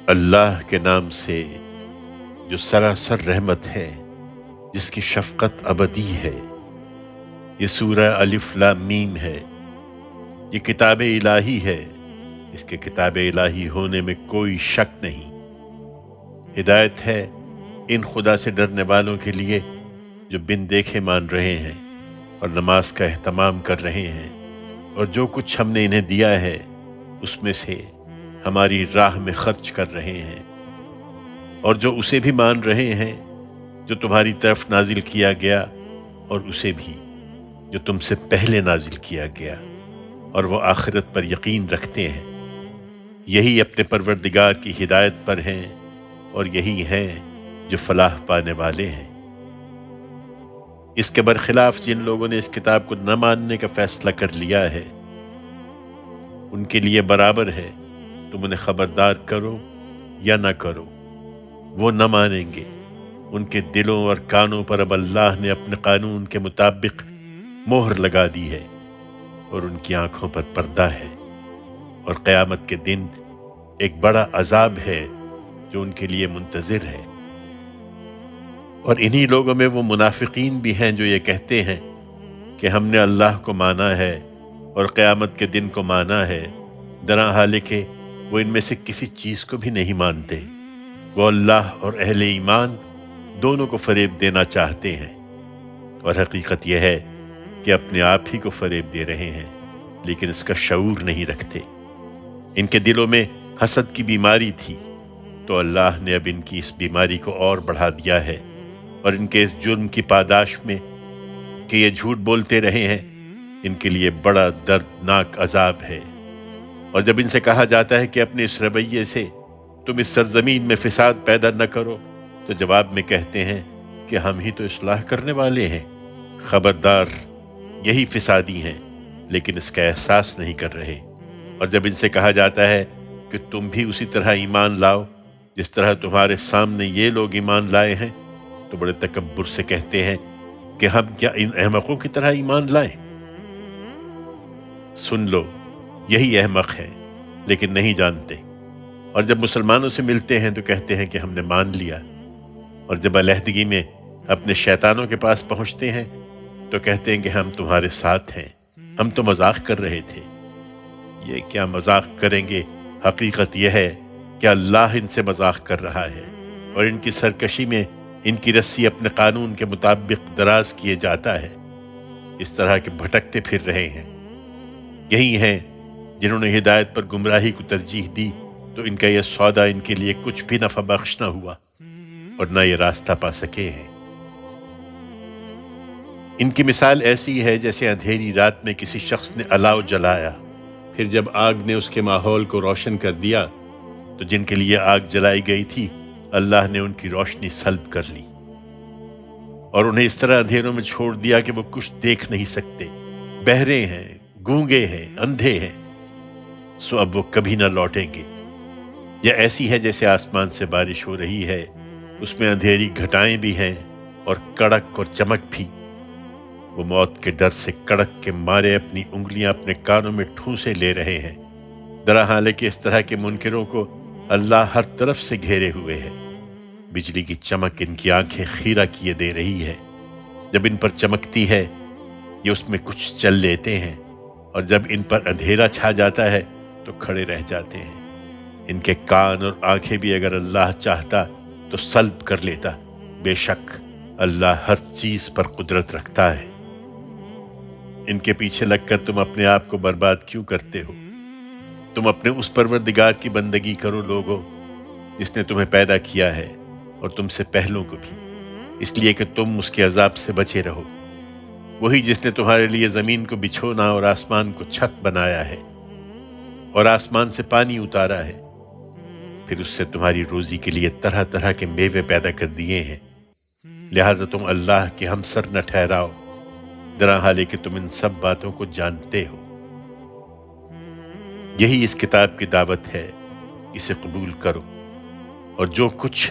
اللہ کے نام سے جو سراسر رحمت ہے، جس کی شفقت ابدی ہے۔ یہ سورہ الف لام میم ہے۔ یہ کتاب الہی ہے، اس کے کتاب الہی ہونے میں کوئی شک نہیں۔ ہدایت ہے ان خدا سے ڈرنے والوں کے لیے جو بن دیکھے مان رہے ہیں اور نماز کا اہتمام کر رہے ہیں، اور جو کچھ ہم نے انہیں دیا ہے اس میں سے ہماری راہ میں خرچ کر رہے ہیں، اور جو اسے بھی مان رہے ہیں جو تمہاری طرف نازل کیا گیا، اور اسے بھی جو تم سے پہلے نازل کیا گیا، اور وہ آخرت پر یقین رکھتے ہیں۔ یہی اپنے پروردگار کی ہدایت پر ہیں، اور یہی ہیں جو فلاح پانے والے ہیں۔ اس کے برخلاف جن لوگوں نے اس کتاب کو نہ ماننے کا فیصلہ کر لیا ہے، ان کے لیے برابر ہے تم انہیں خبردار کرو یا نہ کرو، وہ نہ مانیں گے۔ ان کے دلوں اور کانوں پر اب اللہ نے اپنے قانون کے مطابق مہر لگا دی ہے، اور ان کی آنکھوں پر پردہ ہے، اور قیامت کے دن ایک بڑا عذاب ہے جو ان کے لیے منتظر ہے۔ اور انہی لوگوں میں وہ منافقین بھی ہیں جو یہ کہتے ہیں کہ ہم نے اللہ کو مانا ہے اور قیامت کے دن کو مانا ہے، درا حال کہ وہ ان میں سے کسی چیز کو بھی نہیں مانتے۔ وہ اللہ اور اہل ایمان دونوں کو فریب دینا چاہتے ہیں، اور حقیقت یہ ہے کہ اپنے آپ ہی کو فریب دے رہے ہیں، لیکن اس کا شعور نہیں رکھتے۔ ان کے دلوں میں حسد کی بیماری تھی، تو اللہ نے اب ان کی اس بیماری کو اور بڑھا دیا ہے، اور ان کے اس جرم کی پاداش میں کہ یہ جھوٹ بولتے رہے ہیں، ان کے لیے بڑا دردناک عذاب ہے۔ اور جب ان سے کہا جاتا ہے کہ اپنے اس رویے سے تم اس سرزمین میں فساد پیدا نہ کرو، تو جواب میں کہتے ہیں کہ ہم ہی تو اصلاح کرنے والے ہیں۔ خبردار، یہی فسادی ہیں، لیکن اس کا احساس نہیں کر رہے۔ اور جب ان سے کہا جاتا ہے کہ تم بھی اسی طرح ایمان لاؤ جس طرح تمہارے سامنے یہ لوگ ایمان لائے ہیں، تو بڑے تکبر سے کہتے ہیں کہ ہم کیا ان احمقوں کی طرح ایمان لائیں؟ سن لو، یہی احمق ہیں لیکن نہیں جانتے۔ اور جب مسلمانوں سے ملتے ہیں تو کہتے ہیں کہ ہم نے مان لیا، اور جب علیحدگی میں اپنے شیطانوں کے پاس پہنچتے ہیں تو کہتے ہیں کہ ہم تمہارے ساتھ ہیں، ہم تو مذاق کر رہے تھے۔ یہ کیا مذاق کریں گے؟ حقیقت یہ ہے کہ اللہ ان سے مذاق کر رہا ہے، اور ان کی سرکشی میں ان کی رسی اپنے قانون کے مطابق دراز کیے جاتا ہے۔ اس طرح کے بھٹکتے پھر رہے ہیں۔ یہی ہیں جنہوں نے ہدایت پر گمراہی کو ترجیح دی، تو ان کا یہ سودا ان کے لیے کچھ بھی نفع بخش نہ ہوا، اور نہ یہ راستہ پا سکے ہیں۔ ان کی مثال ایسی ہے جیسے اندھیری رات میں کسی شخص نے الاؤ جلایا، پھر جب آگ نے اس کے ماحول کو روشن کر دیا تو جن کے لیے آگ جلائی گئی تھی اللہ نے ان کی روشنی سلب کر لی، اور انہیں اس طرح اندھیروں میں چھوڑ دیا کہ وہ کچھ دیکھ نہیں سکتے، بہرے ہیں، گونگے ہیں، اندھے ہیں، سو اب وہ کبھی نہ لوٹیں گے۔ یا ایسی ہے جیسے آسمان سے بارش ہو رہی ہے، اس میں اندھیری گھٹائیں بھی ہیں اور کڑک اور چمک بھی۔ وہ موت کے ڈر سے کڑک کے مارے اپنی انگلیاں اپنے کانوں میں ٹھونسے لے رہے ہیں، درا حال کہ اس طرح کے منکروں کو اللہ ہر طرف سے گھیرے ہوئے ہے۔ بجلی کی چمک ان کی آنکھیں خیرہ کیے دے رہی ہے، جب ان پر چمکتی ہے یہ اس میں کچھ چل لیتے ہیں، اور جب ان پر اندھیرا چھا جاتا ہے تو کھڑے رہ جاتے ہیں۔ ان کے کان اور آنکھیں بھی اگر اللہ چاہتا تو سلب کر لیتا، بے شک اللہ ہر چیز پر قدرت رکھتا ہے۔ ان کے پیچھے لگ کر تم اپنے آپ کو برباد کیوں کرتے ہو؟ تم اپنے اس پروردگار کی بندگی کرو لوگو، جس نے تمہیں پیدا کیا ہے اور تم سے پہلوں کو بھی، اس لیے کہ تم اس کے عذاب سے بچے رہو۔ وہی جس نے تمہارے لیے زمین کو بچھونا اور آسمان کو چھت بنایا ہے، اور آسمان سے پانی اتارا ہے، پھر اس سے تمہاری روزی کے لیے طرح طرح کے میوے پیدا کر دیے ہیں۔ لہذا تم اللہ کے ہمسر نہ ٹھہراؤ، درا حال کہ تم ان سب باتوں کو جانتے ہو۔ یہی اس کتاب کی دعوت ہے، اسے قبول کرو، اور جو کچھ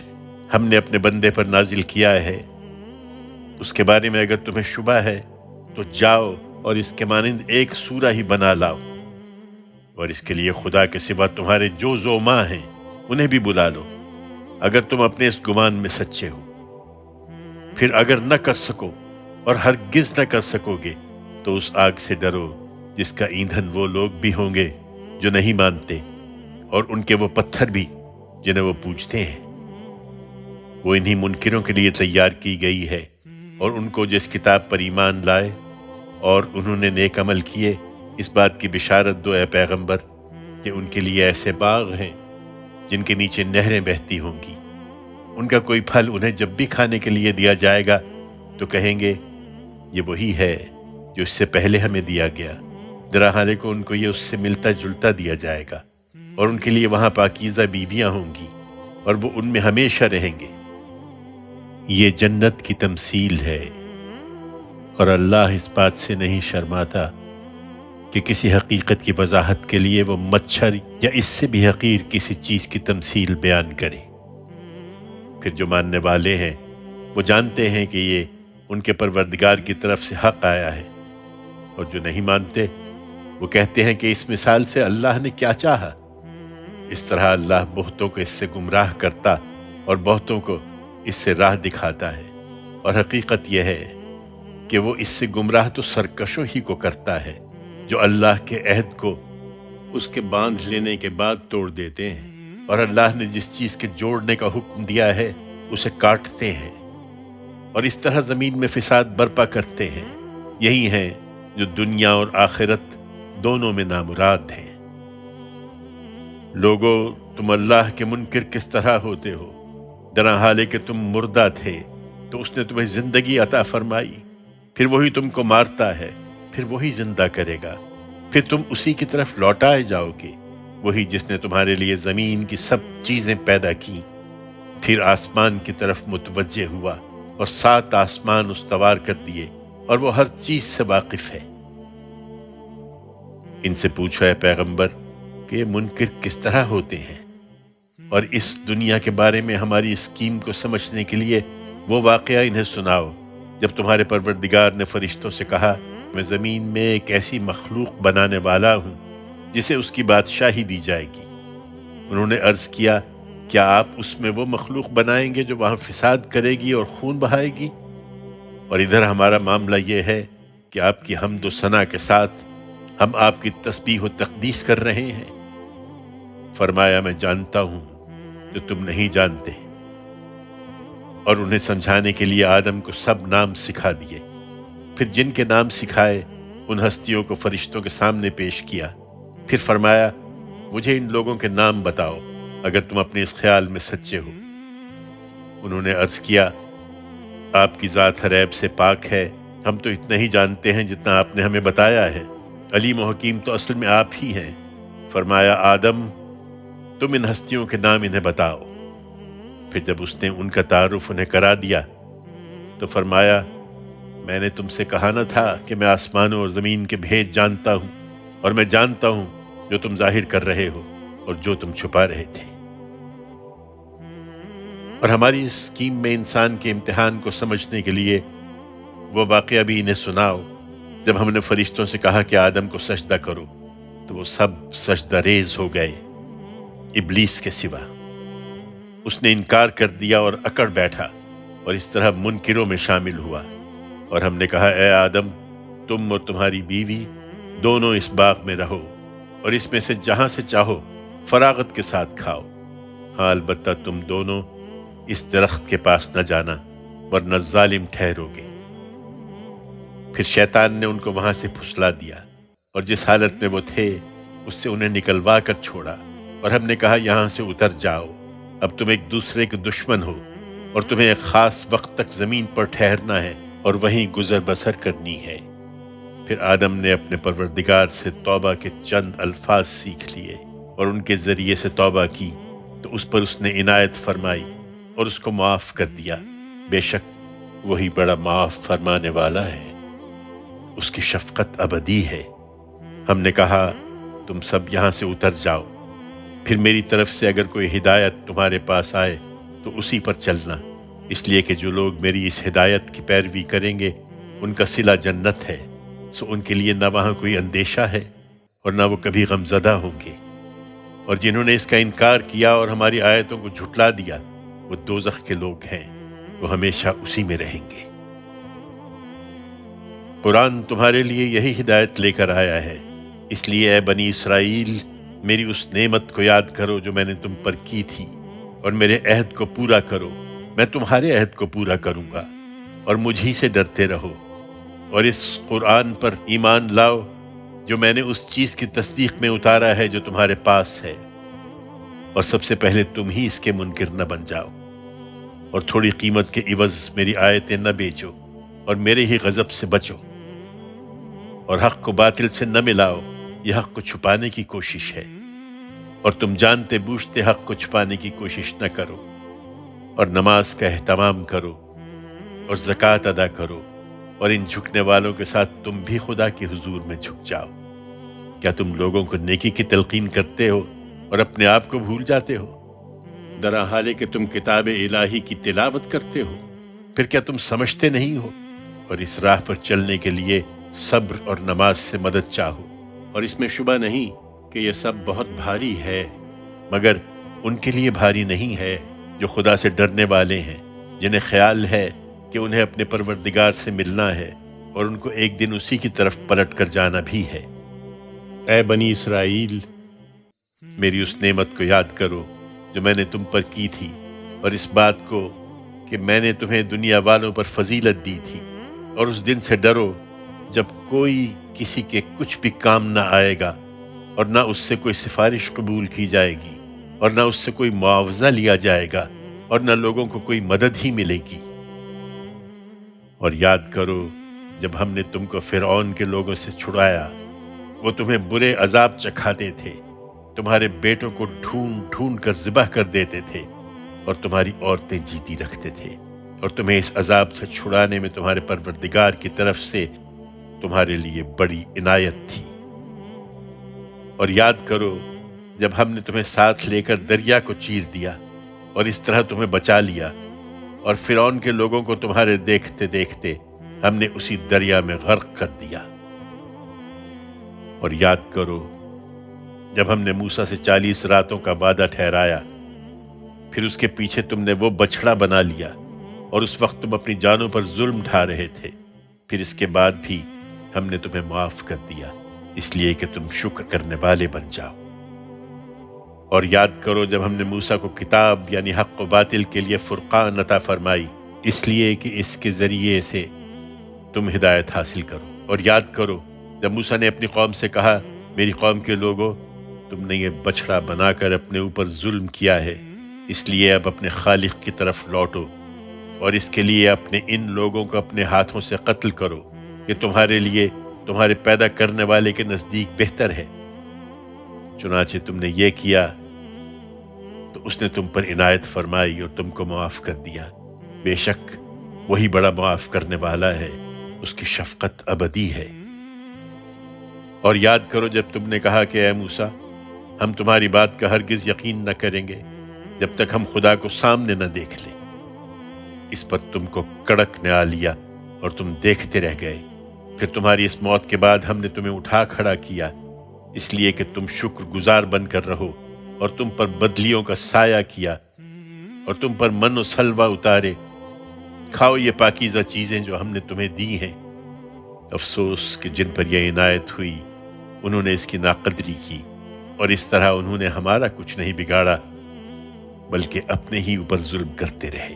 ہم نے اپنے بندے پر نازل کیا ہے اس کے بارے میں اگر تمہیں شبہ ہے تو جاؤ اور اس کے مانند ایک سورہ ہی بنا لاؤ، اور اس کے لیے خدا کے سوا تمہارے جو زوما ہیں انہیں بھی بلا لو، اگر تم اپنے اس گمان میں سچے ہو۔ پھر اگر نہ کر سکو اور ہرگز نہ کر سکو گے تو اس آگ سے ڈرو جس کا ایندھن وہ لوگ بھی ہوں گے جو نہیں مانتے، اور ان کے وہ پتھر بھی جنہیں وہ پوجتے ہیں۔ وہ انہی منکروں کے لیے تیار کی گئی ہے، اور ان کو جس کتاب پر ایمان لائے اور انہوں نے نیک عمل کیے اس بات کی بشارت دو اے پیغمبر کہ ان کے لیے ایسے باغ ہیں جن کے نیچے نہریں بہتی ہوں گی۔ ان کا کوئی پھل انہیں جب بھی کھانے کے لیے دیا جائے گا تو کہیں گے یہ وہی ہے جو اس سے پہلے ہمیں دیا گیا، درحالے کو ان کو یہ اس سے ملتا جلتا دیا جائے گا، اور ان کے لیے وہاں پاکیزہ بیویاں ہوں گی اور وہ ان میں ہمیشہ رہیں گے۔ یہ جنت کی تمثیل ہے، اور اللہ اس بات سے نہیں شرماتا کہ کسی حقیقت کی وضاحت کے لیے وہ مچھر یا اس سے بھی حقیر کسی چیز کی تمثیل بیان کرے۔ پھر جو ماننے والے ہیں وہ جانتے ہیں کہ یہ ان کے پروردگار کی طرف سے حق آیا ہے، اور جو نہیں مانتے وہ کہتے ہیں کہ اس مثال سے اللہ نے کیا چاہا۔ اس طرح اللہ بہتوں کو اس سے گمراہ کرتا اور بہتوں کو اس سے راہ دکھاتا ہے، اور حقیقت یہ ہے کہ وہ اس سے گمراہ تو سرکشوں ہی کو کرتا ہے جو اللہ کے عہد کو اس کے باندھ لینے کے بعد توڑ دیتے ہیں، اور اللہ نے جس چیز کے جوڑنے کا حکم دیا ہے اسے کاٹتے ہیں، اور اس طرح زمین میں فساد برپا کرتے ہیں۔ یہی ہیں جو دنیا اور آخرت دونوں میں نامراد ہیں۔ لوگو، تم اللہ کے منکر کس طرح ہوتے ہو؟ درحالے کہ تم مردہ تھے تو اس نے تمہیں زندگی عطا فرمائی، پھر وہی تم کو مارتا ہے، پھر وہی زندہ کرے گا، پھر تم اسی کی طرف لوٹائے جاؤ گے، وہی جس نے تمہارے لیے زمین کی سب چیزیں پیدا کی، پھر آسمان کی طرف متوجہ ہوا اور 7 آسمان استوار کر دیے، اور وہ ہر چیز سے واقف ہے۔ ان سے پوچھو اے پیغمبر کہ یہ منکر کس طرح ہوتے ہیں، اور اس دنیا کے بارے میں ہماری اسکیم کو سمجھنے کے لیے وہ واقعہ انہیں سناؤ جب تمہارے پروردگار نے فرشتوں سے کہا میں زمین میں ایک ایسی مخلوق بنانے والا ہوں جسے اس کی بادشاہی دی جائے گی۔ انہوں نے عرض کیا کیا آپ اس میں وہ مخلوق بنائیں گے جو وہاں فساد کرے گی اور خون بہائے گی؟ اور ادھر ہمارا معاملہ یہ ہے کہ آپ کی حمد و ثنا کے ساتھ ہم آپ کی تسبیح و تقدیس کر رہے ہیں۔ فرمایا میں جانتا ہوں جو تم نہیں جانتے، اور انہیں سمجھانے کے لیے آدم کو سب نام سکھا دیے۔ پھر جن کے نام سکھائے ان ہستیوں کو فرشتوں کے سامنے پیش کیا، پھر فرمایا مجھے ان لوگوں کے نام بتاؤ اگر تم اپنے اس خیال میں سچے ہو۔ انہوں نے عرض کیا آپ کی ذات ہر عیب سے پاک ہے، ہم تو اتنا ہی جانتے ہیں جتنا آپ نے ہمیں بتایا ہے، علیم و حکیم تو اصل میں آپ ہی ہیں۔ فرمایا آدم تم ان ہستیوں کے نام انہیں بتاؤ۔ پھر جب اس نے ان کا تعارف انہیں کرا دیا تو فرمایا میں نے تم سے کہا نہ تھا کہ میں آسمانوں اور زمین کے بھید جانتا ہوں، اور میں جانتا ہوں جو تم ظاہر کر رہے ہو اور جو تم چھپا رہے تھے۔ اور ہماری اس اسکیم میں انسان کے امتحان کو سمجھنے کے لیے وہ واقعہ بھی انہیں سناؤ جب ہم نے فرشتوں سے کہا کہ آدم کو سجدہ کرو تو وہ سب سجدہ ریز ہو گئے ابلیس کے سوا۔ اس نے انکار کر دیا اور اکڑ بیٹھا، اور اس طرح منکروں میں شامل ہوا۔ اور ہم نے کہا اے آدم تم اور تمہاری بیوی دونوں اس باغ میں رہو، اور اس میں سے جہاں سے چاہو فراغت کے ساتھ کھاؤ، ہاں البتہ تم دونوں اس درخت کے پاس نہ جانا ورنہ ظالم ٹھہرو گے۔ پھر شیطان نے ان کو وہاں سے پھسلا دیا، اور جس حالت میں وہ تھے اس سے انہیں نکلوا کر چھوڑا، اور ہم نے کہا یہاں سے اتر جاؤ، اب تم ایک دوسرے کے دشمن ہو، اور تمہیں ایک خاص وقت تک زمین پر ٹھہرنا ہے اور وہیں گزر بسر کرنی ہے۔ پھر آدم نے اپنے پروردگار سے توبہ کے چند الفاظ سیکھ لیے اور ان کے ذریعے سے توبہ کی، تو اس پر اس نے عنایت فرمائی اور اس کو معاف کر دیا۔ بے شک وہی بڑا معاف فرمانے والا ہے، اس کی شفقت ابدی ہے۔ ہم نے کہا تم سب یہاں سے اتر جاؤ، پھر میری طرف سے اگر کوئی ہدایت تمہارے پاس آئے تو اسی پر چلنا، اس لیے کہ جو لوگ میری اس ہدایت کی پیروی کریں گے ان کا صلہ جنت ہے، سو ان کے لیے نہ وہاں کوئی اندیشہ ہے اور نہ وہ کبھی غمزدہ ہوں گے، اور جنہوں نے اس کا انکار کیا اور ہماری آیتوں کو جھٹلا دیا وہ دوزخ کے لوگ ہیں، وہ ہمیشہ اسی میں رہیں گے۔ قرآن تمہارے لیے یہی ہدایت لے کر آیا ہے، اس لیے اے بنی اسرائیل میری اس نعمت کو یاد کرو جو میں نے تم پر کی تھی، اور میرے عہد کو پورا کرو، میں تمہارے عہد کو پورا کروں گا، اور مجھ ہی سے ڈرتے رہو، اور اس قرآن پر ایمان لاؤ جو میں نے اس چیز کی تصدیق میں اتارا ہے جو تمہارے پاس ہے، اور سب سے پہلے تم ہی اس کے منکر نہ بن جاؤ، اور تھوڑی قیمت کے عوض میری آیتیں نہ بیچو، اور میرے ہی غضب سے بچو، اور حق کو باطل سے نہ ملاؤ، یہ حق کو چھپانے کی کوشش ہے، اور تم جانتے بوجھتے حق کو چھپانے کی کوشش نہ کرو، اور نماز کا اہتمام کرو، اور زکوٰۃ ادا کرو، اور ان جھکنے والوں کے ساتھ تم بھی خدا کے حضور میں جھک جاؤ۔ کیا تم لوگوں کو نیکی کی تلقین کرتے ہو اور اپنے آپ کو بھول جاتے ہو؟ درا حالے کہ تم کتاب الہی کی تلاوت کرتے ہو، پھر کیا تم سمجھتے نہیں ہو؟ اور اس راہ پر چلنے کے لیے صبر اور نماز سے مدد چاہو، اور اس میں شبہ نہیں کہ یہ سب بہت بھاری ہے، مگر ان کے لیے بھاری نہیں ہے جو خدا سے ڈرنے والے ہیں، جنہیں خیال ہے کہ انہیں اپنے پروردگار سے ملنا ہے، اور ان کو ایک دن اسی کی طرف پلٹ کر جانا بھی ہے۔ اے بنی اسرائیل میری اس نعمت کو یاد کرو جو میں نے تم پر کی تھی، اور اس بات کو کہ میں نے تمہیں دنیا والوں پر فضیلت دی تھی، اور اس دن سے ڈرو جب کوئی کسی کے کچھ بھی کام نہ آئے گا، اور نہ اس سے کوئی سفارش قبول کی جائے گی، اور نہ اس سے کوئی معاوضہ لیا جائے گا، اور نہ لوگوں کو کوئی مدد ہی ملے گی۔ اور یاد کرو جب ہم نے تم کو فرعون کے لوگوں سے چھڑایا، وہ تمہیں برے عذاب چکھاتے تھے، تمہارے بیٹوں کو ڈھونڈ ڈھونڈ کر ذبح کر دیتے تھے، اور تمہاری عورتیں جیتی رکھتے تھے، اور تمہیں اس عذاب سے چھڑانے میں تمہارے پروردگار کی طرف سے تمہارے لیے بڑی عنایت تھی۔ اور یاد کرو جب ہم نے تمہیں ساتھ لے کر دریا کو چیر دیا، اور اس طرح تمہیں بچا لیا، اور فرعون کے لوگوں کو تمہارے دیکھتے دیکھتے ہم نے اسی دریا میں غرق کر دیا۔ اور یاد کرو جب ہم نے موسیٰ سے 40 راتوں کا وعدہ ٹھہرایا، پھر اس کے پیچھے تم نے وہ بچھڑا بنا لیا، اور اس وقت تم اپنی جانوں پر ظلم ڈھا رہے تھے، پھر اس کے بعد بھی ہم نے تمہیں معاف کر دیا، اس لیے کہ تم شکر کرنے والے بن جاؤ۔ اور یاد کرو جب ہم نے موسیٰ کو کتاب یعنی حق و باطل کے لیے فرقان عطا فرمائی، اس لیے کہ اس کے ذریعے سے تم ہدایت حاصل کرو۔ اور یاد کرو جب موسیٰ نے اپنی قوم سے کہا، میری قوم کے لوگوں تم نے یہ بچھڑا بنا کر اپنے اوپر ظلم کیا ہے، اس لیے اب اپنے خالق کی طرف لوٹو، اور اس کے لیے اپنے ان لوگوں کو اپنے ہاتھوں سے قتل کرو، کہ تمہارے لیے تمہارے پیدا کرنے والے کے نزدیک بہتر ہے۔ چنانچہ تم نے یہ کیا تو اس نے تم پر عنایت فرمائی اور تم کو معاف کر دیا، بے شک وہی بڑا معاف کرنے والا ہے، اس کی شفقت ابدی ہے۔ اور یاد کرو جب تم نے کہا کہ اے موسیٰ ہم تمہاری بات کا ہرگز یقین نہ کریں گے جب تک ہم خدا کو سامنے نہ دیکھ لیں۔ اس پر تم کو کڑک نے آ لیا اور تم دیکھتے رہ گئے، پھر تمہاری اس موت کے بعد ہم نے تمہیں اٹھا کھڑا کیا، اس لیے کہ تم شکر گزار بن کر رہو، اور تم پر بدلیوں کا سایہ کیا، اور تم پر من و سلوہ اتارے، کھاؤ یہ پاکیزہ چیزیں جو ہم نے تمہیں دی ہیں۔ افسوس کہ جن پر یہ عنایت ہوئی انہوں نے اس کی ناقدری کی، اور اس طرح انہوں نے ہمارا کچھ نہیں بگاڑا بلکہ اپنے ہی اوپر ظلم کرتے رہے۔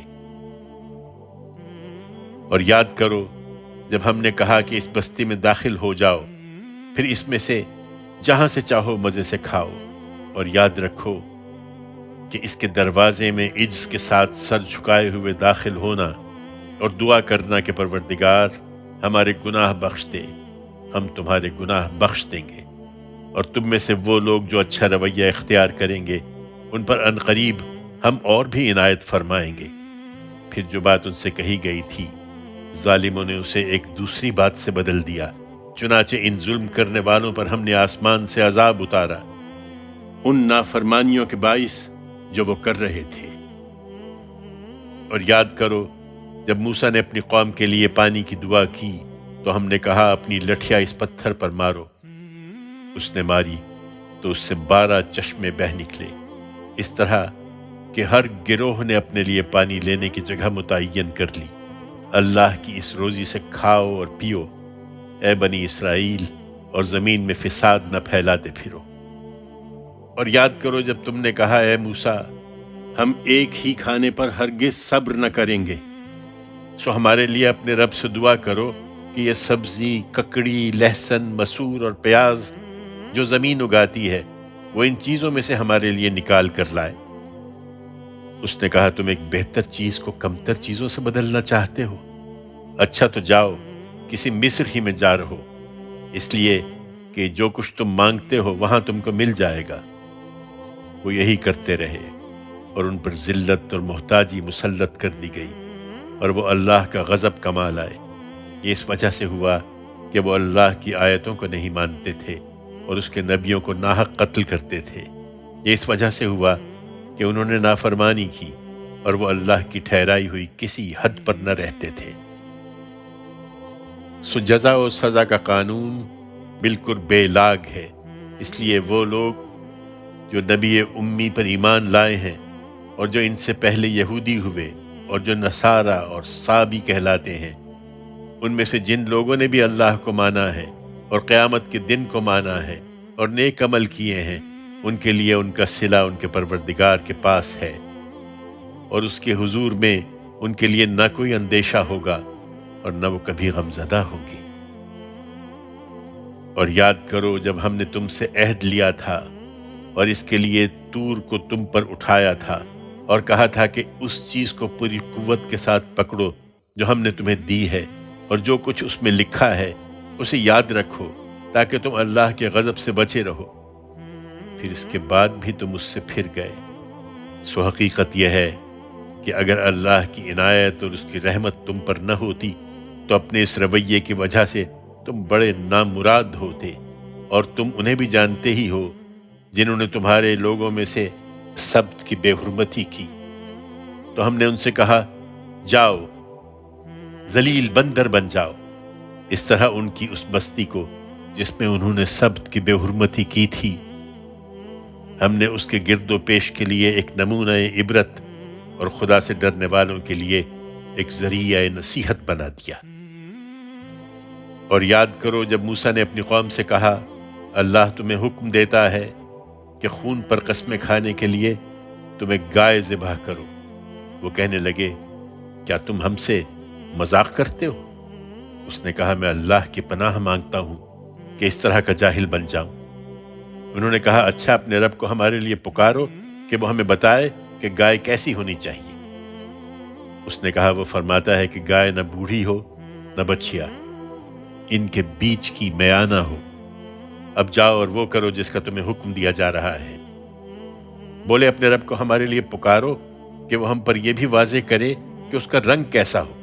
اور یاد کرو جب ہم نے کہا کہ اس بستی میں داخل ہو جاؤ، پھر اس میں سے جہاں سے چاہو مزے سے کھاؤ، اور یاد رکھو کہ اس کے دروازے میں عجز کے ساتھ سر جھکائے ہوئے داخل ہونا اور دعا کرنا کہ پروردگار ہمارے گناہ بخش دے، ہم تمہارے گناہ بخش دیں گے، اور تم میں سے وہ لوگ جو اچھا رویہ اختیار کریں گے ان پر عنقریب ہم اور بھی عنایت فرمائیں گے۔ پھر جو بات ان سے کہی گئی تھی ظالموں نے اسے ایک دوسری بات سے بدل دیا، چنانچہ ان ظلم کرنے والوں پر ہم نے آسمان سے عذاب اتارا ان نافرمانیوں کے باعث جو وہ کر رہے تھے۔ اور یاد کرو جب موسیٰ نے اپنی قوم کے لیے پانی کی دعا کی تو ہم نے کہا اپنی لٹھیا اس پتھر پر مارو، اس نے ماری تو اس سے 12 چشمے بہہ نکلے، اس طرح کہ ہر گروہ نے اپنے لیے پانی لینے کی جگہ متعین کر لی۔ اللہ کی اس روزی سے کھاؤ اور پیو اے بنی اسرائیل، اور زمین میں فساد نہ پھیلاتے پھرو۔ اور یاد کرو جب تم نے کہا اے موسیٰ، ہم ایک ہی کھانے پر ہرگز صبر نہ کریں گے، سو ہمارے لیے اپنے رب سے دعا کرو کہ یہ سبزی، ککڑی، لہسن، مسور اور پیاز جو زمین اگاتی ہے وہ ان چیزوں میں سے ہمارے لیے نکال کر لائے۔ اس نے کہا تم ایک بہتر چیز کو کمتر چیزوں سے بدلنا چاہتے ہو؟ اچھا تو جاؤ کسی مصر ہی میں جا رہو، اس لیے کہ جو کچھ تم مانگتے ہو وہاں تم کو مل جائے گا۔ وہ یہی کرتے رہے اور ان پر ذلت اور محتاجی مسلط کر دی گئی، اور وہ اللہ کا غضب کما لائے۔ یہ اس وجہ سے ہوا کہ وہ اللہ کی آیتوں کو نہیں مانتے تھے اور اس کے نبیوں کو ناحق قتل کرتے تھے۔ یہ اس وجہ سے ہوا کہ انہوں نے نافرمانی کی اور وہ اللہ کی ٹھہرائی ہوئی کسی حد پر نہ رہتے تھے۔ سو جزا و سزا کا قانون بالکل بے لاگ ہے، اس لیے وہ لوگ جو نبی امی پر ایمان لائے ہیں اور جو ان سے پہلے یہودی ہوئے اور جو نصارہ اور صابی کہلاتے ہیں، ان میں سے جن لوگوں نے بھی اللہ کو مانا ہے اور قیامت کے دن کو مانا ہے اور نیک عمل کیے ہیں، ان کے لیے ان کا صلہ ان کے پروردگار کے پاس ہے، اور اس کے حضور میں ان کے لیے نہ کوئی اندیشہ ہوگا اور نہ وہ کبھی غمزدہ ہوں گی۔ اور یاد کرو جب ہم نے تم سے عہد لیا تھا اور اس کے لیے طور کو تم پر اٹھایا تھا اور کہا تھا کہ اس چیز کو پوری قوت کے ساتھ پکڑو جو ہم نے تمہیں دی ہے، اور جو کچھ اس میں لکھا ہے اسے یاد رکھو تاکہ تم اللہ کے غضب سے بچے رہو۔ پھر اس کے بعد بھی تم اس سے پھر گئے۔ سو حقیقت یہ ہے کہ اگر اللہ کی عنایت اور اس کی رحمت تم پر نہ ہوتی تو اپنے اس رویے کی وجہ سے تم بڑے نامراد ہوتے، اور تم انہیں بھی جانتے ہی ہو جنہوں نے تمہارے لوگوں میں سے سبت کی بے حرمتی کی۔ تو ہم نے ان سے کہا جاؤ ذلیل بندر بن جاؤ، اس طرح ان کی اس بستی کو جس میں انہوں نے سبت کی بے حرمتی کی تھی ہم نے اس کے گرد و پیش کے لیے ایک نمونہ عبرت اور خدا سے ڈرنے والوں کے لیے ایک ذریعہ نصیحت بنا دیا۔ اور یاد کرو جب موسیٰ نے اپنی قوم سے کہا اللہ تمہیں حکم دیتا ہے کہ خون پر قسمیں کھانے کے لیے تم ایک گائے ذبح کرو، وہ کہنے لگے کیا تم ہم سے مذاق کرتے ہو؟ اس نے کہا میں اللہ کی پناہ مانگتا ہوں کہ اس طرح کا جاہل بن جاؤں۔ انہوں نے کہا اچھا اپنے رب کو ہمارے لیے پکارو کہ وہ ہمیں بتائے کہ گائے کیسی ہونی چاہیے۔ اس نے کہا وہ فرماتا ہے کہ گائے نہ بوڑھی ہو نہ بچیا، ان کے بیچ کی میانہ ہو۔ اب جاؤ اور وہ کرو جس کا تمہیں حکم دیا جا رہا ہے۔ بولے اپنے رب کو ہمارے لیے پکارو کہ وہ ہم پر یہ بھی واضح کرے کہ اس کا رنگ کیسا ہو۔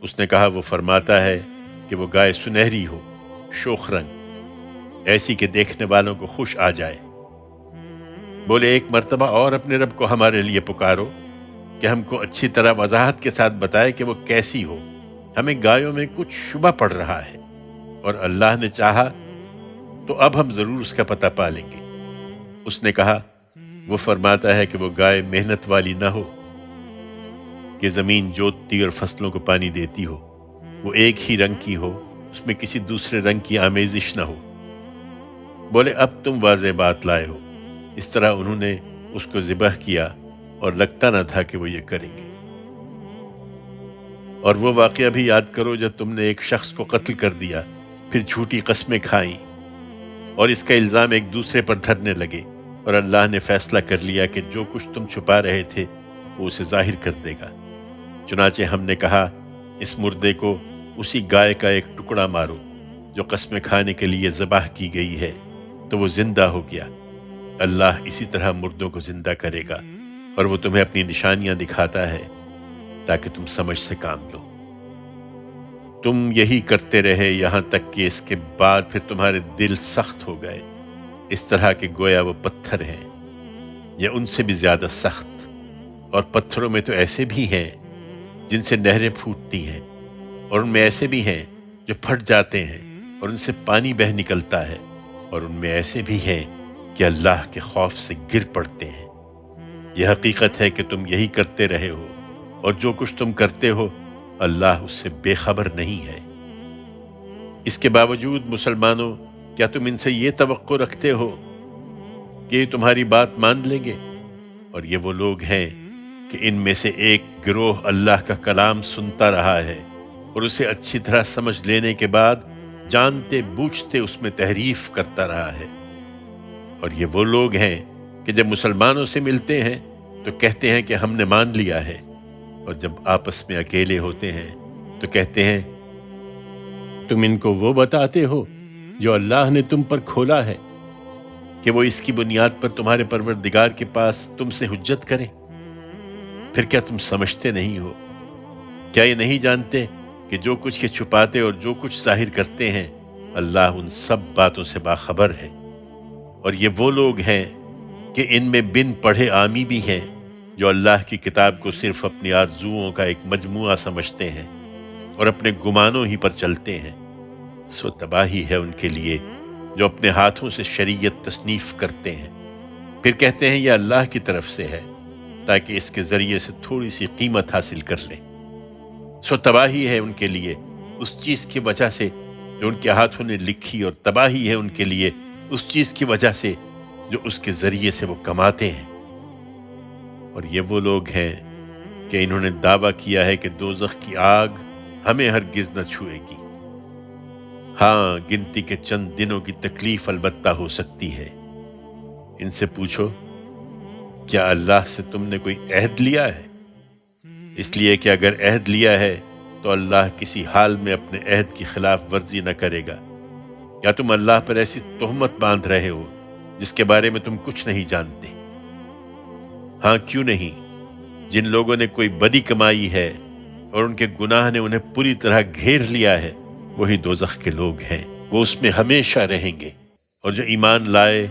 اس نے کہا وہ فرماتا ہے کہ وہ گائے سنہری ہو، شوخ رنگ، ایسی کہ دیکھنے والوں کو خوش آ جائے۔ بولے ایک مرتبہ اور اپنے رب کو ہمارے لیے پکارو کہ ہم کو اچھی طرح وضاحت کے ساتھ بتائے کہ وہ کیسی ہو، ہمیں گایوں میں کچھ شبہ پڑ رہا ہے، اور اللہ نے چاہا تو اب ہم ضرور اس کا پتہ پا لیں گے۔ اس نے کہا وہ فرماتا ہے کہ وہ گائے محنت والی نہ ہو کہ زمین جوتتی اور فصلوں کو پانی دیتی ہو، وہ ایک ہی رنگ کی ہو، اس میں کسی دوسرے رنگ کی آمیزش نہ ہو۔ بولے اب تم واضح بات لائے ہو۔ اس طرح انہوں نے اس کو ذبح کیا اور لگتا نہ تھا کہ وہ یہ کریں گے۔ اور وہ واقعہ بھی یاد کرو جب تم نے ایک شخص کو قتل کر دیا، پھر جھوٹی قسمیں کھائیں اور اس کا الزام ایک دوسرے پر دھرنے لگے، اور اللہ نے فیصلہ کر لیا کہ جو کچھ تم چھپا رہے تھے وہ اسے ظاہر کر دے گا۔ چنانچہ ہم نے کہا اس مردے کو اسی گائے کا ایک ٹکڑا مارو جو قسمیں کھانے کے لیے ذبح کی گئی ہے، تو وہ زندہ ہو گیا۔ اللہ اسی طرح مردوں کو زندہ کرے گا، اور وہ تمہیں اپنی نشانیاں دکھاتا ہے تاکہ تم سمجھ سے کام لو۔ تم یہی کرتے رہے یہاں تک کہ اس کے بعد پھر تمہارے دل سخت ہو گئے، اس طرح کہ گویا وہ پتھر ہیں یا ان سے بھی زیادہ سخت، اور پتھروں میں تو ایسے بھی ہیں جن سے نہریں پھوٹتی ہیں، اور ان میں ایسے بھی ہیں جو پھٹ جاتے ہیں اور ان سے پانی بہہ نکلتا ہے، اور ان میں ایسے بھی ہیں کہ اللہ کے خوف سے گر پڑتے ہیں۔ یہ حقیقت ہے کہ تم یہی کرتے رہے ہو، اور جو کچھ تم کرتے ہو اللہ اس سے بے خبر نہیں ہے۔ اس کے باوجود مسلمانوں، کیا تم ان سے یہ توقع رکھتے ہو کہ یہ تمہاری بات مان لیں گے؟ اور یہ وہ لوگ ہیں کہ ان میں سے ایک گروہ اللہ کا کلام سنتا رہا ہے اور اسے اچھی طرح سمجھ لینے کے بعد جانتے بوجھتے اس میں تحریف کرتا رہا ہے۔ اور یہ وہ لوگ ہیں کہ جب مسلمانوں سے ملتے ہیں تو کہتے ہیں کہ ہم نے مان لیا ہے، اور جب آپس میں اکیلے ہوتے ہیں تو کہتے ہیں تم ان کو وہ بتاتے ہو جو اللہ نے تم پر کھولا ہے کہ وہ اس کی بنیاد پر تمہارے پروردگار کے پاس تم سے حجت کریں۔ پھر کیا تم سمجھتے نہیں ہو؟ کیا یہ نہیں جانتے کہ جو کچھ یہ چھپاتے اور جو کچھ ظاہر کرتے ہیں اللہ ان سب باتوں سے باخبر ہے؟ اور یہ وہ لوگ ہیں کہ ان میں بن پڑھے عامی بھی ہیں جو اللہ کی کتاب کو صرف اپنی آرزوؤں کا ایک مجموعہ سمجھتے ہیں اور اپنے گمانوں ہی پر چلتے ہیں۔ سو تباہی ہے ان کے لیے جو اپنے ہاتھوں سے شریعت تصنیف کرتے ہیں، پھر کہتے ہیں یہ اللہ کی طرف سے ہے تاکہ اس کے ذریعے سے تھوڑی سی قیمت حاصل کر لیں۔ سو تباہی ہے ان کے لیے اس چیز کی وجہ سے جو ان کے ہاتھوں نے لکھی، اور تباہی ہے ان کے لیے اس چیز کی وجہ سے جو اس کے ذریعے سے وہ کماتے ہیں۔ اور یہ وہ لوگ ہیں کہ انہوں نے دعویٰ کیا ہے کہ دوزخ کی آگ ہمیں ہرگز نہ چھوئے گی۔ ہاں، گنتی کے چند دنوں کی تکلیف البتہ ہو سکتی ہے۔ ان سے پوچھو کیا اللہ سے تم نے کوئی عہد لیا ہے؟ اس لیے کہ اگر عہد لیا ہے تو اللہ کسی حال میں اپنے عہد کی خلاف ورزی نہ کرے گا۔ یا تم اللہ پر ایسی تہمت باندھ رہے ہو جس کے بارے میں تم کچھ نہیں جانتے؟ ہاں کیوں نہیں، جن لوگوں نے کوئی بدی کمائی ہے اور ان کے گناہ نے انہیں پوری طرح گھیر لیا ہے وہی دوزخ کے لوگ ہیں، وہ اس میں ہمیشہ رہیں گے۔ اور جو ایمان لائے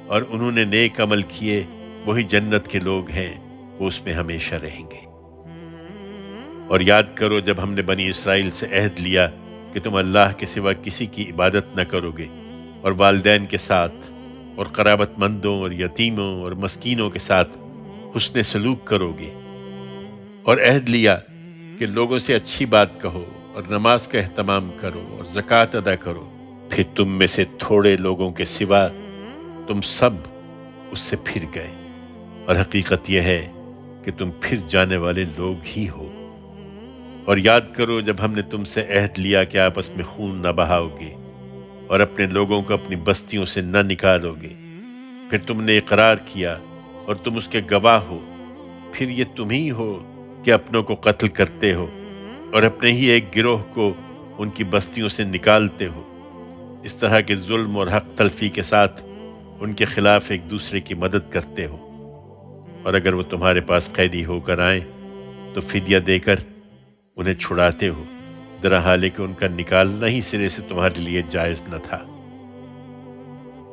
اور انہوں نے نیک عمل کیے وہی جنت کے لوگ ہیں، وہ اس میں ہمیشہ رہیں گے۔ اور یاد کرو جب ہم نے بنی اسرائیل سے عہد لیا کہ تم اللہ کے سوا کسی کی عبادت نہ کرو گے، اور والدین کے ساتھ اور قرابت مندوں اور یتیموں اور مسکینوں کے ساتھ حسن سلوک کرو گے، اور عہد لیا کہ لوگوں سے اچھی بات کہو اور نماز کا اہتمام کرو اور زکوٰۃ ادا کرو، پھر تم میں سے تھوڑے لوگوں کے سوا تم سب اس سے پھر گئے، اور حقیقت یہ ہے کہ تم پھر جانے والے لوگ ہی ہو۔ اور یاد کرو جب ہم نے تم سے عہد لیا کہ آپس میں خون نہ بہاؤ گے اور اپنے لوگوں کو اپنی بستیوں سے نہ نکالو گے، پھر تم نے اقرار کیا اور تم اس کے گواہ ہو، پھر یہ تم ہی ہو کہ اپنوں کو قتل کرتے ہو اور اپنے ہی ایک گروہ کو ان کی بستیوں سے نکالتے ہو، اس طرح کے ظلم اور حق تلفی کے ساتھ ان کے خلاف ایک دوسرے کی مدد کرتے ہو۔ اور اگر وہ تمہارے پاس قیدی ہو کر آئیں تو فدیہ دے کر انہیں چھڑاتے ہو، درا حالے کہ ان کا نکالنا ہی سرے سے تمہارے لیے جائز نہ تھا۔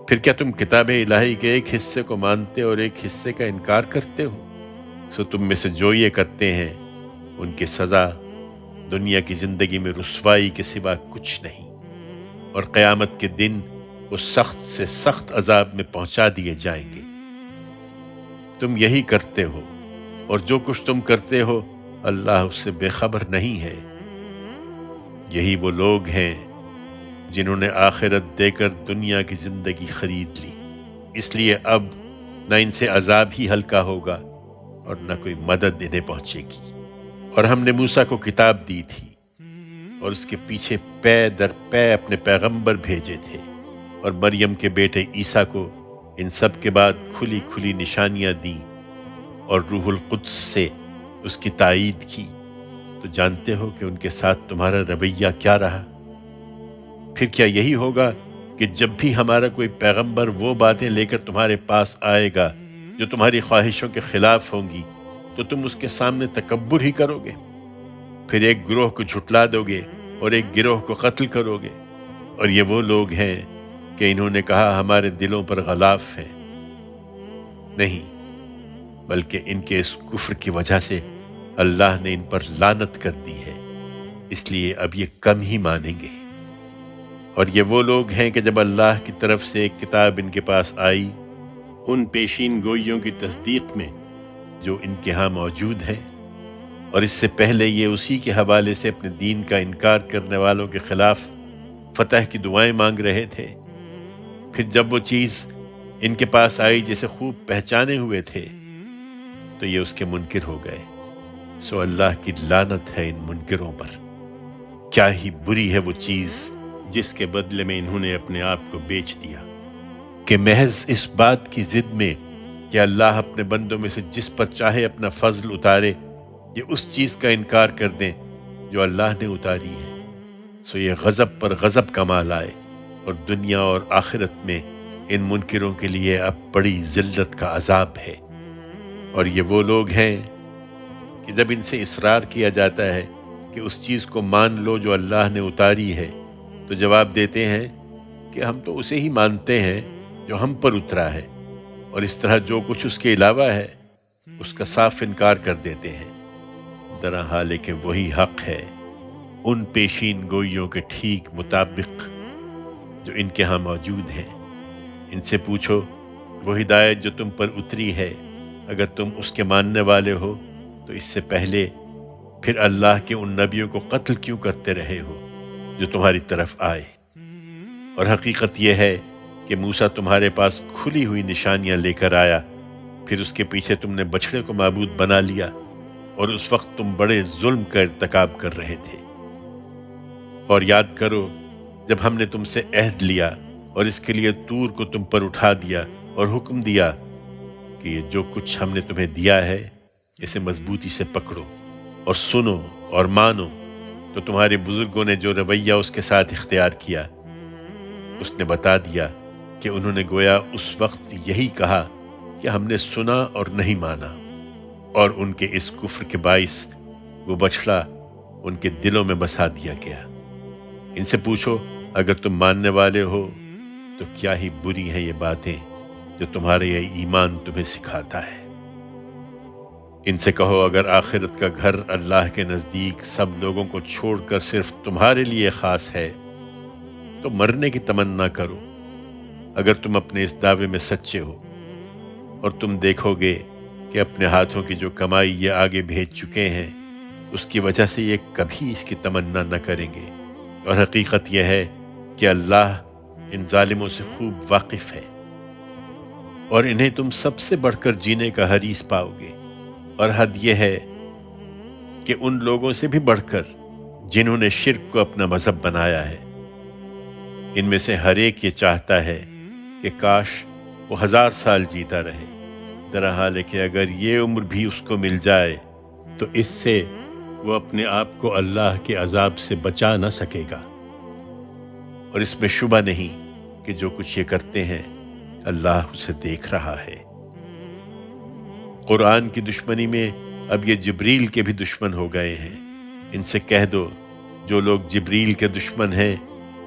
پھر کیا تم کتاب الہی کے ایک حصے کو مانتے اور ایک حصے کا انکار کرتے ہو؟ سو تم میں سے جو یہ کرتے ہیں ان کی سزا دنیا کی زندگی میں رسوائی کے سوا کچھ نہیں، اور قیامت کے دن وہ سخت سے سخت عذاب میں پہنچا دیے جائیں گے۔ تم یہی کرتے ہو، اور جو کچھ تم کرتے ہو اللہ اس سے بے خبر نہیں ہے۔ یہی وہ لوگ ہیں جنہوں نے آخرت دے کر دنیا کی زندگی خرید لی، اس لیے اب نہ ان سے عذاب ہی ہلکا ہوگا اور نہ کوئی مدد انہیں پہنچے گی۔ اور ہم نے موسیٰ کو کتاب دی تھی اور اس کے پیچھے پے در پے اپنے پیغمبر بھیجے تھے، اور مریم کے بیٹے عیسیٰ کو ان سب کے بعد کھلی کھلی نشانیاں دیں اور روح القدس سے اس کی تائید کی، تو جانتے ہو کہ ان کے ساتھ تمہارا رویہ کیا رہا۔ پھر کیا یہی ہوگا کہ جب بھی ہمارا کوئی پیغمبر وہ باتیں لے کر تمہارے پاس آئے گا جو تمہاری خواہشوں کے خلاف ہوں گی تو تم اس کے سامنے تکبر ہی کرو گے؟ پھر ایک گروہ کو جھٹلا دو گے اور ایک گروہ کو قتل کرو گے۔ اور یہ وہ لوگ ہیں کہ انہوں نے کہا ہمارے دلوں پر غلاف ہے، نہیں بلکہ ان کے اس کفر کی وجہ سے اللہ نے ان پر لعنت کر دی ہے، اس لیے اب یہ کم ہی مانیں گے۔ اور یہ وہ لوگ ہیں کہ جب اللہ کی طرف سے ایک کتاب ان کے پاس آئی ان پیشین گوئیوں کی تصدیق میں جو ان کے ہاں موجود ہیں، اور اس سے پہلے یہ اسی کے حوالے سے اپنے دین کا انکار کرنے والوں کے خلاف فتح کی دعائیں مانگ رہے تھے، پھر جب وہ چیز ان کے پاس آئی جسے خوب پہچانے ہوئے تھے تو یہ اس کے منکر ہو گئے۔ سو اللہ کی لعنت ہے ان منکروں پر۔ کیا ہی بری ہے وہ چیز جس کے بدلے میں انہوں نے اپنے آپ کو بیچ دیا، کہ محض اس بات کی ضد میں کہ اللہ اپنے بندوں میں سے جس پر چاہے اپنا فضل اتارے، یہ اس چیز کا انکار کر دیں جو اللہ نے اتاری ہے۔ سو یہ غضب پر غضب کا مال آئے، اور دنیا اور آخرت میں ان منکروں کے لیے اب بڑی ذلت کا عذاب ہے۔ اور یہ وہ لوگ ہیں کہ جب ان سے اصرار کیا جاتا ہے کہ اس چیز کو مان لو جو اللہ نے اتاری ہے، تو جواب دیتے ہیں کہ ہم تو اسے ہی مانتے ہیں جو ہم پر اترا ہے، اور اس طرح جو کچھ اس کے علاوہ ہے اس کا صاف انکار کر دیتے ہیں۔ درحال ہے کہ وہی حق ہے ان پیشین گوئیوں کے ٹھیک مطابق جو ان کے ہاں موجود ہیں۔ ان سے پوچھو وہ ہدایت جو تم پر اتری ہے، اگر تم اس کے ماننے والے ہو تو اس سے پہلے پھر اللہ کے ان نبیوں کو قتل کیوں کرتے رہے ہو جو تمہاری طرف آئے؟ اور حقیقت یہ ہے کہ موسیٰ تمہارے پاس کھلی ہوئی نشانیاں لے کر آیا، پھر اس کے پیچھے تم نے بچھڑے کو معبود بنا لیا، اور اس وقت تم بڑے ظلم کا ارتکاب کر رہے تھے۔ اور یاد کرو جب ہم نے تم سے عہد لیا اور اس کے لیے طور کو تم پر اٹھا دیا اور حکم دیا کہ یہ جو کچھ ہم نے تمہیں دیا ہے اسے مضبوطی سے پکڑو اور سنو اور مانو، تو تمہارے بزرگوں نے جو رویہ اس کے ساتھ اختیار کیا اس نے بتا دیا کہ انہوں نے گویا اس وقت یہی کہا کہ ہم نے سنا اور نہیں مانا، اور ان کے اس کفر کے باعث وہ بچھڑا ان کے دلوں میں بسا دیا گیا۔ ان سے پوچھو اگر تم ماننے والے ہو تو کیا ہی بری ہیں یہ باتیں جو تمہارے یہ ایمان تمہیں سکھاتا ہے۔ ان سے کہو اگر آخرت کا گھر اللہ کے نزدیک سب لوگوں کو چھوڑ کر صرف تمہارے لیے خاص ہے تو مرنے کی تمنا کرو اگر تم اپنے اس دعوے میں سچے ہو، اور تم دیکھو گے کہ اپنے ہاتھوں کی جو کمائی یہ آگے بھیج چکے ہیں اس کی وجہ سے یہ کبھی اس کی تمنا نہ کریں گے، اور حقیقت یہ ہے کہ اللہ ان ظالموں سے خوب واقف ہے، اور انہیں تم سب سے بڑھ کر جینے کا حریص پاؤ گے۔ اور حد یہ ہے کہ ان لوگوں سے بھی بڑھ کر جنہوں نے شرک کو اپنا مذہب بنایا ہے، ان میں سے ہر ایک یہ چاہتا ہے کہ کاش وہ 1000 سال جیتا رہے، درحال ہے کہ اگر یہ عمر بھی اس کو مل جائے تو اس سے وہ اپنے آپ کو اللہ کے عذاب سے بچا نہ سکے گا۔ اور اس میں شبہ نہیں کہ جو کچھ یہ کرتے ہیں اللہ اسے دیکھ رہا ہے۔ قرآن کی دشمنی میں اب یہ جبریل کے بھی دشمن ہو گئے ہیں۔ ان سے کہہ دو جو لوگ جبریل کے دشمن ہیں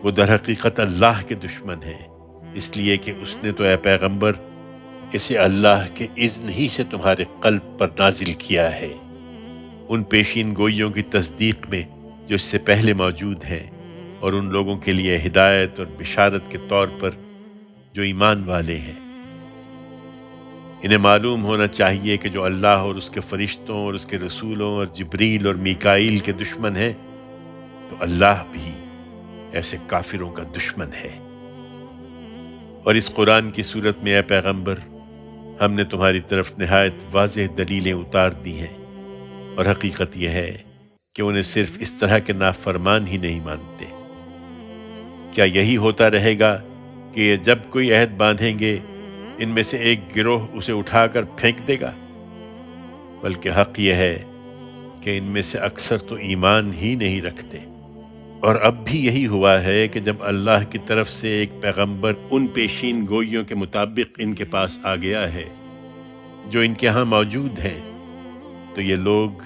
وہ در حقیقت اللہ کے دشمن ہیں، اس لیے کہ اس نے تو اے پیغمبر اسے اللہ کے اذن ہی سے تمہارے قلب پر نازل کیا ہے، ان پیشین گوئیوں کی تصدیق میں جو اس سے پہلے موجود ہیں، اور ان لوگوں کے لیے ہدایت اور بشارت کے طور پر جو ایمان والے ہیں۔ انہیں معلوم ہونا چاہیے کہ جو اللہ اور اس کے فرشتوں اور اس کے رسولوں اور جبریل اور میکائیل کے دشمن ہیں تو اللہ بھی ایسے کافروں کا دشمن ہے۔ اور اس قرآن کی صورت میں اے پیغمبر ہم نے تمہاری طرف نہایت واضح دلیلیں اتار دی ہیں، اور حقیقت یہ ہے کہ انہیں صرف اس طرح کے نافرمان ہی نہیں مانتے۔ کیا یہی ہوتا رہے گا کہ یہ جب کوئی عہد باندھیں گے ان میں سے ایک گروہ اسے اٹھا کر پھینک دے گا؟ بلکہ حق یہ ہے کہ ان میں سے اکثر تو ایمان ہی نہیں رکھتے۔ اور اب بھی یہی ہوا ہے کہ جب اللہ کی طرف سے ایک پیغمبر ان پیشین گوئیوں کے مطابق ان کے پاس آ گیا ہے جو ان کے ہاں موجود ہیں، تو یہ لوگ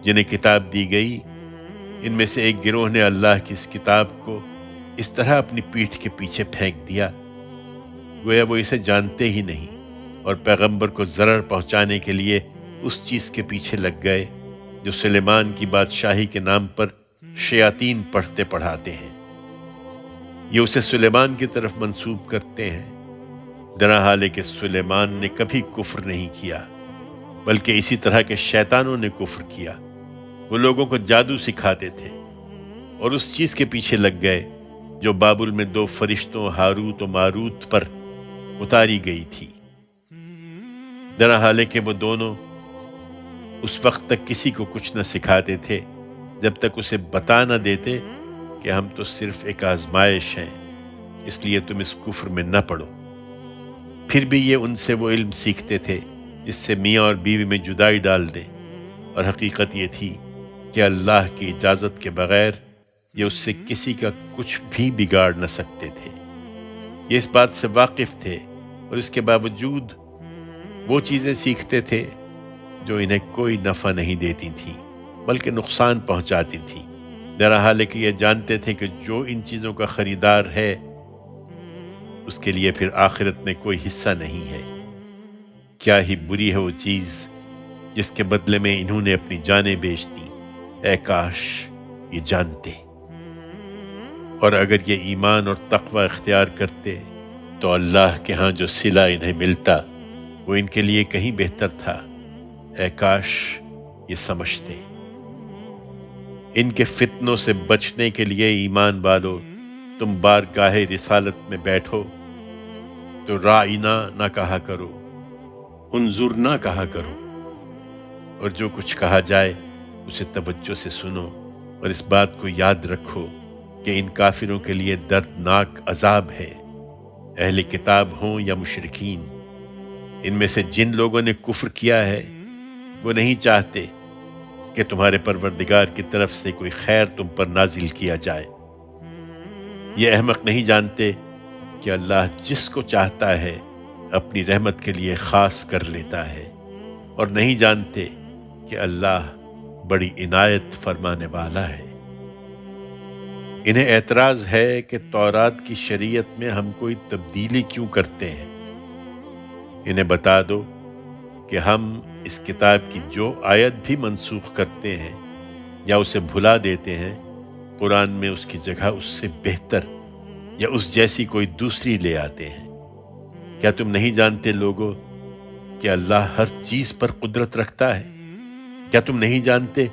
جنہیں کتاب دی گئی ان میں سے ایک گروہ نے اللہ کی اس کتاب کو اس طرح اپنی پیٹھ کے پیچھے پھینک دیا گویا وہ اسے جانتے ہی نہیں، اور پیغمبر کو ضرر پہنچانے کے لیے اس چیز کے پیچھے لگ گئے جو سلیمان کی بادشاہی کے نام پر شیاطین پڑھتے پڑھاتے ہیں۔ یہ اسے سلیمان کی طرف منسوب کرتے ہیں، درا حال ہے کہ سلیمان نے کبھی کفر نہیں کیا، بلکہ اسی طرح کے شیطانوں نے کفر کیا۔ وہ لوگوں کو جادو سکھاتے تھے اور اس چیز کے پیچھے لگ گئے جو بابل میں 2 فرشتوں ہاروت و ماروت پر اتاری گئی تھی۔ درا حال ہے کہ وہ دونوں اس وقت تک کسی کو کچھ نہ سکھاتے تھے جب تک اسے بتا نہ دیتے کہ ہم تو صرف ایک آزمائش ہیں، اس لیے تم اس کفر میں نہ پڑو۔ پھر بھی یہ ان سے وہ علم سیکھتے تھے جس سے میاں اور بیوی میں جدائی ڈال دے، اور حقیقت یہ تھی کہ اللہ کی اجازت کے بغیر یہ اس سے کسی کا کچھ بھی بگاڑ نہ سکتے تھے۔ یہ اس بات سے واقف تھے اور اس کے باوجود وہ چیزیں سیکھتے تھے جو انہیں کوئی نفع نہیں دیتی تھیں بلکہ نقصان پہنچاتی تھیں، درا حال ہے کہ یہ جانتے تھے کہ جو ان چیزوں کا خریدار ہے اس کے لیے پھر آخرت میں کوئی حصہ نہیں ہے۔ کیا ہی بری ہے وہ چیز جس کے بدلے میں انہوں نے اپنی جانیں بیچ دیں، اے کاش یہ جانتے۔ اور اگر یہ ایمان اور تقوی اختیار کرتے تو اللہ کے ہاں جو صلہ انہیں ملتا وہ ان کے لیے کہیں بہتر تھا، اے کاش یہ سمجھتے۔ ان کے فتنوں سے بچنے کے لیے ایمان والو تم بارگاہ رسالت میں بیٹھو تو رائنا نہ کہا کرو، انظر نہ کہا کرو، اور جو کچھ کہا جائے اسے توجہ سے سنو، اور اس بات کو یاد رکھو کہ ان کافروں کے لیے دردناک عذاب ہے، اہل کتاب ہوں یا مشرکین۔ ان میں سے جن لوگوں نے کفر کیا ہے وہ نہیں چاہتے کہ تمہارے پروردگار کی طرف سے کوئی خیر تم پر نازل کیا جائے۔ یہ احمق نہیں جانتے کہ اللہ جس کو چاہتا ہے اپنی رحمت کے لیے خاص کر لیتا ہے، اور نہیں جانتے کہ اللہ بڑی عنایت فرمانے والا ہے۔ انہیں اعتراض ہے کہ تورات کی شریعت میں ہم کوئی تبدیلی کیوں کرتے ہیں۔ انہیں بتا دو کہ ہم اس کتاب کی جو آیت بھی منسوخ کرتے ہیں یا اسے بھلا دیتے ہیں، قرآن میں اس کی جگہ اس سے بہتر یا اس جیسی کوئی دوسری لے آتے ہیں۔ کیا تم نہیں جانتے لوگو کہ اللہ ہر چیز پر قدرت رکھتا ہے؟ کیا تم نہیں جانتے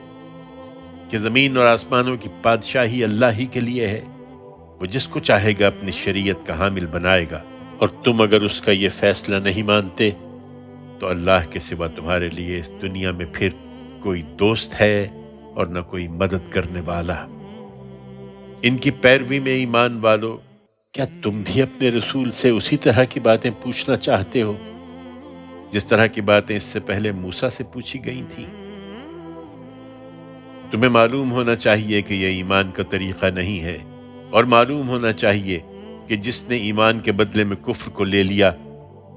کہ زمین اور آسمانوں کی بادشاہی اللہ ہی کے لیے ہے؟ وہ جس کو چاہے گا اپنی شریعت کا حامل بنائے گا، اور تم اگر اس کا یہ فیصلہ نہیں مانتے تو اللہ کے سوا تمہارے لیے اس دنیا میں پھر کوئی دوست ہے اور نہ کوئی مدد کرنے والا۔ ان کی پیروی میں ایمان والو، کیا تم بھی اپنے رسول سے اسی طرح کی باتیں پوچھنا چاہتے ہو جس طرح کی باتیں اس سے پہلے موسیٰ سے پوچھی گئی تھیں؟ تمہیں معلوم ہونا چاہیے کہ یہ ایمان کا طریقہ نہیں ہے، اور معلوم ہونا چاہیے کہ جس نے ایمان کے بدلے میں کفر کو لے لیا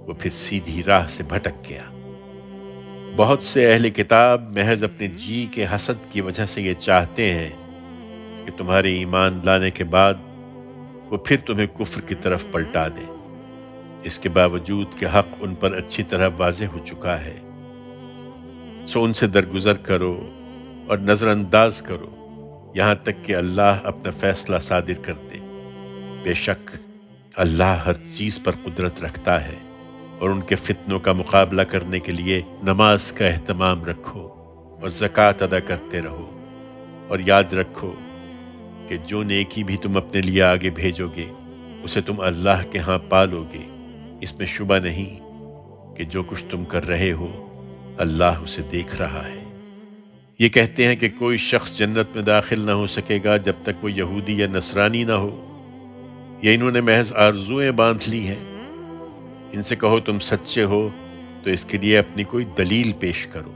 وہ پھر سیدھی راہ سے بھٹک گیا۔ بہت سے اہل کتاب محض اپنے جی کے حسد کی وجہ سے یہ چاہتے ہیں کہ تمہارے ایمان لانے کے بعد وہ پھر تمہیں کفر کی طرف پلٹا دیں، اس کے باوجود کہ حق ان پر اچھی طرح واضح ہو چکا ہے۔ سو ان سے درگزر کرو اور نظر انداز کرو یہاں تک کہ اللہ اپنا فیصلہ صادر کر دے۔ بے شک اللہ ہر چیز پر قدرت رکھتا ہے، اور ان کے فتنوں کا مقابلہ کرنے کے لیے نماز کا اہتمام رکھو اور زکوٰۃ ادا کرتے رہو، اور یاد رکھو کہ جو نیکی بھی تم اپنے لیے آگے بھیجو گے اسے تم اللہ کے ہاں پالو گے۔ اس میں شبہ نہیں کہ جو کچھ تم کر رہے ہو اللہ اسے دیکھ رہا ہے۔ یہ کہتے ہیں کہ کوئی شخص جنت میں داخل نہ ہو سکے گا جب تک وہ یہودی یا نصرانی نہ ہو۔ یہ انہوں نے محض آرزوئیں باندھ لی ہیں۔ ان سے کہو تم سچے ہو تو اس کے لیے اپنی کوئی دلیل پیش کرو۔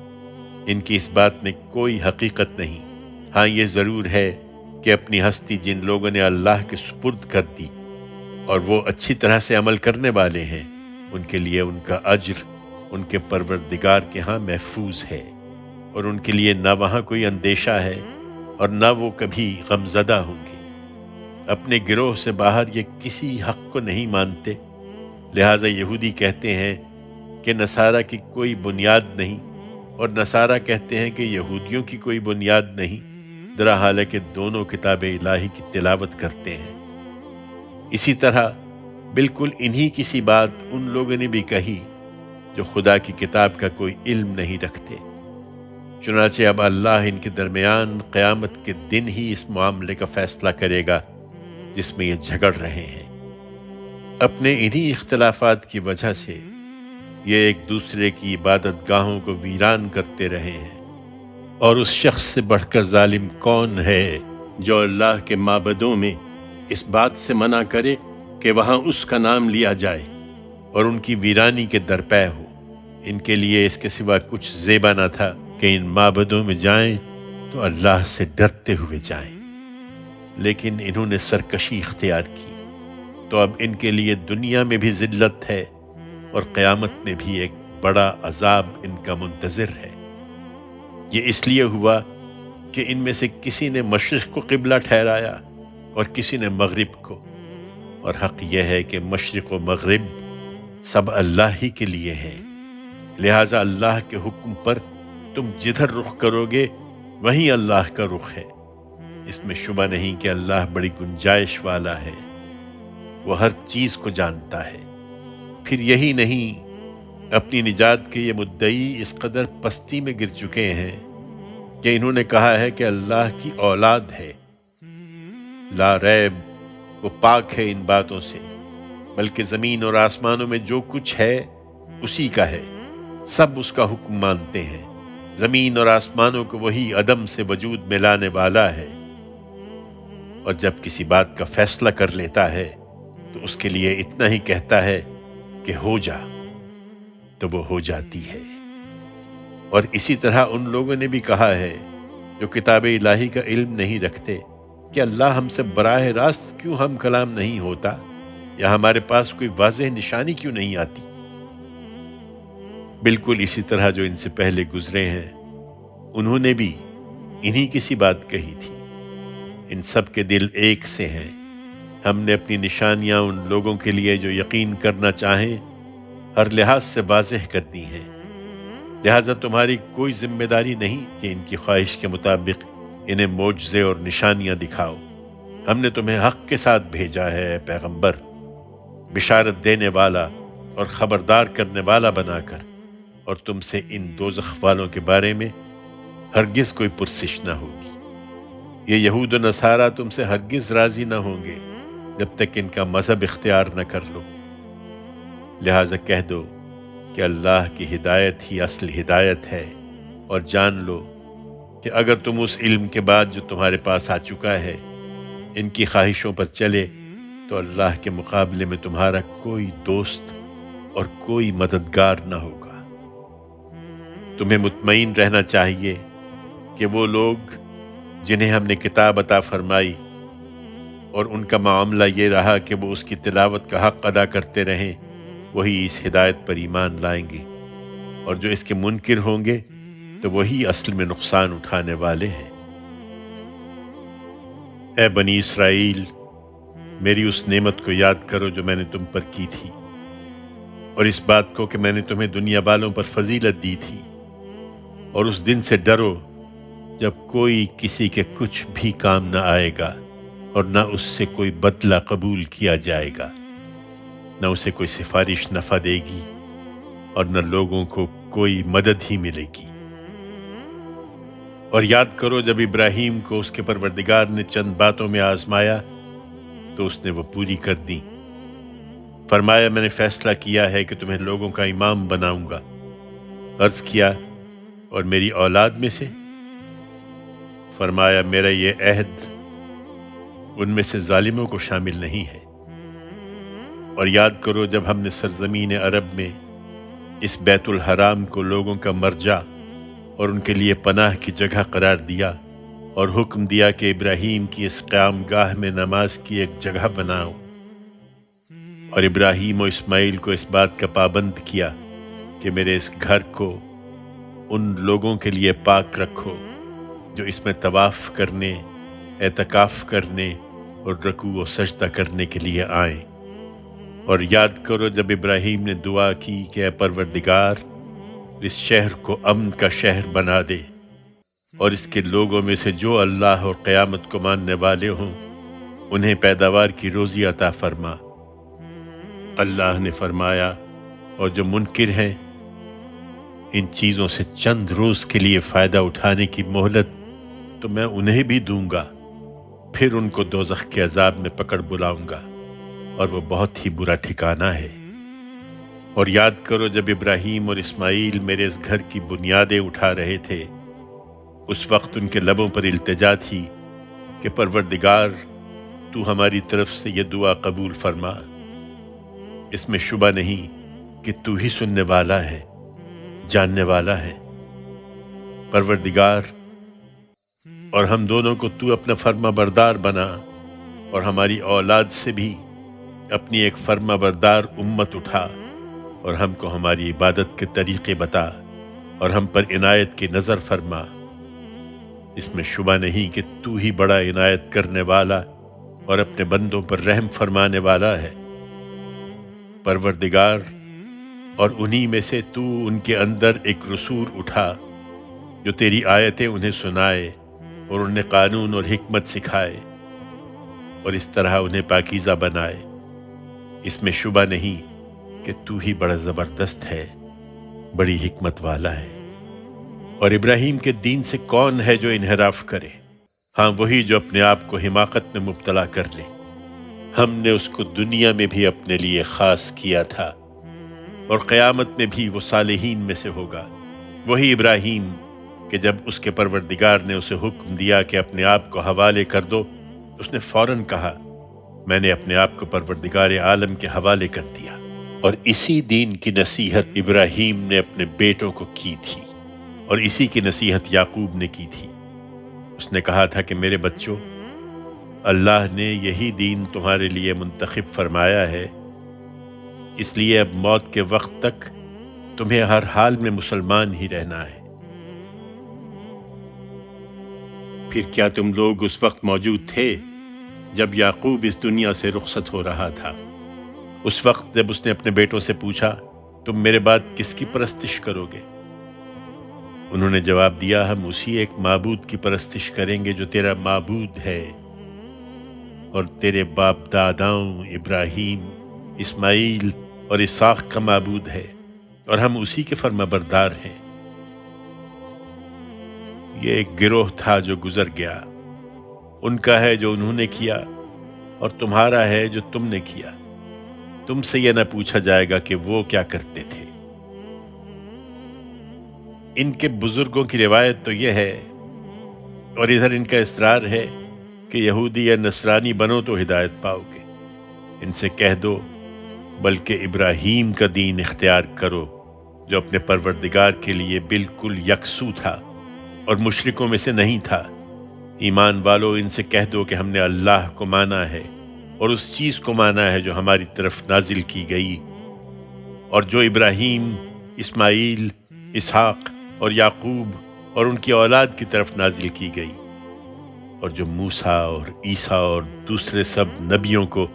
ان کی اس بات میں کوئی حقیقت نہیں۔ ہاں یہ ضرور ہے کہ اپنی ہستی جن لوگوں نے اللہ کے سپرد کر دی اور وہ اچھی طرح سے عمل کرنے والے ہیں، ان کے لیے ان کا اجر ان کے پروردگار کے ہاں محفوظ ہے، اور ان کے لیے نہ وہاں کوئی اندیشہ ہے اور نہ وہ کبھی غمزدہ ہوں گے۔ اپنے گروہ سے باہر یہ کسی حق کو نہیں مانتے، لہٰذا یہودی کہتے ہیں کہ نصارہ کی کوئی بنیاد نہیں، اور نصارہ کہتے ہیں کہ یہودیوں کی کوئی بنیاد نہیں، درحال ہے کہ دونوں کتاب الہی کی تلاوت کرتے ہیں۔ اسی طرح بالکل انہی کسی بات ان لوگوں نے بھی کہی جو خدا کی کتاب کا کوئی علم نہیں رکھتے۔ چنانچہ اب اللہ ان کے درمیان قیامت کے دن ہی اس معاملے کا فیصلہ کرے گا جس میں یہ جھگڑ رہے ہیں۔ اپنے انہی اختلافات کی وجہ سے یہ ایک دوسرے کی عبادت گاہوں کو ویران کرتے رہے ہیں، اور اس شخص سے بڑھ کر ظالم کون ہے جو اللہ کے معبدوں میں اس بات سے منع کرے کہ وہاں اس کا نام لیا جائے اور ان کی ویرانی کے درپے ہو۔ ان کے لیے اس کے سوا کچھ زیبا نہ تھا کہ ان معبدوں میں جائیں تو اللہ سے ڈرتے ہوئے جائیں، لیکن انہوں نے سرکشی اختیار کی، تو اب ان کے لیے دنیا میں بھی ذلت ہے اور قیامت میں بھی ایک بڑا عذاب ان کا منتظر ہے۔ یہ اس لیے ہوا کہ ان میں سے کسی نے مشرق کو قبلہ ٹھہرایا اور کسی نے مغرب کو، اور حق یہ ہے کہ مشرق و مغرب سب اللہ ہی کے لیے ہیں، لہٰذا اللہ کے حکم پر تم جدھر رخ کرو گے وہیں اللہ کا رخ ہے۔ اس میں شبہ نہیں کہ اللہ بڑی گنجائش والا ہے، وہ ہر چیز کو جانتا ہے۔ پھر یہی نہیں، اپنی نجات کے یہ مدعی اس قدر پستی میں گر چکے ہیں کہ انہوں نے کہا ہے کہ اللہ کی اولاد ہے۔ لا ریب، وہ پاک ہے ان باتوں سے، بلکہ زمین اور آسمانوں میں جو کچھ ہے اسی کا ہے، سب اس کا حکم مانتے ہیں۔ زمین اور آسمانوں کو وہی عدم سے وجود میں لانے والا ہے، اور جب کسی بات کا فیصلہ کر لیتا ہے تو اس کے لیے اتنا ہی کہتا ہے کہ ہو جا، تو وہ ہو جاتی ہے۔ اور اسی طرح ان لوگوں نے بھی کہا ہے جو کتاب الہی کا علم نہیں رکھتے کہ اللہ ہم سے براہ راست کیوں ہم کلام نہیں ہوتا، یا ہمارے پاس کوئی واضح نشانی کیوں نہیں آتی۔ بالکل اسی طرح جو ان سے پہلے گزرے ہیں انہوں نے بھی انہی کسی بات کہی تھی۔ ان سب کے دل ایک سے ہیں۔ ہم نے اپنی نشانیاں ان لوگوں کے لیے جو یقین کرنا چاہیں ہر لحاظ سے واضح کر دی ہیں، لہٰذا تمہاری کوئی ذمہ داری نہیں کہ ان کی خواہش کے مطابق انہیں معجزے اور نشانیاں دکھاؤ۔ ہم نے تمہیں حق کے ساتھ بھیجا ہے اے پیغمبر، بشارت دینے والا اور خبردار کرنے والا بنا کر، اور تم سے ان دوزخ والوں کے بارے میں ہرگز کوئی پرسش نہ ہوگی۔ یہ یہود و نصارہ تم سے ہرگز راضی نہ ہوں گے جب تک ان کا مذہب اختیار نہ کر لو، لہٰذا کہہ دو کہ اللہ کی ہدایت ہی اصل ہدایت ہے، اور جان لو کہ اگر تم اس علم کے بعد جو تمہارے پاس آ چکا ہے ان کی خواہشوں پر چلے تو اللہ کے مقابلے میں تمہارا کوئی دوست اور کوئی مددگار نہ ہوگا۔ تمہیں مطمئن رہنا چاہیے کہ وہ لوگ جنہیں ہم نے کتاب عطا فرمائی اور ان کا معاملہ یہ رہا کہ وہ اس کی تلاوت کا حق ادا کرتے رہیں، وہی اس ہدایت پر ایمان لائیں گے، اور جو اس کے منکر ہوں گے تو وہی اصل میں نقصان اٹھانے والے ہیں۔ اے بنی اسرائیل، میری اس نعمت کو یاد کرو جو میں نے تم پر کی تھی، اور اس بات کو کہ میں نے تمہیں دنیا والوں پر فضیلت دی تھی، اور اس دن سے ڈرو جب کوئی کسی کے کچھ بھی کام نہ آئے گا اور نہ اس سے کوئی بدلہ قبول کیا جائے گا، نہ اسے کوئی سفارش نفع دے گی اور نہ لوگوں کو کوئی مدد ہی ملے گی۔ اور یاد کرو جب ابراہیم کو اس کے پروردگار نے چند باتوں میں آزمایا تو اس نے وہ پوری کر دی۔ فرمایا میں نے فیصلہ کیا ہے کہ تمہیں لوگوں کا امام بناؤں گا۔ عرض کیا اور میری اولاد میں سے؟ فرمایا میرا یہ عہد ان میں سے ظالموں کو شامل نہیں ہے۔ اور یاد کرو جب ہم نے سرزمین عرب میں اس بیت الحرام کو لوگوں کا مرجع اور ان کے لیے پناہ کی جگہ قرار دیا اور حکم دیا کہ ابراہیم کی اس قیام گاہ میں نماز کی ایک جگہ بناؤ، اور ابراہیم و اسماعیل کو اس بات کا پابند کیا کہ میرے اس گھر کو ان لوگوں کے لیے پاک رکھو جو اس میں طواف کرنے، اعتکاف کرنے اور رکوع و سجدہ کرنے کے لیے آئیں۔ اور یاد کرو جب ابراہیم نے دعا کی کہ اے پروردگار اس شہر کو امن کا شہر بنا دے، اور اس کے لوگوں میں سے جو اللہ اور قیامت کو ماننے والے ہوں انہیں پیداوار کی روزی عطا فرما۔ اللہ نے فرمایا اور جو منکر ہیں ان چیزوں سے چند روز کے لیے فائدہ اٹھانے کی مہلت تو میں انہیں بھی دوں گا، پھر ان کو دوزخ کے عذاب میں پکڑ بلاؤں گا اور وہ بہت ہی برا ٹھکانہ ہے۔ اور یاد کرو جب ابراہیم اور اسماعیل میرے اس گھر کی بنیادیں اٹھا رہے تھے، اس وقت ان کے لبوں پر التجا تھی کہ پروردگار تو ہماری طرف سے یہ دعا قبول فرما۔ اس میں شبہ نہیں کہ تو ہی سننے والا ہے، جاننے والا ہے۔ پروردگار، اور ہم دونوں کو تو اپنا فرما بردار بنا، اور ہماری اولاد سے بھی اپنی ایک فرما بردار امت اٹھا، اور ہم کو ہماری عبادت کے طریقے بتا، اور ہم پر عنایت کی نظر فرما۔ اس میں شبہ نہیں کہ تو ہی بڑا عنایت کرنے والا اور اپنے بندوں پر رحم فرمانے والا ہے۔ پروردگار، اور انہی میں سے تو ان کے اندر ایک رسول اٹھا جو تیری آیتیں انہیں سنائے اور انہیں قانون اور حکمت سکھائے، اور اس طرح انہیں پاکیزہ بنائے۔ اس میں شبہ نہیں کہ تو ہی بڑا زبردست ہے، بڑی حکمت والا ہے۔ اور ابراہیم کے دین سے کون ہے جو انحراف کرے؟ ہاں، وہی جو اپنے آپ کو حماقت میں مبتلا کر لے۔ ہم نے اس کو دنیا میں بھی اپنے لیے خاص کیا تھا، اور قیامت میں بھی وہ صالحین میں سے ہوگا۔ وہی ابراہیم کہ جب اس کے پروردگار نے اسے حکم دیا کہ اپنے آپ کو حوالے کر دو، اس نے فوراً کہا میں نے اپنے آپ کو پروردگار عالم کے حوالے کر دیا۔ اور اسی دین کی نصیحت ابراہیم نے اپنے بیٹوں کو کی تھی، اور اسی کی نصیحت یعقوب نے کی تھی۔ اس نے کہا تھا کہ میرے بچوں، اللہ نے یہی دین تمہارے لیے منتخب فرمایا ہے، اس لیے اب موت کے وقت تک تمہیں ہر حال میں مسلمان ہی رہنا ہے۔ پھر کیا تم لوگ اس وقت موجود تھے جب یعقوب اس دنیا سے رخصت ہو رہا تھا؟ اس وقت جب اس نے اپنے بیٹوں سے پوچھا تم میرے بعد کس کی پرستش کرو گے؟ انہوں نے جواب دیا ہم اسی ایک معبود کی پرستش کریں گے جو تیرا معبود ہے اور تیرے باپ داداؤں ابراہیم، اسماعیل اور اسحاق کا معبود ہے، اور ہم اسی کے فرما بردار ہیں۔ یہ ایک گروہ تھا جو گزر گیا، ان کا ہے جو انہوں نے کیا، اور تمہارا ہے جو تم نے کیا۔ تم سے یہ نہ پوچھا جائے گا کہ وہ کیا کرتے تھے۔ ان کے بزرگوں کی روایت تو یہ ہے، اور ادھر ان کا اصرار ہے کہ یہودی یا نصرانی بنو تو ہدایت پاؤ گے۔ ان سے کہہ دو بلکہ ابراہیم کا دین اختیار کرو جو اپنے پروردگار کے لیے بالکل یکسو تھا اور مشرکوں میں سے نہیں تھا۔ ایمان والو، ان سے کہہ دو کہ ہم نے اللہ کو مانا ہے اور اس چیز کو مانا ہے جو ہماری طرف نازل کی گئی، اور جو ابراہیم، اسماعیل، اسحاق اور یعقوب اور ان کی اولاد کی طرف نازل کی گئی، اور جو موسیٰ اور عیسیٰ اور دوسرے سب نبیوں کو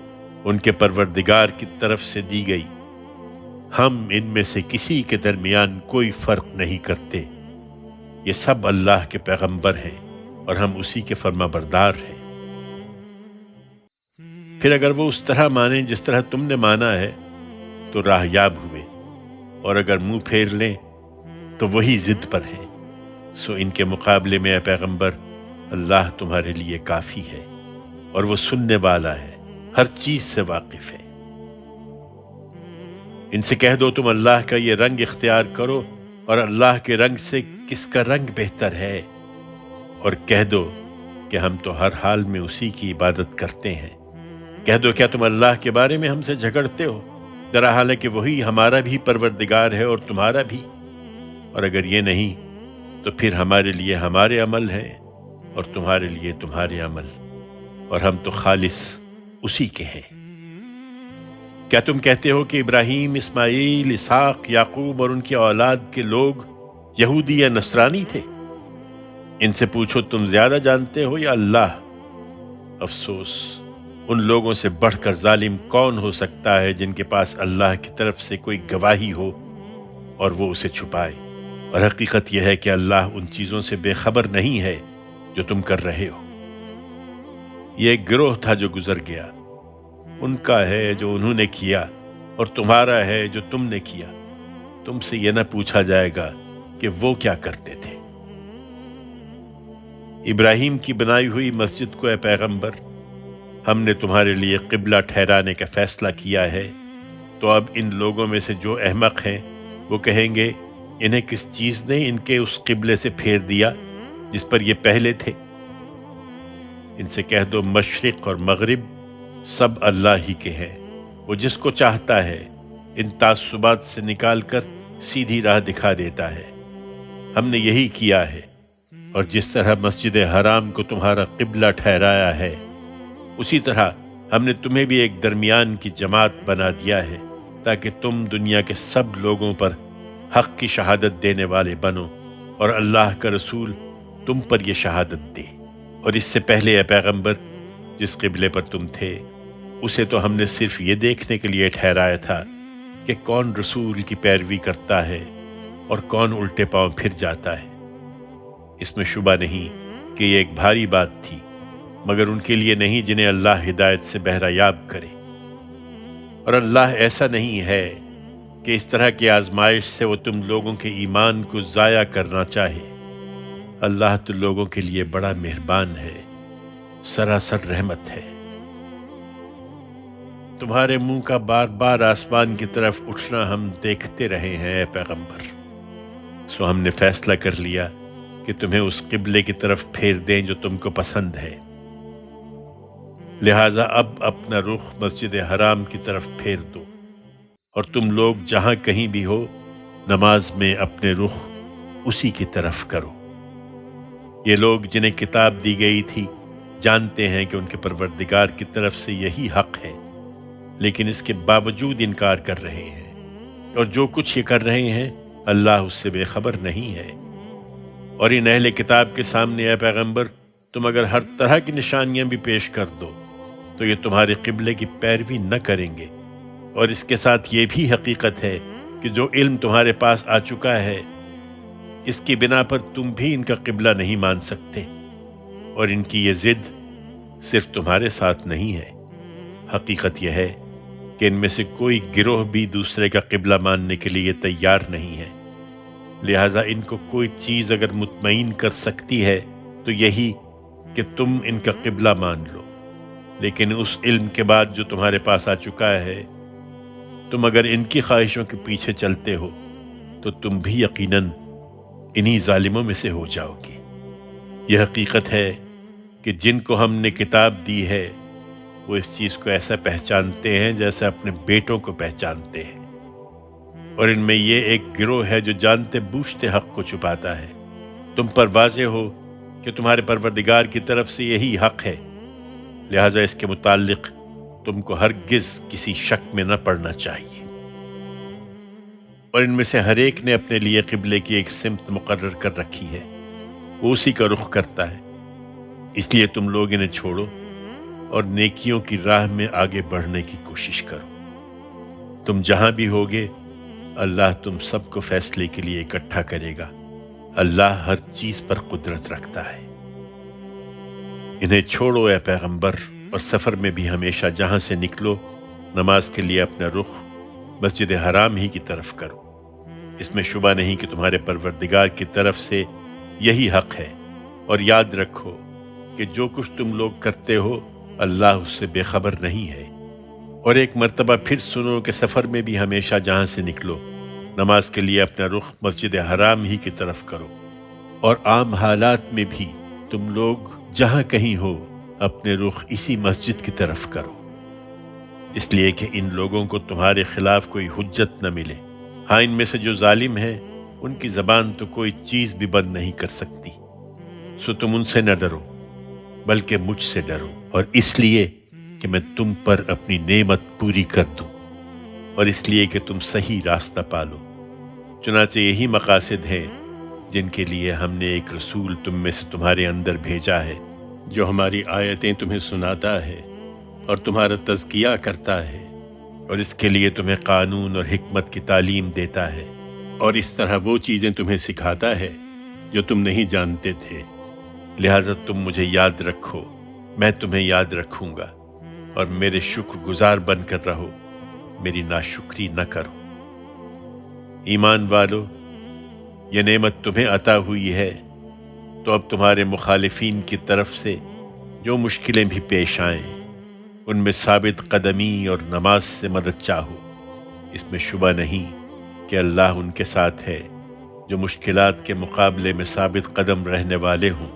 ان کے پروردگار کی طرف سے دی گئی۔ ہم ان میں سے کسی کے درمیان کوئی فرق نہیں کرتے۔ یہ سب اللہ کے پیغمبر ہیں اور ہم اسی کے فرما بردار ہیں۔ پھر اگر وہ اس طرح مانیں جس طرح تم نے مانا ہے تو راہ یاب ہوئے، اور اگر منہ پھیر لیں تو وہی ضد پر ہیں۔ سو ان کے مقابلے میں اے پیغمبر، اللہ تمہارے لیے کافی ہے، اور وہ سننے والا ہے، ہر چیز سے واقف ہے۔ ان سے کہہ دو تم اللہ کا یہ رنگ اختیار کرو، اور اللہ کے رنگ سے کس کا رنگ بہتر ہے، اور کہہ دو کہ ہم تو ہر حال میں اسی کی عبادت کرتے ہیں۔ کہہ دو کیا تم اللہ کے بارے میں ہم سے جھگڑتے ہو، درا حال ہے کہ وہی ہمارا بھی پروردگار ہے اور تمہارا بھی، اور اگر یہ نہیں تو پھر ہمارے لیے ہمارے عمل ہیں اور تمہارے لیے تمہارے عمل، اور ہم تو خالص اسی کے ہیں۔ کیا تم کہتے ہو کہ ابراہیم، اسماعیل، اسحاق، یعقوب اور ان کی اولاد کے لوگ یہودی یا نصرانی تھے؟ ان سے پوچھو تم زیادہ جانتے ہو یا اللہ؟ افسوس، ان لوگوں سے بڑھ کر ظالم کون ہو سکتا ہے جن کے پاس اللہ کی طرف سے کوئی گواہی ہو اور وہ اسے چھپائے۔ اور حقیقت یہ ہے کہ اللہ ان چیزوں سے بے خبر نہیں ہے جو تم کر رہے ہو۔ یہ ایک گروہ تھا جو گزر گیا، ان کا ہے جو انہوں نے کیا اور تمہارا ہے جو تم نے کیا۔ تم سے یہ نہ پوچھا جائے گا کہ وہ کیا کرتے تھے۔ ابراہیم کی بنائی ہوئی مسجد کو اے پیغمبر ہم نے تمہارے لیے قبلہ ٹھہرانے کا فیصلہ کیا ہے، تو اب ان لوگوں میں سے جو احمق ہیں وہ کہیں گے انہیں کس چیز نے ان کے اس قبلے سے پھیر دیا جس پر یہ پہلے تھے۔ ان سے کہہ دو مشرق اور مغرب سب اللہ ہی کے ہیں، وہ جس کو چاہتا ہے ان تعصبات سے نکال کر سیدھی راہ دکھا دیتا ہے۔ ہم نے یہی کیا ہے، اور جس طرح مسجد حرام کو تمہارا قبلہ ٹھہرایا ہے اسی طرح ہم نے تمہیں بھی ایک درمیان کی جماعت بنا دیا ہے، تاکہ تم دنیا کے سب لوگوں پر حق کی شہادت دینے والے بنو، اور اللہ کا رسول تم پر یہ شہادت دے۔ اور اس سے پہلے اے پیغمبر جس قبلے پر تم تھے اسے تو ہم نے صرف یہ دیکھنے کے لیے ٹھہرایا تھا کہ کون رسول کی پیروی کرتا ہے اور کون الٹے پاؤں پھر جاتا ہے۔ اس میں شبہ نہیں کہ یہ ایک بھاری بات تھی، مگر ان کے لیے نہیں جنہیں اللہ ہدایت سے بہرہ یاب کرے۔ اور اللہ ایسا نہیں ہے کہ اس طرح کی آزمائش سے وہ تم لوگوں کے ایمان کو ضائع کرنا چاہے۔ اللہ تو لوگوں کے لیے بڑا مہربان ہے، سراسر رحمت ہے۔ تمہارے منہ کا بار بار آسمان کی طرف اٹھنا ہم دیکھتے رہے ہیں اے پیغمبر، سو ہم نے فیصلہ کر لیا کہ تمہیں اس قبلے کی طرف پھیر دیں جو تم کو پسند ہے۔ لہٰذا اب اپنا رخ مسجد حرام کی طرف پھیر دو، اور تم لوگ جہاں کہیں بھی ہو نماز میں اپنے رخ اسی کی طرف کرو۔ یہ لوگ جنہیں کتاب دی گئی تھی جانتے ہیں کہ ان کے پروردگار کی طرف سے یہی حق ہے، لیکن اس کے باوجود انکار کر رہے ہیں، اور جو کچھ یہ کر رہے ہیں اللہ اس سے بے خبر نہیں ہے۔ اور ان اہل کتاب کے سامنے اے پیغمبر تم اگر ہر طرح کی نشانیاں بھی پیش کر دو تو یہ تمہارے قبلے کی پیروی نہ کریں گے، اور اس کے ساتھ یہ بھی حقیقت ہے کہ جو علم تمہارے پاس آ چکا ہے اس کی بنا پر تم بھی ان کا قبلہ نہیں مان سکتے، اور ان کی یہ ضد صرف تمہارے ساتھ نہیں ہے، حقیقت یہ ہے کہ ان میں سے کوئی گروہ بھی دوسرے کا قبلہ ماننے کے لیے تیار نہیں ہے۔ لہٰذا ان کو کوئی چیز اگر مطمئن کر سکتی ہے تو یہی کہ تم ان کا قبلہ مان لو، لیکن اس علم کے بعد جو تمہارے پاس آ چکا ہے تم اگر ان کی خواہشوں کے پیچھے چلتے ہو تو تم بھی یقیناً انہی ظالموں میں سے ہو جاؤ گے۔ یہ حقیقت ہے کہ جن کو ہم نے کتاب دی ہے وہ اس چیز کو ایسا پہچانتے ہیں جیسے اپنے بیٹوں کو پہچانتے ہیں، اور ان میں یہ ایک گروہ ہے جو جانتے بوجھتے حق کو چھپاتا ہے۔ تم پر واضح ہو کہ تمہارے پروردگار کی طرف سے یہی حق ہے، لہٰذا اس کے متعلق تم کو ہرگز کسی شک میں نہ پڑنا چاہیے۔ اور ان میں سے ہر ایک نے اپنے لیے قبلے کی ایک سمت مقرر کر رکھی ہے، وہ اسی کا رخ کرتا ہے، اس لیے تم لوگ انہیں چھوڑو اور نیکیوں کی راہ میں آگے بڑھنے کی کوشش کرو۔ تم جہاں بھی ہوگے اللہ تم سب کو فیصلے کے لیے اکٹھا کرے گا، اللہ ہر چیز پر قدرت رکھتا ہے۔ انہیں چھوڑو اے پیغمبر، اور سفر میں بھی ہمیشہ جہاں سے نکلو نماز کے لیے اپنا رخ مسجد حرام ہی کی طرف کرو۔ اس میں شبہ نہیں کہ تمہارے پروردگار کی طرف سے یہی حق ہے، اور یاد رکھو کہ جو کچھ تم لوگ کرتے ہو اللہ اس سے بے خبر نہیں ہے۔ اور ایک مرتبہ پھر سنو کہ سفر میں بھی ہمیشہ جہاں سے نکلو نماز کے لیے اپنا رخ مسجد حرام ہی کی طرف کرو، اور عام حالات میں بھی تم لوگ جہاں کہیں ہو اپنے رخ اسی مسجد کی طرف کرو، اس لیے کہ ان لوگوں کو تمہارے خلاف کوئی حجت نہ ملے۔ ہاں ان میں سے جو ظالم ہیں ان کی زبان تو کوئی چیز بھی بند نہیں کر سکتی، سو تم ان سے نہ ڈرو بلکہ مجھ سے ڈرو، اور اس لیے کہ میں تم پر اپنی نعمت پوری کر دوں، اور اس لیے کہ تم صحیح راستہ پالو۔ چنانچہ یہی مقاصد ہیں جن کے لیے ہم نے ایک رسول تم میں سے تمہارے اندر بھیجا ہے، جو ہماری آیتیں تمہیں سناتا ہے اور تمہارا تزکیہ کرتا ہے، اور اس کے لیے تمہیں قانون اور حکمت کی تعلیم دیتا ہے، اور اس طرح وہ چیزیں تمہیں سکھاتا ہے جو تم نہیں جانتے تھے۔ لہٰذا تم مجھے یاد رکھو میں تمہیں یاد رکھوں گا، اور میرے شکر گزار بن کر رہو، میری ناشکری نہ کرو۔ ایمان والو، یہ نعمت تمہیں عطا ہوئی ہے تو اب تمہارے مخالفین کی طرف سے جو مشکلیں بھی پیش آئیں ان میں ثابت قدمی اور نماز سے مدد چاہو۔ اس میں شبہ نہیں کہ اللہ ان کے ساتھ ہے جو مشکلات کے مقابلے میں ثابت قدم رہنے والے ہوں۔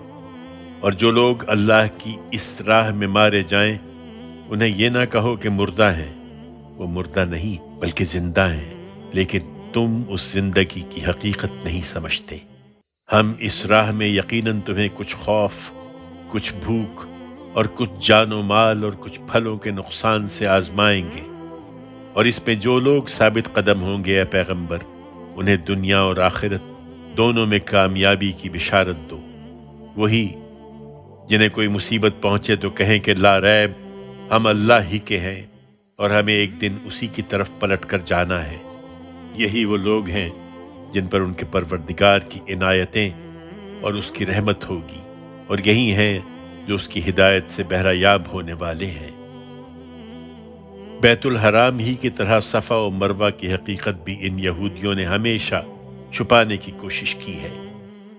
اور جو لوگ اللہ کی اس راہ میں مارے جائیں انہیں یہ نہ کہو کہ مردہ ہیں، وہ مردہ نہیں بلکہ زندہ ہیں، لیکن تم اس زندگی کی حقیقت نہیں سمجھتے۔ ہم اس راہ میں یقیناً تمہیں کچھ خوف، کچھ بھوک اور کچھ جان و مال اور کچھ پھلوں کے نقصان سے آزمائیں گے، اور اس میں جو لوگ ثابت قدم ہوں گے اے پیغمبر انہیں دنیا اور آخرت دونوں میں کامیابی کی بشارت دو۔ وہی جنہیں کوئی مصیبت پہنچے تو کہیں کہ لا ریب ہم اللہ ہی کے ہیں اور ہمیں ایک دن اسی کی طرف پلٹ کر جانا ہے۔ یہی وہ لوگ ہیں جن پر ان کے پروردگار کی عنایتیں اور اس کی رحمت ہوگی، اور یہی ہیں جو اس کی ہدایت سے بہرہ یاب ہونے والے ہیں۔ بیت الحرام ہی کی طرح صفا و مروہ کی حقیقت بھی ان یہودیوں نے ہمیشہ چھپانے کی کوشش کی ہے،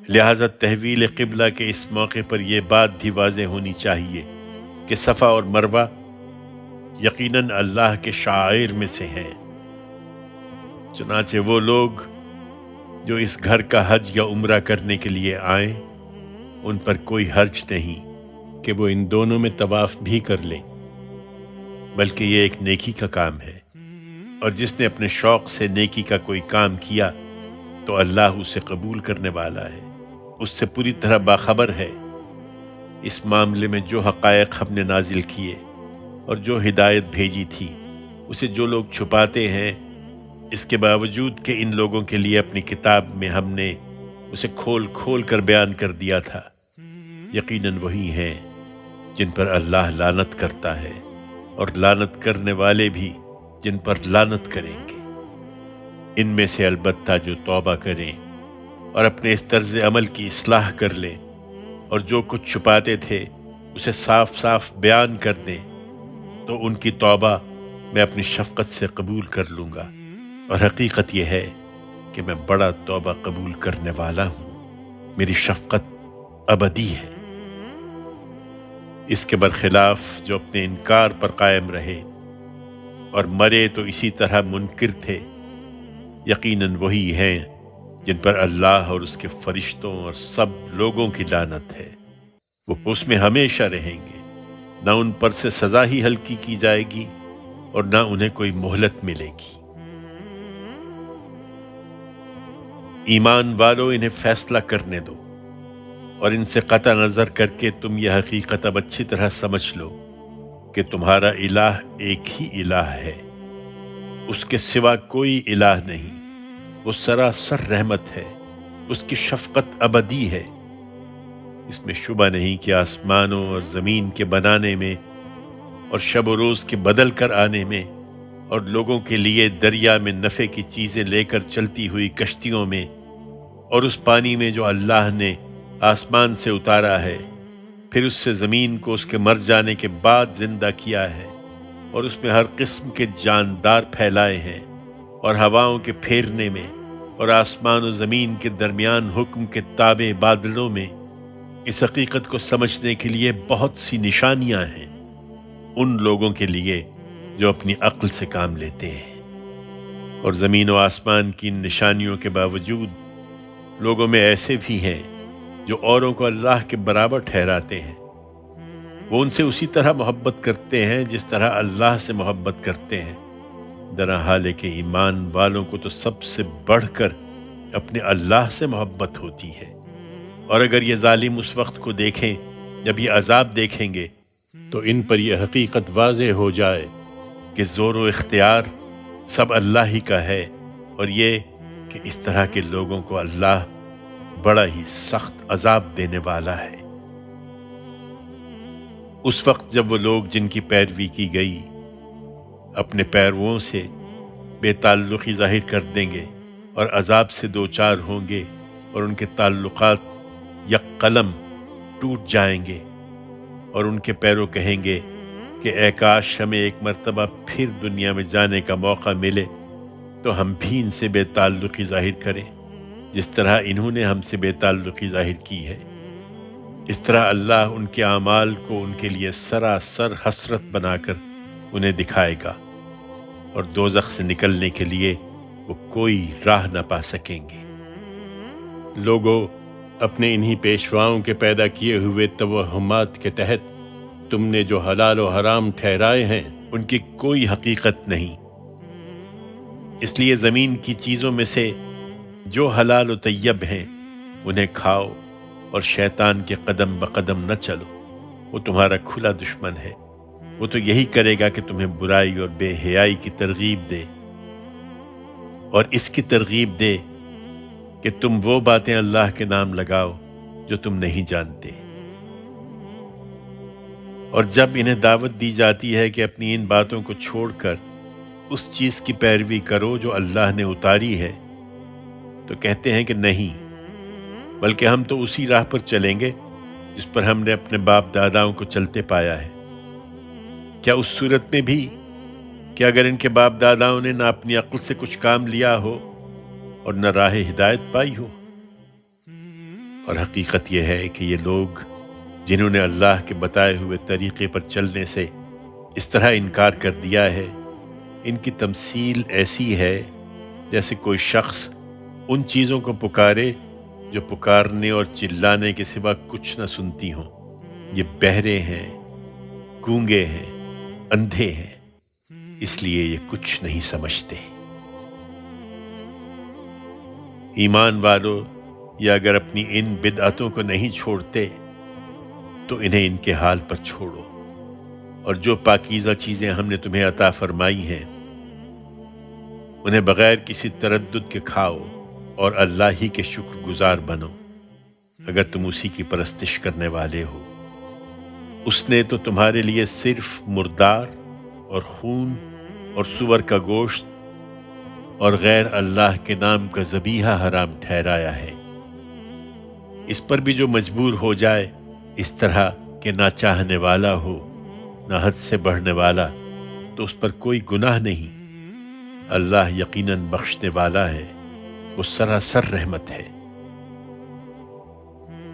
لہذا تحویل قبلہ کے اس موقع پر یہ بات بھی واضح ہونی چاہیے کہ صفا اور مروہ یقیناً اللہ کے شعائر میں سے ہیں۔ چنانچہ وہ لوگ جو اس گھر کا حج یا عمرہ کرنے کے لیے آئیں ان پر کوئی حرج نہیں کہ وہ ان دونوں میں طواف بھی کر لیں، بلکہ یہ ایک نیکی کا کام ہے، اور جس نے اپنے شوق سے نیکی کا کوئی کام کیا تو اللہ اسے قبول کرنے والا ہے، اس سے پوری طرح باخبر ہے۔ اس معاملے میں جو حقائق ہم نے نازل کیے اور جو ہدایت بھیجی تھی اسے جو لوگ چھپاتے ہیں، اس کے باوجود کہ ان لوگوں کے لیے اپنی کتاب میں ہم نے اسے کھول کھول کر بیان کر دیا تھا، یقیناً وہی ہیں جن پر اللہ لعنت کرتا ہے، اور لعنت کرنے والے بھی جن پر لعنت کریں گے۔ ان میں سے البتہ جو توبہ کریں اور اپنے اس طرز عمل کی اصلاح کر لیں اور جو کچھ چھپاتے تھے اسے صاف صاف بیان کر دیں تو ان کی توبہ میں اپنی شفقت سے قبول کر لوں گا، اور حقیقت یہ ہے کہ میں بڑا توبہ قبول کرنے والا ہوں، میری شفقت ابدی ہے۔ اس کے برخلاف جو اپنے انکار پر قائم رہے اور مرے تو اسی طرح منکر تھے، یقیناً وہی ہیں جن پر اللہ اور اس کے فرشتوں اور سب لوگوں کی لعنت ہے، وہ اس میں ہمیشہ رہیں گے، نہ ان پر سے سزا ہی ہلکی کی جائے گی اور نہ انہیں کوئی مہلت ملے گی۔ ایمان والو، انہیں فیصلہ کرنے دو، اور ان سے قطع نظر کر کے تم یہ حقیقت اب اچھی طرح سمجھ لو کہ تمہارا الہ ایک ہی الہ ہے، اس کے سوا کوئی الہ نہیں، وہ سراسر رحمت ہے، اس کی شفقت ابدی ہے۔ اس میں شبہ نہیں کہ آسمانوں اور زمین کے بنانے میں اور شب و روز کے بدل کر آنے میں اور لوگوں کے لیے دریا میں نفع کی چیزیں لے کر چلتی ہوئی کشتیوں میں اور اس پانی میں جو اللہ نے آسمان سے اتارا ہے، پھر اس سے زمین کو اس کے مر جانے کے بعد زندہ کیا ہے اور اس میں ہر قسم کے جاندار پھیلائے ہیں، اور ہواؤں کے پھیرنے میں اور آسمان و زمین کے درمیان حکم کے تابع بادلوں میں اس حقیقت کو سمجھنے کے لیے بہت سی نشانیاں ہیں ان لوگوں کے لیے جو اپنی عقل سے کام لیتے ہیں۔ اور زمین و آسمان کی ان نشانیوں کے باوجود لوگوں میں ایسے بھی ہیں جو اوروں کو اللہ کے برابر ٹھہراتے ہیں، وہ ان سے اسی طرح محبت کرتے ہیں جس طرح اللہ سے محبت کرتے ہیں، درحال کہ ایمان والوں کو تو سب سے بڑھ کر اپنے اللہ سے محبت ہوتی ہے۔ اور اگر یہ ظالم اس وقت کو دیکھیں جب یہ عذاب دیکھیں گے تو ان پر یہ حقیقت واضح ہو جائے کہ زور و اختیار سب اللہ ہی کا ہے، اور یہ کہ اس طرح کے لوگوں کو اللہ بڑا ہی سخت عذاب دینے والا ہے۔ اس وقت جب وہ لوگ جن کی پیروی کی گئی اپنے پیرووں سے بے تعلقی ظاہر کر دیں گے اور عذاب سے دوچار ہوں گے اور ان کے تعلقات یک قلم ٹوٹ جائیں گے، اور ان کے پیرو کہیں گے کہ اے کاش ہمیں ایک مرتبہ پھر دنیا میں جانے کا موقع ملے تو ہم بھی ان سے بے تعلقی ظاہر کریں جس طرح انہوں نے ہم سے بے تعلقی ظاہر کی ہے۔ اس طرح اللہ ان کے اعمال کو ان کے لیے سراسر حسرت بنا کر انہیں دکھائے گا اور دوزخ سے نکلنے کے لیے وہ کوئی راہ نہ پا سکیں گے۔ لوگوں، اپنے انہی پیشواؤں کے پیدا کیے ہوئے توہمات کے تحت تم نے جو حلال و حرام ٹھہرائے ہیں ان کی کوئی حقیقت نہیں، اس لیے زمین کی چیزوں میں سے جو حلال و طیب ہیں انہیں کھاؤ اور شیطان کے قدم بقدم نہ چلو، وہ تمہارا کھلا دشمن ہے۔ وہ تو یہی کرے گا کہ تمہیں برائی اور بے حیائی کی ترغیب دے اور اس کی ترغیب دے کہ تم وہ باتیں اللہ کے نام لگاؤ جو تم نہیں جانتے۔ اور جب انہیں دعوت دی جاتی ہے کہ اپنی ان باتوں کو چھوڑ کر اس چیز کی پیروی کرو جو اللہ نے اتاری ہے، تو کہتے ہیں کہ نہیں، بلکہ ہم تو اسی راہ پر چلیں گے جس پر ہم نے اپنے باپ داداؤں کو چلتے پایا ہے۔ کیا اس صورت میں بھی کہ اگر ان کے باپ داداؤں نے نہ اپنی عقل سے کچھ کام لیا ہو اور نہ راہ ہدایت پائی ہو؟ اور حقیقت یہ ہے کہ یہ لوگ جنہوں نے اللہ کے بتائے ہوئے طریقے پر چلنے سے اس طرح انکار کر دیا ہے، ان کی تمثیل ایسی ہے جیسے کوئی شخص ان چیزوں کو پکارے جو پکارنے اور چلانے کے سوا کچھ نہ سنتی ہوں۔ یہ بہرے ہیں، گونگے ہیں، اندھے ہیں، اس لیے یہ کچھ نہیں سمجھتے۔ ایمان والو، یا اگر اپنی ان بدعتوں کو نہیں چھوڑتے تو انہیں ان کے حال پر چھوڑو، اور جو پاکیزہ چیزیں ہم نے تمہیں عطا فرمائی ہیں انہیں بغیر کسی تردد کے کھاؤ اور اللہ ہی کے شکر گزار بنو اگر تم اسی کی پرستش کرنے والے ہو۔ اس نے تو تمہارے لیے صرف مردار اور خون اور سور کا گوشت اور غیر اللہ کے نام کا ذبیحہ حرام ٹھہرایا ہے۔ اس پر بھی جو مجبور ہو جائے اس طرح کہ نہ چاہنے والا ہو نہ حد سے بڑھنے والا، تو اس پر کوئی گناہ نہیں۔ اللہ یقیناً بخشنے والا ہے، وہ سراسر رحمت ہے۔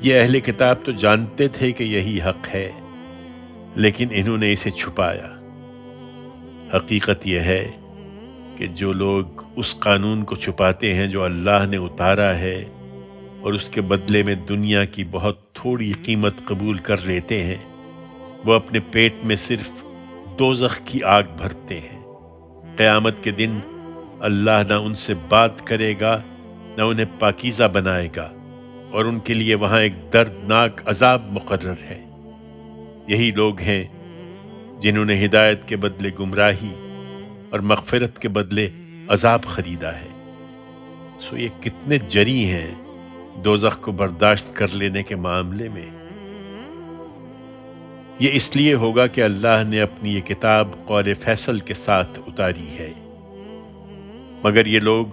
یہ اہل کتاب تو جانتے تھے کہ یہی حق ہے، لیکن انہوں نے اسے چھپایا۔ حقیقت یہ ہے کہ جو لوگ اس قانون کو چھپاتے ہیں جو اللہ نے اتارا ہے اور اس کے بدلے میں دنیا کی بہت تھوڑی قیمت قبول کر لیتے ہیں، وہ اپنے پیٹ میں صرف دوزخ کی آگ بھرتے ہیں۔ قیامت کے دن اللہ نہ ان سے بات کرے گا نہ انہیں پاکیزہ بنائے گا، اور ان کے لیے وہاں ایک دردناک عذاب مقرر ہے۔ یہی لوگ ہیں جنہوں نے ہدایت کے بدلے گمراہی اور مغفرت کے بدلے عذاب خریدا ہے۔ سو یہ کتنے جری ہیں دوزخ کو برداشت کر لینے کے معاملے میں۔ یہ اس لیے ہوگا کہ اللہ نے اپنی یہ کتاب قول فیصل کے ساتھ اتاری ہے، مگر یہ لوگ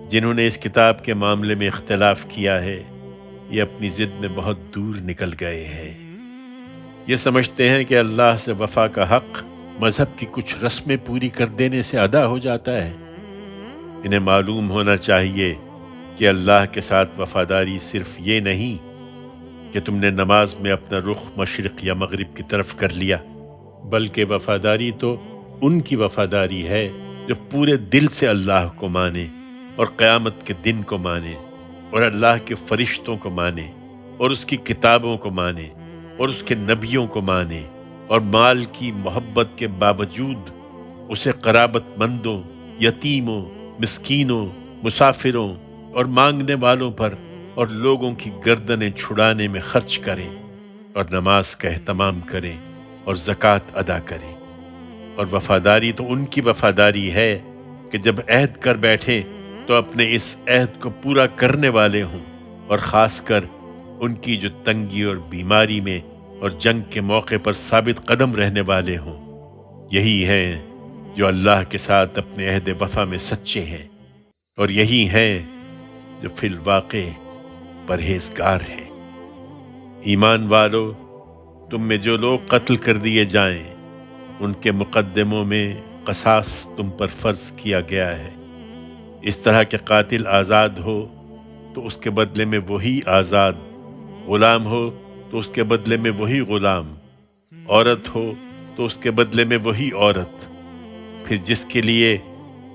جنہوں نے اس کتاب کے معاملے میں اختلاف کیا ہے، یہ اپنی ضد میں بہت دور نکل گئے ہیں۔ یہ سمجھتے ہیں کہ اللہ سے وفا کا حق مذہب کی کچھ رسمیں پوری کر دینے سے ادا ہو جاتا ہے۔ انہیں معلوم ہونا چاہیے کہ اللہ کے ساتھ وفاداری صرف یہ نہیں کہ تم نے نماز میں اپنا رخ مشرق یا مغرب کی طرف کر لیا، بلکہ وفاداری تو ان کی وفاداری ہے جو پورے دل سے اللہ کو مانے اور قیامت کے دن کو مانے اور اللہ کے فرشتوں کو مانے اور اس کی کتابوں کو مانے اور اس کے نبیوں کو مانے، اور مال کی محبت کے باوجود اسے قرابت مندوں، یتیموں، مسکینوں، مسافروں اور مانگنے والوں پر اور لوگوں کی گردنیں چھڑانے میں خرچ کریں، اور نماز کا اہتمام کریں اور زکوٰۃ ادا کریں۔ اور وفاداری تو ان کی وفاداری ہے کہ جب عہد کر بیٹھے تو اپنے اس عہد کو پورا کرنے والے ہوں، اور خاص کر ان کی جو تنگی اور بیماری میں اور جنگ کے موقع پر ثابت قدم رہنے والے ہوں۔ یہی ہیں جو اللہ کے ساتھ اپنے عہد وفا میں سچے ہیں، اور یہی ہیں جو فی الواقع پرہیزگار ہیں۔ ایمان والو، تم میں جو لوگ قتل کر دیے جائیں ان کے مقدموں میں قصاص تم پر فرض کیا گیا ہے۔ اس طرح کہ قاتل آزاد ہو تو اس کے بدلے میں وہی آزاد، غلام ہو تو اس کے بدلے میں وہی غلام، عورت ہو تو اس کے بدلے میں وہی عورت۔ پھر جس کے لیے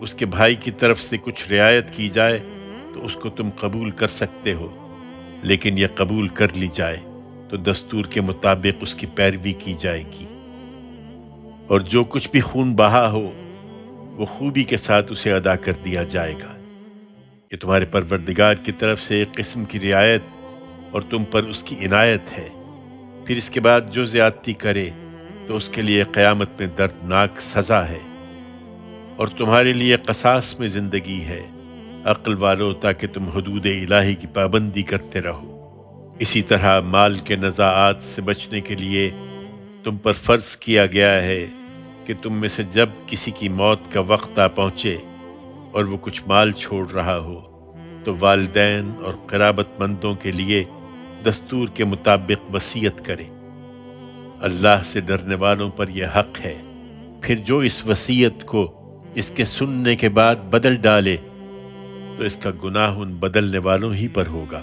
اس کے بھائی کی طرف سے کچھ رعایت کی جائے تو اس کو تم قبول کر سکتے ہو، لیکن یہ قبول کر لی جائے تو دستور کے مطابق اس کی پیروی کی جائے گی، اور جو کچھ بھی خون بہا ہو وہ خوبی کے ساتھ اسے ادا کر دیا جائے گا۔ یہ تمہارے پروردگار کی طرف سے ایک قسم کی رعایت اور تم پر اس کی عنایت ہے۔ پھر اس کے بعد جو زیادتی کرے تو اس کے لیے قیامت میں دردناک سزا ہے، اور تمہارے لیے قصاص میں زندگی ہے، عقل والو، تاکہ تم حدود الہی کی پابندی کرتے رہو۔ اسی طرح مال کے نزاعات سے بچنے کے لیے تم پر فرض کیا گیا ہے کہ تم میں سے جب کسی کی موت کا وقت آ پہنچے اور وہ کچھ مال چھوڑ رہا ہو تو والدین اور قرابت مندوں کے لیے دستور کے مطابق وصیت کرے۔ اللہ سے ڈرنے والوں پر یہ حق ہے۔ پھر جو اس وصیت کو اس کے سننے کے بعد بدل ڈالے تو اس کا گناہ ان بدلنے والوں ہی پر ہوگا۔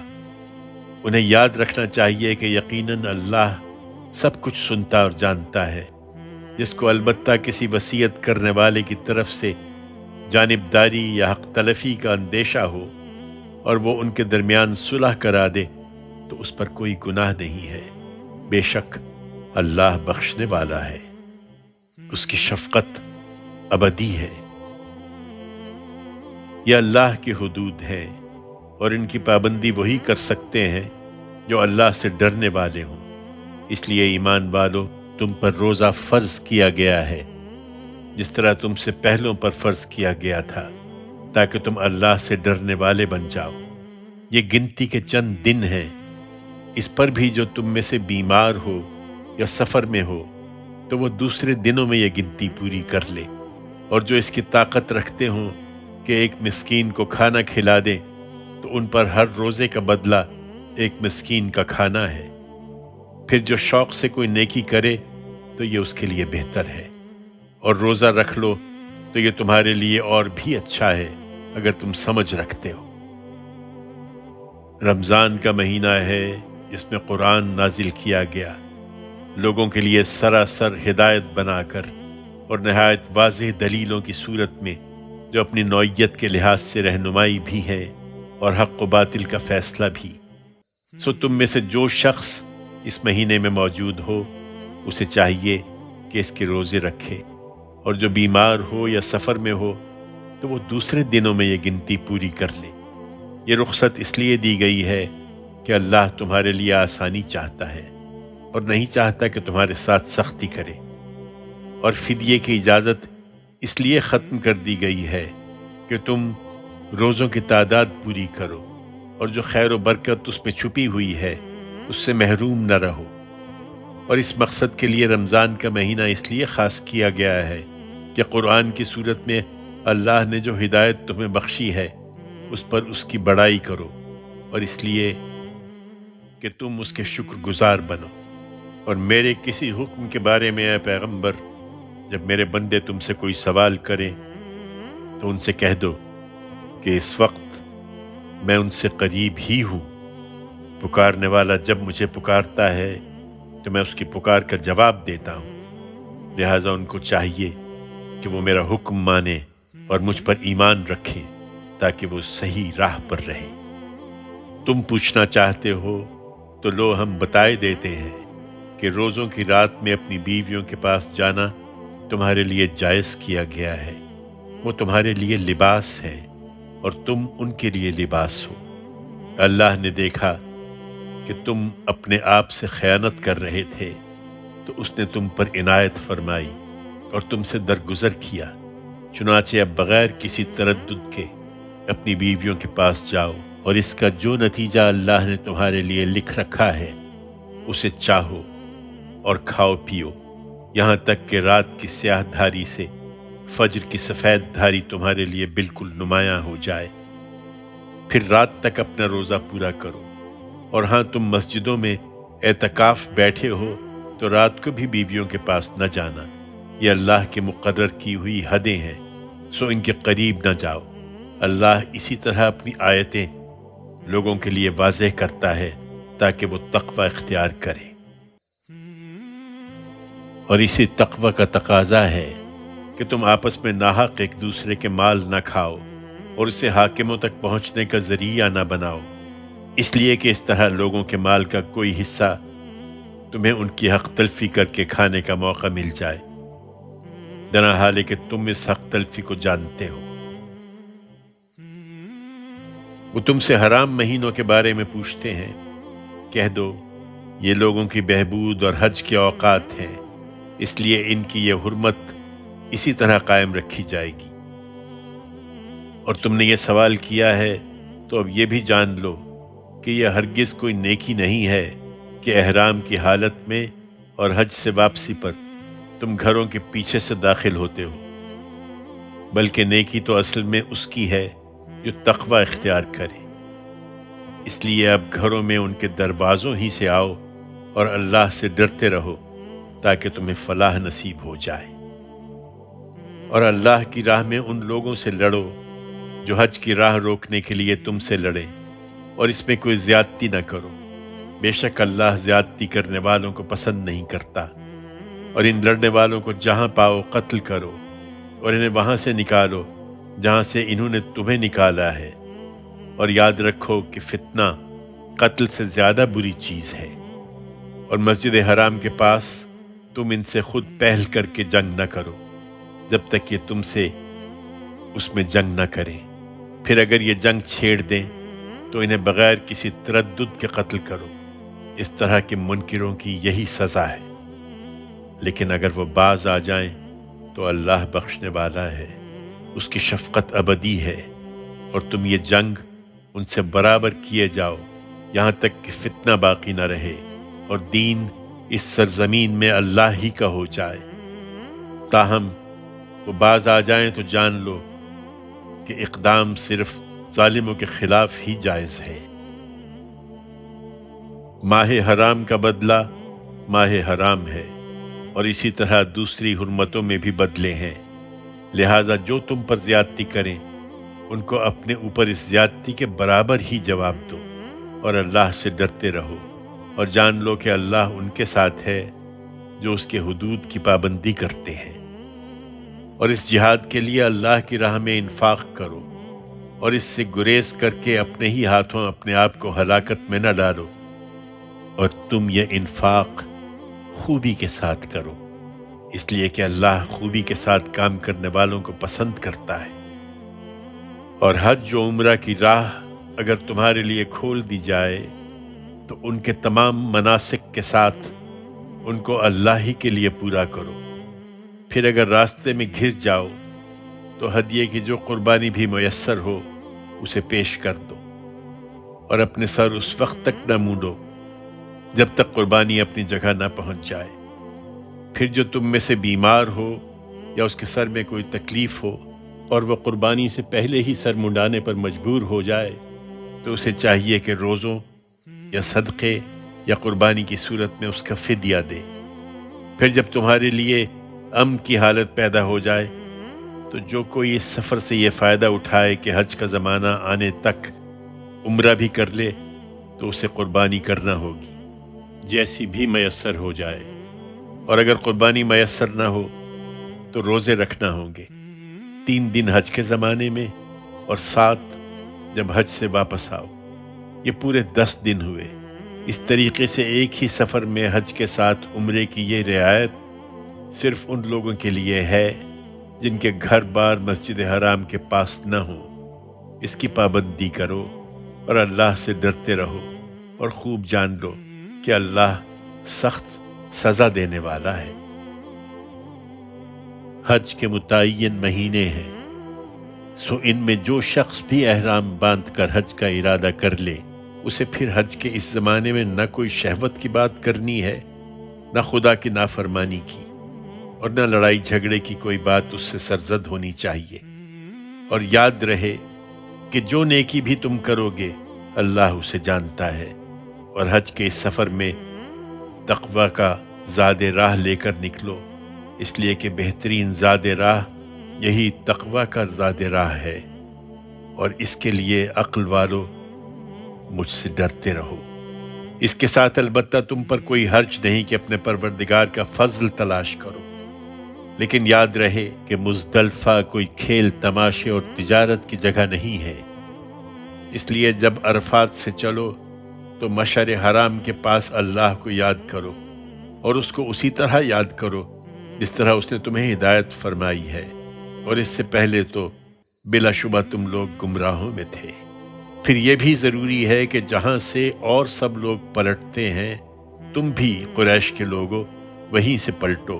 انہیں یاد رکھنا چاہیے کہ یقیناً اللہ سب کچھ سنتا اور جانتا ہے۔ جس کو البتہ کسی وصیت کرنے والے کی طرف سے جانبداری یا حق تلفی کا اندیشہ ہو اور وہ ان کے درمیان صلح کرا دے تو اس پر کوئی گناہ نہیں ہے۔ بے شک اللہ بخشنے والا ہے، اس کی شفقت ابدی ہے۔ یہ اللہ کی حدود ہیں اور ان کی پابندی وہی کر سکتے ہیں جو اللہ سے ڈرنے والے ہوں۔ اس لیے ایمان والو، تم پر روزہ فرض کیا گیا ہے جس طرح تم سے پہلوں پر فرض کیا گیا تھا، تاکہ تم اللہ سے ڈرنے والے بن جاؤ۔ یہ گنتی کے چند دن ہیں، اس پر بھی جو تم میں سے بیمار ہو یا سفر میں ہو تو وہ دوسرے دنوں میں یہ گنتی پوری کر لے، اور جو اس کی طاقت رکھتے ہوں کہ ایک مسکین کو کھانا کھلا دیں تو ان پر ہر روزے کا بدلہ ایک مسکین کا کھانا ہے۔ پھر جو شوق سے کوئی نیکی کرے تو یہ اس کے لیے بہتر ہے، اور روزہ رکھ لو تو یہ تمہارے لیے اور بھی اچھا ہے اگر تم سمجھ رکھتے ہو۔ رمضان کا مہینہ ہے جس میں قرآن نازل کیا گیا، لوگوں کے لیے سراسر ہدایت بنا کر اور نہایت واضح دلیلوں کی صورت میں، جو اپنی نوعیت کے لحاظ سے رہنمائی بھی ہے اور حق و باطل کا فیصلہ بھی۔ سو تم میں سے جو شخص اس مہینے میں موجود ہو اسے چاہیے کہ اس کے روزے رکھے، اور جو بیمار ہو یا سفر میں ہو تو وہ دوسرے دنوں میں یہ گنتی پوری کر لے۔ یہ رخصت اس لیے دی گئی ہے کہ اللہ تمہارے لیے آسانی چاہتا ہے اور نہیں چاہتا کہ تمہارے ساتھ سختی کرے، اور فدیے کی اجازت اس لیے ختم کر دی گئی ہے کہ تم روزوں کی تعداد پوری کرو، اور جو خیر و برکت اس میں چھپی ہوئی ہے اس سے محروم نہ رہو۔ اور اس مقصد کے لیے رمضان کا مہینہ اس لیے خاص کیا گیا ہے کہ قرآن کی صورت میں اللہ نے جو ہدایت تمہیں بخشی ہے اس پر اس کی بڑائی کرو، اور اس لیے کہ تم اس کے شکر گزار بنو۔ اور میرے کسی حکم کے بارے میں اے پیغمبر، جب میرے بندے تم سے کوئی سوال کریں تو ان سے کہہ دو کہ اس وقت میں ان سے قریب ہی ہوں، پکارنے والا جب مجھے پکارتا ہے تو میں اس کی پکار کا جواب دیتا ہوں۔ لہٰذا ان کو چاہیے کہ وہ میرا حکم مانیں اور مجھ پر ایمان رکھیں تاکہ وہ صحیح راہ پر رہیں۔ تم پوچھنا چاہتے ہو تو لو ہم بتائے دیتے ہیں کہ روزوں کی رات میں اپنی بیویوں کے پاس جانا تمہارے لیے جائز کیا گیا ہے۔ وہ تمہارے لیے لباس ہے اور تم ان کے لیے لباس ہو۔ اللہ نے دیکھا کہ تم اپنے آپ سے خیانت کر رہے تھے تو اس نے تم پر عنایت فرمائی اور تم سے درگزر کیا، چنانچہ اب بغیر کسی تردد کے اپنی بیویوں کے پاس جاؤ، اور اس کا جو نتیجہ اللہ نے تمہارے لیے لکھ رکھا ہے اسے چاہو اور کھاؤ پیو، یہاں تک کہ رات کی سیاہ دھاری سے فجر کی سفید دھاری تمہارے لیے بالکل نمایاں ہو جائے۔ پھر رات تک اپنا روزہ پورا کرو، اور ہاں تم مسجدوں میں اعتکاف بیٹھے ہو تو رات کو بھی بیویوں کے پاس نہ جانا، یہ اللہ کے مقرر کی ہوئی حدیں ہیں، سو ان کے قریب نہ جاؤ۔ اللہ اسی طرح اپنی آیتیں لوگوں کے لیے واضح کرتا ہے تاکہ وہ تقوی اختیار کرے، اور اسی تقوی کا تقاضا ہے کہ تم آپس میں ناحق ایک دوسرے کے مال نہ کھاؤ اور اسے حاکموں تک پہنچنے کا ذریعہ نہ بناؤ، اس لیے کہ اس طرح لوگوں کے مال کا کوئی حصہ تمہیں ان کی حق تلفی کر کے کھانے کا موقع مل جائے، درا حال کہ تم اس حق تلفی کو جانتے ہو۔ وہ تم سے حرام مہینوں کے بارے میں پوچھتے ہیں، کہہ دو یہ لوگوں کی بہبود اور حج کے اوقات ہیں، اس لیے ان کی یہ حرمت اسی طرح قائم رکھی جائے گی۔ اور تم نے یہ سوال کیا ہے تو اب یہ بھی جان لو کہ یہ ہرگز کوئی نیکی نہیں ہے کہ احرام کی حالت میں اور حج سے واپسی پر تم گھروں کے پیچھے سے داخل ہوتے ہو، بلکہ نیکی تو اصل میں اس کی ہے جو تقوی اختیار کرے۔ اس لیے اب گھروں میں ان کے دروازوں ہی سے آؤ اور اللہ سے ڈرتے رہو تاکہ تمہیں فلاح نصیب ہو جائے، اور اللہ کی راہ میں ان لوگوں سے لڑو جو حج کی راہ روکنے کے لیے تم سے لڑے، اور اس میں کوئی زیادتی نہ کرو، بے شک اللہ زیادتی کرنے والوں کو پسند نہیں کرتا۔ اور ان لڑنے والوں کو جہاں پاؤ قتل کرو، اور انہیں وہاں سے نکالو جہاں سے انہوں نے تمہیں نکالا ہے، اور یاد رکھو کہ فتنہ قتل سے زیادہ بری چیز ہے۔ اور مسجد حرام کے پاس تم ان سے خود پہل کر کے جنگ نہ کرو جب تک یہ تم سے اس میں جنگ نہ کریں، پھر اگر یہ جنگ چھیڑ دیں تو انہیں بغیر کسی تردد کے قتل کرو، اس طرح کے منکروں کی یہی سزا ہے۔ لیکن اگر وہ باز آ جائیں تو اللہ بخشنے والا ہے، اس کی شفقت ابدی ہے، اور تم یہ جنگ ان سے برابر کیے جاؤ یہاں تک کہ فتنہ باقی نہ رہے اور دین اس سرزمین میں اللہ ہی کا ہو جائے۔ تاہم وہ باز آ جائیں تو جان لو کہ اقدام صرف ظالموں کے خلاف ہی جائز ہے۔ ماہ حرام کا بدلہ ماہ حرام ہے، اور اسی طرح دوسری حرمتوں میں بھی بدلے ہیں، لہذا جو تم پر زیادتی کریں ان کو اپنے اوپر اس زیادتی کے برابر ہی جواب دو، اور اللہ سے ڈرتے رہو، اور جان لو کہ اللہ ان کے ساتھ ہے جو اس کے حدود کی پابندی کرتے ہیں۔ اور اس جہاد کے لیے اللہ کی راہ میں انفاق کرو، اور اس سے گریز کر کے اپنے ہی ہاتھوں اپنے آپ کو ہلاکت میں نہ ڈالو، اور تم یہ انفاق خوبی کے ساتھ کرو، اس لیے کہ اللہ خوبی کے ساتھ کام کرنے والوں کو پسند کرتا ہے۔ اور حج و عمرہ کی راہ اگر تمہارے لیے کھول دی جائے تو ان کے تمام مناسک کے ساتھ ان کو اللہ ہی کے لیے پورا کرو، پھر اگر راستے میں گھر جاؤ تو ہدیے کی جو قربانی بھی میسر ہو اسے پیش کر دو، اور اپنے سر اس وقت تک نہ مونڈو جب تک قربانی اپنی جگہ نہ پہنچ جائے۔ پھر جو تم میں سے بیمار ہو یا اس کے سر میں کوئی تکلیف ہو اور وہ قربانی سے پہلے ہی سر منڈانے پر مجبور ہو جائے تو اسے چاہیے کہ روزوں یا صدقے یا قربانی کی صورت میں اس کا فدیہ دے۔ پھر جب تمہارے لیے امن کی حالت پیدا ہو جائے تو جو کوئی اس سفر سے یہ فائدہ اٹھائے کہ حج کا زمانہ آنے تک عمرہ بھی کر لے تو اسے قربانی کرنا ہوگی جیسی بھی میسر ہو جائے، اور اگر قربانی میسر نہ ہو تو روزے رکھنا ہوں گے، 3 دن حج کے زمانے میں اور 7 جب حج سے واپس آؤ، یہ پورے 10 دن ہوئے۔ اس طریقے سے ایک ہی سفر میں حج کے ساتھ عمرے کی یہ رعایت صرف ان لوگوں کے لیے ہے جن کے گھر بار مسجد حرام کے پاس نہ ہوں۔ اس کی پابندی کرو اور اللہ سے ڈرتے رہو، اور خوب جان لو کہ اللہ سخت سزا دینے والا ہے۔ حج کے متعین مہینے ہیں، سو ان میں جو شخص بھی احرام باندھ کر حج کا ارادہ کر لے اسے پھر حج کے اس زمانے میں نہ کوئی شہوت کی بات کرنی ہے، نہ خدا کی نافرمانی کی، اور نہ لڑائی جھگڑے کی کوئی بات اس سے سرزد ہونی چاہیے۔ اور یاد رہے کہ جو نیکی بھی تم کرو گے اللہ اسے جانتا ہے، اور حج کے اس سفر میں تقوی کا زاد راہ لے کر نکلو، اس لیے کہ بہترین زاد راہ یہی تقوی کا زاد راہ ہے، اور اس کے لیے عقل والو مجھ سے ڈرتے رہو۔ اس کے ساتھ البتہ تم پر کوئی حرج نہیں کہ اپنے پروردگار کا فضل تلاش کرو، لیکن یاد رہے کہ مزدلفہ کوئی کھیل تماشے اور تجارت کی جگہ نہیں ہے، اس لیے جب عرفات سے چلو تو مشعر حرام کے پاس اللہ کو یاد کرو، اور اس کو اسی طرح یاد کرو جس طرح اس نے تمہیں ہدایت فرمائی ہے، اور اس سے پہلے تو بلا شبہ تم لوگ گمراہوں میں تھے۔ پھر یہ بھی ضروری ہے کہ جہاں سے اور سب لوگ پلٹتے ہیں تم بھی قریش کے لوگوں وہیں سے پلٹو،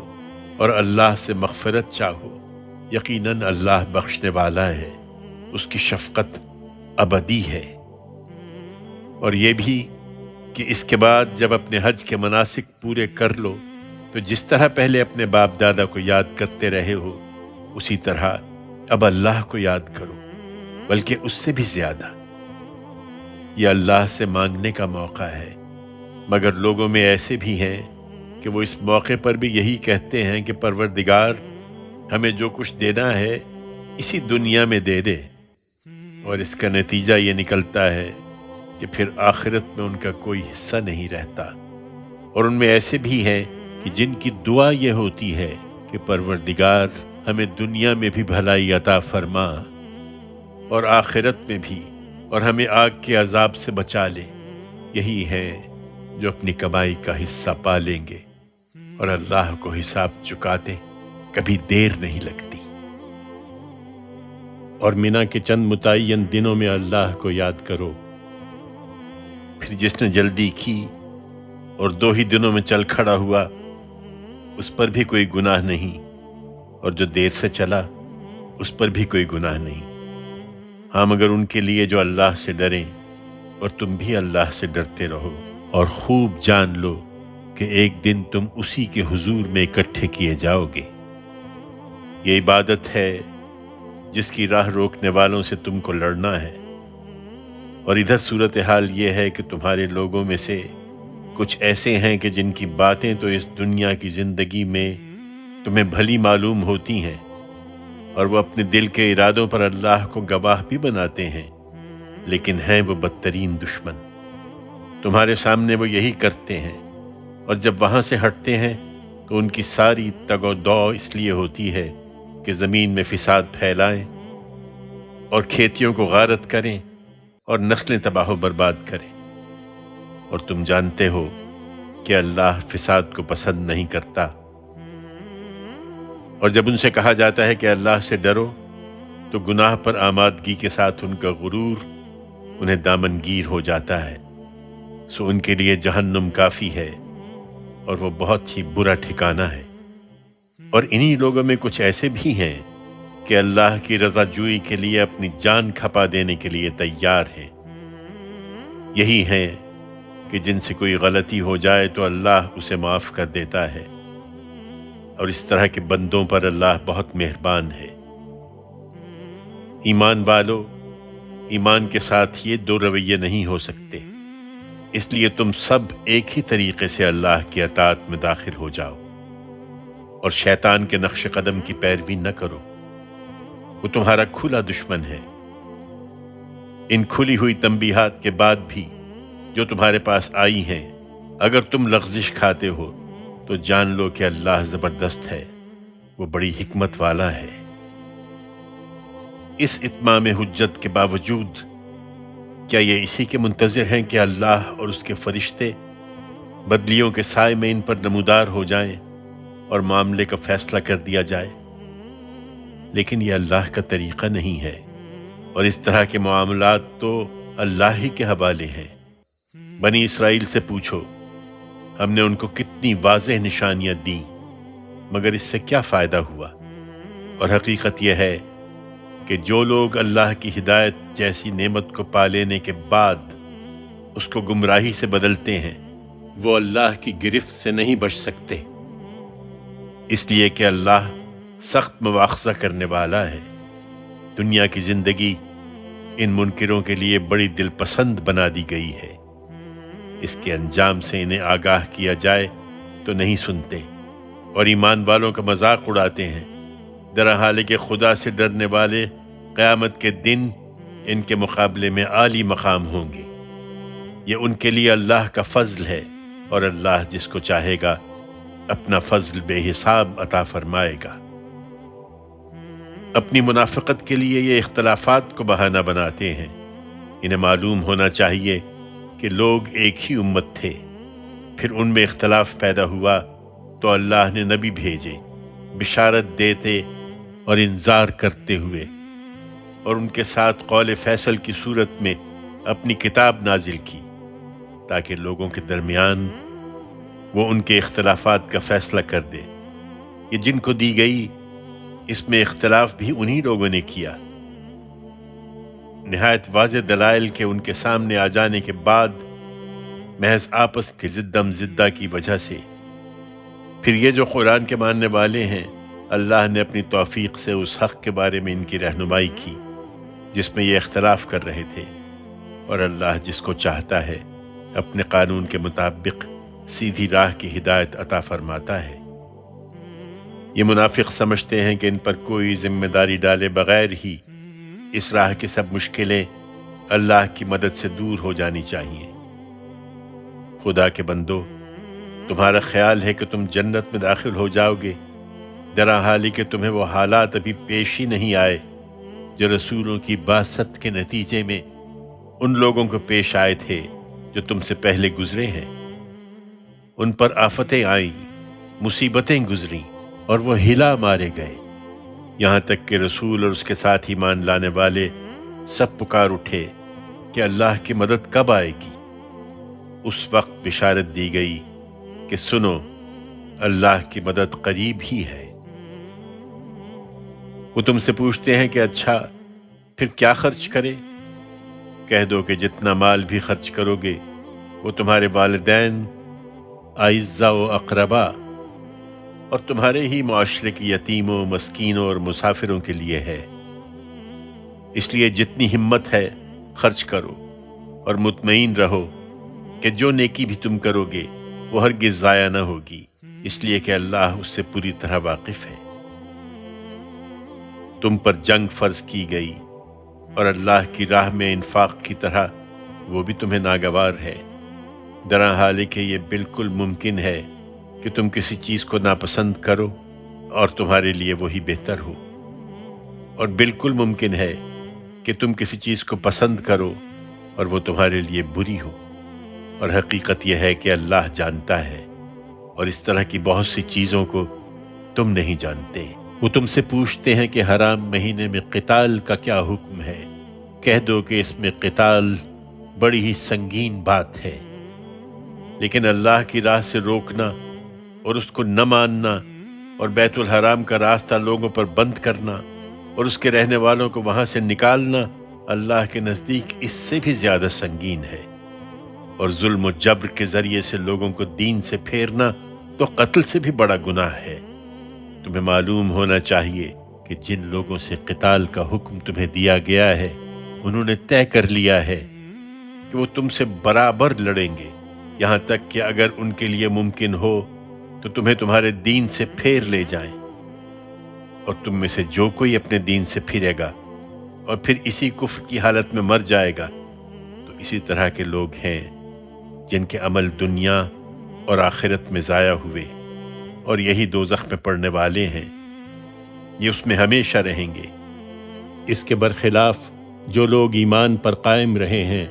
اور اللہ سے مغفرت چاہو، یقیناً اللہ بخشنے والا ہے، اس کی شفقت ابدی ہے۔ اور یہ بھی کہ اس کے بعد جب اپنے حج کے مناسک پورے کر لو تو جس طرح پہلے اپنے باپ دادا کو یاد کرتے رہے ہو اسی طرح اب اللہ کو یاد کرو، بلکہ اس سے بھی زیادہ۔ یہ اللہ سے مانگنے کا موقع ہے، مگر لوگوں میں ایسے بھی ہیں کہ وہ اس موقع پر بھی یہی کہتے ہیں کہ پروردگار ہمیں جو کچھ دینا ہے اسی دنیا میں دے دے، اور اس کا نتیجہ یہ نکلتا ہے کہ پھر آخرت میں ان کا کوئی حصہ نہیں رہتا۔ اور ان میں ایسے بھی ہیں کہ جن کی دعا یہ ہوتی ہے کہ پروردگار ہمیں دنیا میں بھی بھلائی عطا فرما اور آخرت میں بھی، اور ہمیں آگ کے عذاب سے بچا لے۔ یہی ہیں جو اپنی کمائی کا حصہ پا لیں گے، اور اللہ کو حساب چکاتے کبھی دیر نہیں لگتی۔ اور مینا کے چند متعین دنوں میں اللہ کو یاد کرو۔ پھر جس نے جلدی کی اور 2 ہی دنوں میں چل کھڑا ہوا اس پر بھی کوئی گناہ نہیں، اور جو دیر سے چلا اس پر بھی کوئی گناہ نہیں۔ ہاں مگر ان کے لیے جو اللہ سے ڈریں، اور تم بھی اللہ سے ڈرتے رہو، اور خوب جان لو کہ ایک دن تم اسی کے حضور میں اکٹھے کیے جاؤ گے۔ یہ عبادت ہے جس کی راہ روکنے والوں سے تم کو لڑنا ہے۔ اور ادھر صورتحال یہ ہے کہ تمہارے لوگوں میں سے کچھ ایسے ہیں کہ جن کی باتیں تو اس دنیا کی زندگی میں تمہیں بھلی معلوم ہوتی ہیں، اور وہ اپنے دل کے ارادوں پر اللہ کو گواہ بھی بناتے ہیں، لیکن ہیں وہ بدترین دشمن۔ تمہارے سامنے وہ یہی کرتے ہیں، اور جب وہاں سے ہٹتے ہیں تو ان کی ساری تگ و دو اس لیے ہوتی ہے کہ زمین میں فساد پھیلائیں اور کھیتیوں کو غارت کریں اور نسلیں تباہ و برباد کریں۔ اور تم جانتے ہو کہ اللہ فساد کو پسند نہیں کرتا۔ اور جب ان سے کہا جاتا ہے کہ اللہ سے ڈرو تو گناہ پر آمادگی کے ساتھ ان کا غرور انہیں دامنگیر ہو جاتا ہے، سو ان کے لیے جہنم کافی ہے، اور وہ بہت ہی برا ٹھکانہ ہے۔ اور انہی لوگوں میں کچھ ایسے بھی ہیں کہ اللہ کی رضا جوئی کے لیے اپنی جان کھپا دینے کے لیے تیار ہیں۔ یہی ہیں کہ جن سے کوئی غلطی ہو جائے تو اللہ اسے معاف کر دیتا ہے، اور اس طرح کے بندوں پر اللہ بہت مہربان ہے۔ ایمان والو، ایمان کے ساتھ یہ 2 رویے نہیں ہو سکتے، اس لیے تم سب ایک ہی طریقے سے اللہ کی اطاعت میں داخل ہو جاؤ، اور شیطان کے نقش قدم کی پیروی نہ کرو، وہ تمہارا کھلا دشمن ہے۔ ان کھلی ہوئی تنبیہات کے بعد بھی جو تمہارے پاس آئی ہیں، اگر تم لغزش کھاتے ہو تو جان لو کہ اللہ زبردست ہے، وہ بڑی حکمت والا ہے۔ اس اتمام حجت کے باوجود کیا یہ اسی کے منتظر ہیں کہ اللہ اور اس کے فرشتے بدلیوں کے سائے میں ان پر نمودار ہو جائیں اور معاملے کا فیصلہ کر دیا جائے؟ لیکن یہ اللہ کا طریقہ نہیں ہے، اور اس طرح کے معاملات تو اللہ ہی کے حوالے ہیں۔ بنی اسرائیل سے پوچھو، ہم نے ان کو کتنی واضح نشانیاں دیں، مگر اس سے کیا فائدہ ہوا؟ اور حقیقت یہ ہے کہ جو لوگ اللہ کی ہدایت جیسی نعمت کو پا لینے کے بعد اس کو گمراہی سے بدلتے ہیں، وہ اللہ کی گرفت سے نہیں بچ سکتے، اس لیے کہ اللہ سخت مواخذہ کرنے والا ہے۔ دنیا کی زندگی ان منکروں کے لیے بڑی دل پسند بنا دی گئی ہے، اس کے انجام سے انہیں آگاہ کیا جائے تو نہیں سنتے اور ایمان والوں کا مذاق اڑاتے ہیں۔ درحال کہ خدا سے ڈرنے والے قیامت کے دن ان کے مقابلے میں عالی مقام ہوں گے۔ یہ ان کے لیے اللہ کا فضل ہے اور اللہ جس کو چاہے گا اپنا فضل بے حساب عطا فرمائے گا۔ اپنی منافقت کے لیے یہ اختلافات کو بہانہ بناتے ہیں۔ انہیں معلوم ہونا چاہیے کہ لوگ ایک ہی امت تھے، پھر ان میں اختلاف پیدا ہوا تو اللہ نے نبی بھیجے بشارت دیتے اور انذار کرتے ہوئے، اور ان کے ساتھ قول فیصل کی صورت میں اپنی کتاب نازل کی تاکہ لوگوں کے درمیان وہ ان کے اختلافات کا فیصلہ کر دے۔ یہ جن کو دی گئی اس میں اختلاف بھی انہی لوگوں نے کیا۔ نہایت واضح دلائل کے ان کے سامنے آ جانے کے بعد محض آپس کے زدم زدہ کی وجہ سے پھر یہ جو قرآن کے ماننے والے ہیں، اللہ نے اپنی توفیق سے اس حق کے بارے میں ان کی رہنمائی کی جس میں یہ اختلاف کر رہے تھے، اور اللہ جس کو چاہتا ہے اپنے قانون کے مطابق سیدھی راہ کی ہدایت عطا فرماتا ہے۔ یہ منافق سمجھتے ہیں کہ ان پر کوئی ذمہ داری ڈالے بغیر ہی اس راہ کی سب مشکلیں اللہ کی مدد سے دور ہو جانی چاہیے۔ خدا کے بندو، تمہارا خیال ہے کہ تم جنت میں داخل ہو جاؤ گے، درحال کہ تمہیں وہ حالات ابھی پیش ہی نہیں آئے جو رسولوں کی بعثت کے نتیجے میں ان لوگوں کو پیش آئے تھے جو تم سے پہلے گزرے ہیں۔ ان پر آفتیں آئیں، مصیبتیں گزریں اور وہ ہلا مارے گئے، یہاں تک کہ رسول اور اس کے ساتھ ایمان لانے والے سب پکار اٹھے کہ اللہ کی مدد کب آئے گی۔ اس وقت بشارت دی گئی کہ سنو، اللہ کی مدد قریب ہی ہے۔ وہ تم سے پوچھتے ہیں کہ اچھا پھر کیا خرچ کرے؟ کہہ دو کہ جتنا مال بھی خرچ کرو گے وہ تمہارے والدین، اعزاء و اقربا اور تمہارے ہی معاشرے کے یتیموں، مسکینوں اور مسافروں کے لیے ہے۔ اس لیے جتنی ہمت ہے خرچ کرو اور مطمئن رہو کہ جو نیکی بھی تم کرو گے وہ ہرگز ضائع نہ ہوگی، اس لیے کہ اللہ اس سے پوری طرح واقف ہے۔ تم پر جنگ فرض کی گئی اور اللہ کی راہ میں انفاق کی طرح وہ بھی تمہیں ناگوار ہے، درحال کہ یہ بالکل ممکن ہے کہ تم کسی چیز کو ناپسند کرو اور تمہارے لیے وہی بہتر ہو، اور بالکل ممکن ہے کہ تم کسی چیز کو پسند کرو اور وہ تمہارے لیے بری ہو، اور حقیقت یہ ہے کہ اللہ جانتا ہے اور اس طرح کی بہت سی چیزوں کو تم نہیں جانتے۔ وہ تم سے پوچھتے ہیں کہ حرام مہینے میں قتال کا کیا حکم ہے؟ کہہ دو کہ اس میں قتال بڑی ہی سنگین بات ہے، لیکن اللہ کی راہ سے روکنا اور اس کو نہ ماننا اور بیت الحرام کا راستہ لوگوں پر بند کرنا اور اس کے رہنے والوں کو وہاں سے نکالنا اللہ کے نزدیک اس سے بھی زیادہ سنگین ہے، اور ظلم و جبر کے ذریعے سے لوگوں کو دین سے پھیرنا تو قتل سے بھی بڑا گناہ ہے۔ تمہیں معلوم ہونا چاہیے کہ جن لوگوں سے قتال کا حکم تمہیں دیا گیا ہے انہوں نے طے کر لیا ہے کہ وہ تم سے برابر لڑیں گے، یہاں تک کہ اگر ان کے لیے ممکن ہو تو تمہیں تمہارے دین سے پھیر لے جائیں، اور تم میں سے جو کوئی اپنے دین سے پھرے گا اور پھر اسی کفر کی حالت میں مر جائے گا تو اسی طرح کے لوگ ہیں جن کے عمل دنیا اور آخرت میں ضائع ہوئے اور یہی دوزخ میں پڑنے والے ہیں، یہ اس میں ہمیشہ رہیں گے۔ اس کے برخلاف جو لوگ ایمان پر قائم رہے ہیں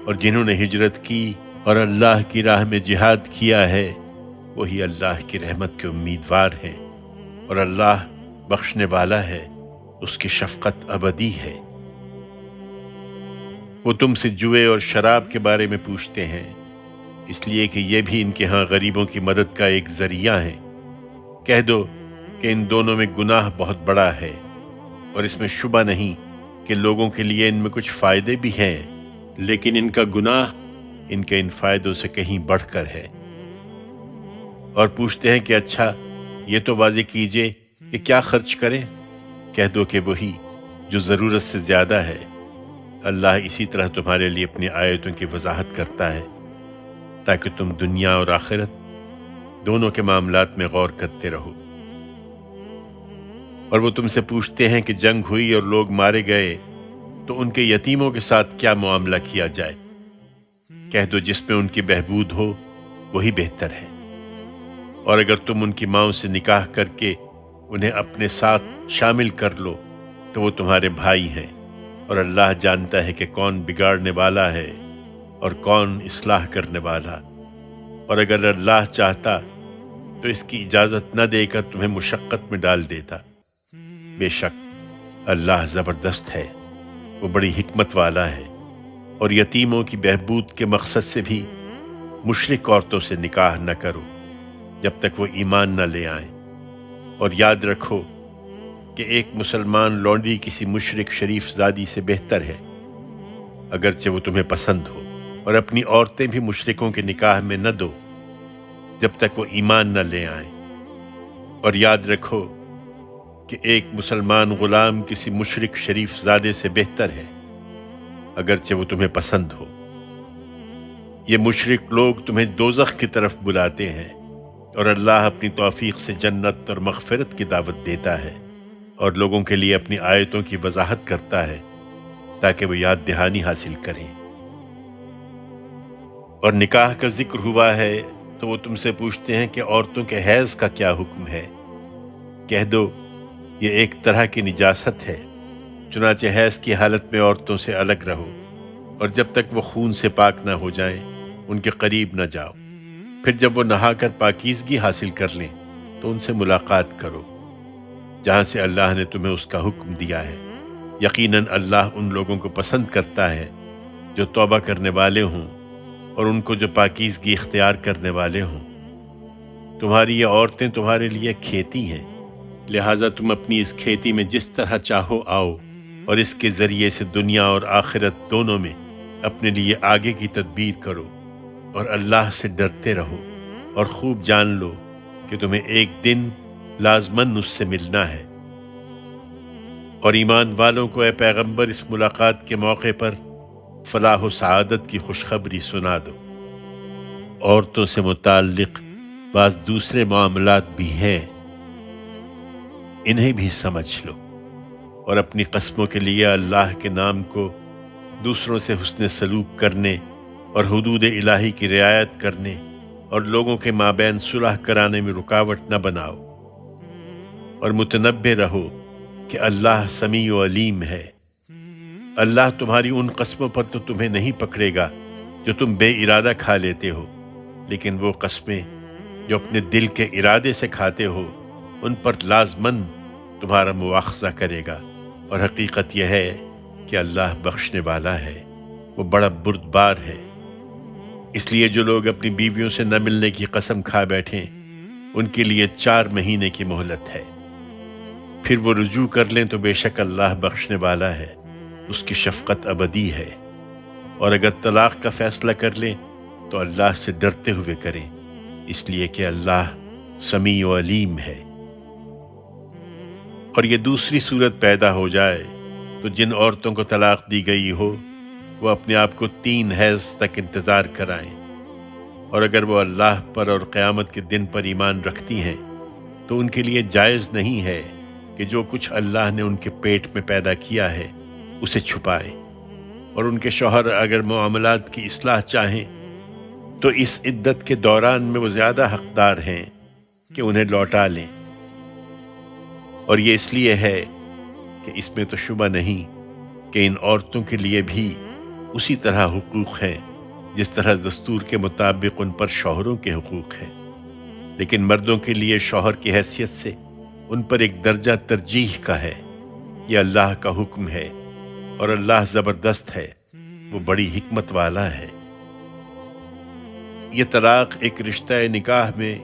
اور جنہوں نے ہجرت کی اور اللہ کی راہ میں جہاد کیا ہے وہی اللہ کی رحمت کے امیدوار ہیں، اور اللہ بخشنے والا ہے، اس کی شفقت ابدی ہے۔ وہ تم سے جوئے اور شراب کے بارے میں پوچھتے ہیں، اس لیے کہ یہ بھی ان کے ہاں غریبوں کی مدد کا ایک ذریعہ ہے۔ کہہ دو کہ ان دونوں میں گناہ بہت بڑا ہے، اور اس میں شبہ نہیں کہ لوگوں کے لیے ان میں کچھ فائدے بھی ہیں، لیکن ان کا گناہ ان کے ان فائدوں سے کہیں بڑھ کر ہے۔ اور پوچھتے ہیں کہ اچھا یہ تو واضح کیجئے کہ کیا خرچ کریں؟ کہہ دو کہ وہی جو ضرورت سے زیادہ ہے۔ اللہ اسی طرح تمہارے لیے اپنی آیتوں کی وضاحت کرتا ہے تاکہ تم دنیا اور آخرت دونوں کے معاملات میں غور کرتے رہو۔ اور وہ تم سے پوچھتے ہیں کہ جنگ ہوئی اور لوگ مارے گئے تو ان کے یتیموں کے ساتھ کیا معاملہ کیا جائے؟ کہہ دو جس میں ان کی بہبود ہو وہی بہتر ہے۔ اور اگر تم ان کی ماؤں سے نکاح کر کے انہیں اپنے ساتھ شامل کر لو تو وہ تمہارے بھائی ہیں، اور اللہ جانتا ہے کہ کون بگاڑنے والا ہے اور کون اصلاح کرنے والا۔ اور اگر اللہ چاہتا تو اس کی اجازت نہ دے کر تمہیں مشقت میں ڈال دیتا۔ بے شک اللہ زبردست ہے، وہ بڑی حکمت والا ہے۔ اور یتیموں کی بہبود کے مقصد سے بھی مشرک عورتوں سے نکاح نہ کرو جب تک وہ ایمان نہ لے آئیں۔ اور یاد رکھو کہ ایک مسلمان لونڈی کسی مشرک شریف زادی سے بہتر ہے، اگرچہ وہ تمہیں پسند ہو۔ اور اپنی عورتیں بھی مشرکوں کے نکاح میں نہ دو جب تک وہ ایمان نہ لے آئیں۔ اور یاد رکھو کہ ایک مسلمان غلام کسی مشرک شریف زادے سے بہتر ہے، اگرچہ وہ تمہیں پسند ہو۔ یہ مشرک لوگ تمہیں دوزخ کی طرف بلاتے ہیں، اور اللہ اپنی توفیق سے جنت اور مغفرت کی دعوت دیتا ہے اور لوگوں کے لیے اپنی آیتوں کی وضاحت کرتا ہے تاکہ وہ یاد دہانی حاصل کریں۔ اور نکاح کا ذکر ہوا ہے تو وہ تم سے پوچھتے ہیں کہ عورتوں کے حیض کا کیا حکم ہے؟ کہہ دو یہ ایک طرح کی نجاست ہے، چنانچہ حیض کی حالت میں عورتوں سے الگ رہو، اور جب تک وہ خون سے پاک نہ ہو جائیں ان کے قریب نہ جاؤ۔ پھر جب وہ نہا کر پاکیزگی حاصل کر لیں تو ان سے ملاقات کرو جہاں سے اللہ نے تمہیں اس کا حکم دیا ہے۔ یقیناً اللہ ان لوگوں کو پسند کرتا ہے جو توبہ کرنے والے ہوں اور ان کو جو پاکیزگی اختیار کرنے والے ہوں۔ تمہاری یہ عورتیں تمہارے لیے کھیتی ہیں، لہٰذا تم اپنی اس کھیتی میں جس طرح چاہو آؤ، اور اس کے ذریعے سے دنیا اور آخرت دونوں میں اپنے لیے آگے کی تدبیر کرو، اور اللہ سے ڈرتے رہو، اور خوب جان لو کہ تمہیں ایک دن لازماً اس سے ملنا ہے۔ اور ایمان والوں کو اے پیغمبر اس ملاقات کے موقع پر فلاح و سعادت کی خوشخبری سنا دو۔ عورتوں سے متعلق بعض دوسرے معاملات بھی ہیں، انہیں بھی سمجھ لو، اور اپنی قسموں کے لیے اللہ کے نام کو دوسروں سے حسن سلوک کرنے اور حدود الہی کی رعایت کرنے اور لوگوں کے مابین صلح کرانے میں رکاوٹ نہ بناؤ، اور متنبہ رہو کہ اللہ سمیع و علیم ہے۔ اللہ تمہاری ان قسموں پر تو تمہیں نہیں پکڑے گا جو تم بے ارادہ کھا لیتے ہو، لیکن وہ قسمیں جو اپنے دل کے ارادے سے کھاتے ہو ان پر لازماً تمہارا مواخذہ کرے گا۔ اور حقیقت یہ ہے کہ اللہ بخشنے والا ہے، وہ بڑا بردبار ہے۔ اس لیے جو لوگ اپنی بیویوں سے نہ ملنے کی قسم کھا بیٹھیں ان کے لیے 4 مہینے کی مہلت ہے، پھر وہ رجوع کر لیں تو بے شک اللہ بخشنے والا ہے، اس کی شفقت ابدی ہے۔ اور اگر طلاق کا فیصلہ کر لیں تو اللہ سے ڈرتے ہوئے کریں، اس لیے کہ اللہ سمیع و علیم ہے۔ اور یہ دوسری صورت پیدا ہو جائے تو جن عورتوں کو طلاق دی گئی ہو وہ اپنے آپ کو 3 حیض تک انتظار کرائیں، اور اگر وہ اللہ پر اور قیامت کے دن پر ایمان رکھتی ہیں تو ان کے لیے جائز نہیں ہے کہ جو کچھ اللہ نے ان کے پیٹ میں پیدا کیا ہے اسے چھپائیں، اور ان کے شوہر اگر معاملات کی اصلاح چاہیں تو اس عدت کے دوران میں وہ زیادہ حقدار ہیں کہ انہیں لوٹا لیں۔ اور یہ اس لیے ہے کہ اس میں تو شبہ نہیں کہ ان عورتوں کے لیے بھی اسی طرح حقوق ہیں جس طرح دستور کے مطابق ان پر شوہروں کے حقوق ہیں، لیکن مردوں کے لیے شوہر کی حیثیت سے ان پر ایک درجہ ترجیح کا ہے۔ یہ اللہ کا حکم ہے، اور اللہ زبردست ہے، وہ بڑی حکمت والا ہے۔ یہ طلاق ایک رشتہ نکاح میں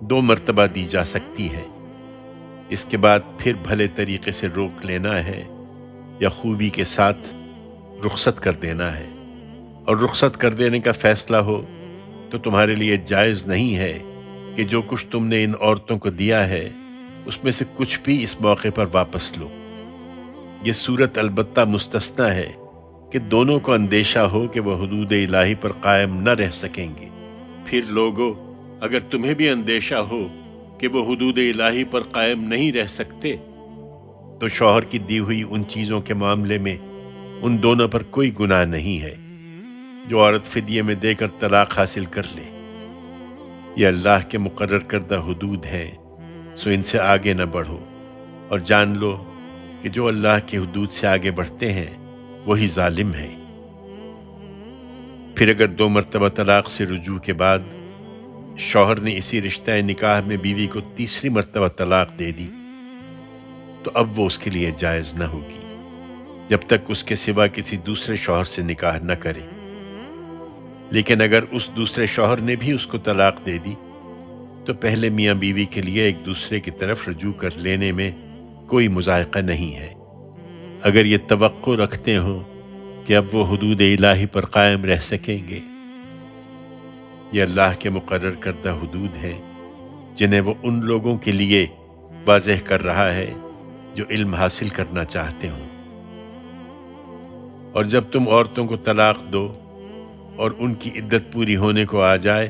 2 مرتبہ دی جا سکتی ہے، اس کے بعد پھر بھلے طریقے سے روک لینا ہے یا خوبی کے ساتھ رخصت کر دینا ہے۔ اور رخصت کر دینے کا فیصلہ ہو تو تمہارے لیے جائز نہیں ہے کہ جو کچھ تم نے ان عورتوں کو دیا ہے اس میں سے کچھ بھی اس موقع پر واپس لو۔ یہ صورت البتہ مستثنیٰ ہے کہ دونوں کو اندیشہ ہو کہ وہ حدود الہی پر قائم نہ رہ سکیں گے۔ پھر لوگو اگر تمہیں بھی اندیشہ ہو کہ وہ حدود الہی پر قائم نہیں رہ سکتے تو شوہر کی دی ہوئی ان چیزوں کے معاملے میں ان دونوں پر کوئی گناہ نہیں ہے جو عورت فدیے میں دے کر طلاق حاصل کر لے۔ یہ اللہ کے مقرر کردہ حدود ہیں، سو ان سے آگے نہ بڑھو، اور جان لو کہ جو اللہ کی حدود سے آگے بڑھتے ہیں وہی ظالم ہیں۔ پھر اگر 2 مرتبہ طلاق سے رجوع کے بعد شوہر نے اسی رشتہ نکاح میں بیوی کو تیسری مرتبہ طلاق دے دی تو اب وہ اس کے لیے جائز نہ ہوگی جب تک اس کے سوا کسی دوسرے شوہر سے نکاح نہ کرے۔ لیکن اگر اس دوسرے شوہر نے بھی اس کو طلاق دے دی تو پہلے میاں بیوی کے لیے ایک دوسرے کی طرف رجوع کر لینے میں کوئی مذائقہ نہیں ہے، اگر یہ توقع رکھتے ہوں کہ اب وہ حدود الہی پر قائم رہ سکیں گے۔ یہ اللہ کے مقرر کردہ حدود ہیں جنہیں وہ ان لوگوں کے لیے واضح کر رہا ہے جو علم حاصل کرنا چاہتے ہوں۔ اور جب تم عورتوں کو طلاق دو اور ان کی عدت پوری ہونے کو آ جائے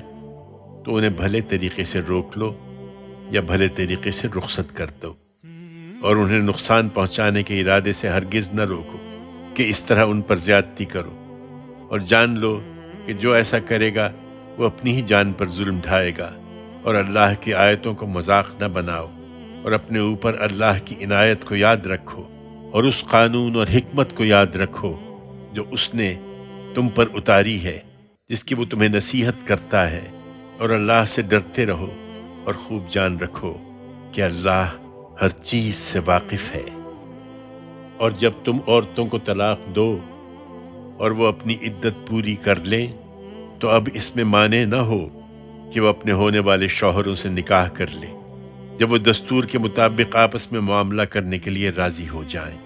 تو انہیں بھلے طریقے سے روک لو یا بھلے طریقے سے رخصت کر دو، اور انہیں نقصان پہنچانے کے ارادے سے ہرگز نہ روکو کہ اس طرح ان پر زیادتی کرو، اور جان لو کہ جو ایسا کرے گا وہ اپنی ہی جان پر ظلم ڈھائے گا، اور اللہ کی آیتوں کو مذاق نہ بناؤ، اور اپنے اوپر اللہ کی عنایت کو یاد رکھو اور اس قانون اور حکمت کو یاد رکھو جو اس نے تم پر اتاری ہے، جس کی وہ تمہیں نصیحت کرتا ہے، اور اللہ سے ڈرتے رہو اور خوب جان رکھو کہ اللہ ہر چیز سے واقف ہے۔ اور جب تم عورتوں کو طلاق دو اور وہ اپنی عدت پوری کر لیں تو اب اس میں مانع نہ ہو کہ وہ اپنے ہونے والے شوہروں سے نکاح کر لیں جب وہ دستور کے مطابق آپس میں معاملہ کرنے کے لیے راضی ہو جائیں۔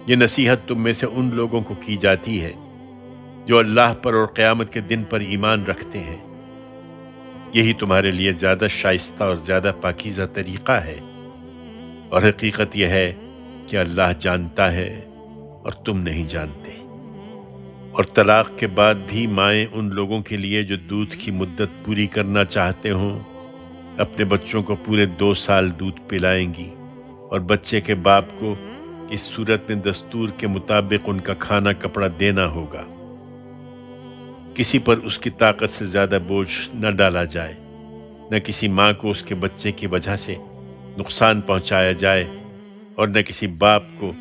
یہ نصیحت تم میں سے ان لوگوں کو کی جاتی ہے جو اللہ پر اور قیامت کے دن پر ایمان رکھتے ہیں۔ یہی تمہارے لیے زیادہ شائستہ اور زیادہ پاکیزہ طریقہ ہے، اور حقیقت یہ ہے کہ اللہ جانتا ہے اور تم نہیں جانتے۔ اور طلاق کے بعد بھی مائیں ان لوگوں کے لیے جو دودھ کی مدت پوری کرنا چاہتے ہوں اپنے بچوں کو پورے 2 سال دودھ پلائیں گی، اور بچے کے باپ کو اس صورت میں دستور کے مطابق ان کا کھانا کپڑا دینا ہوگا۔ کسی پر اس کی طاقت سے زیادہ بوجھ نہ ڈالا جائے، نہ کسی ماں کو اس کے بچے کی وجہ سے نقصان پہنچایا جائے، اور نہ کسی باپ کو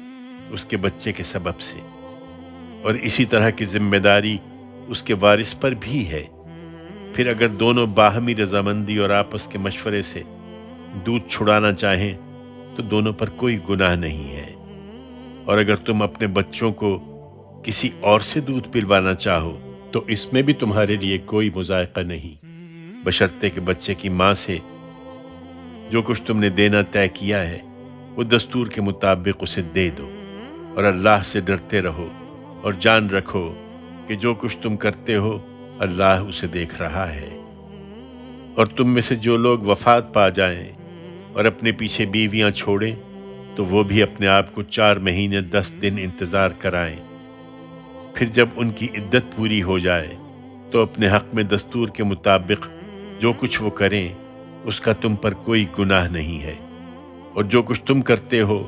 اس کے بچے کے سبب سے۔ اور اسی طرح کی ذمہ داری اس کے وارث پر بھی ہے۔ پھر اگر دونوں باہمی رضامندی اور آپس کے مشورے سے دودھ چھڑانا چاہیں تو دونوں پر کوئی گناہ نہیں ہے۔ اور اگر تم اپنے بچوں کو کسی اور سے دودھ پلوانا چاہو تو اس میں بھی تمہارے لیے کوئی مذائقہ نہیں، بشرطے کہ بچے کی ماں سے جو کچھ تم نے دینا طے کیا ہے وہ دستور کے مطابق اسے دے دو، اور اللہ سے ڈرتے رہو اور جان رکھو کہ جو کچھ تم کرتے ہو اللہ اسے دیکھ رہا ہے۔ اور تم میں سے جو لوگ وفات پا جائیں اور اپنے پیچھے بیویاں چھوڑیں تو وہ بھی اپنے آپ کو 4 مہینے 10 دن انتظار کرائیں۔ پھر جب ان کی عدت پوری ہو جائے تو اپنے حق میں دستور کے مطابق جو کچھ وہ کریں اس کا تم پر کوئی گناہ نہیں ہے، اور جو کچھ تم کرتے ہو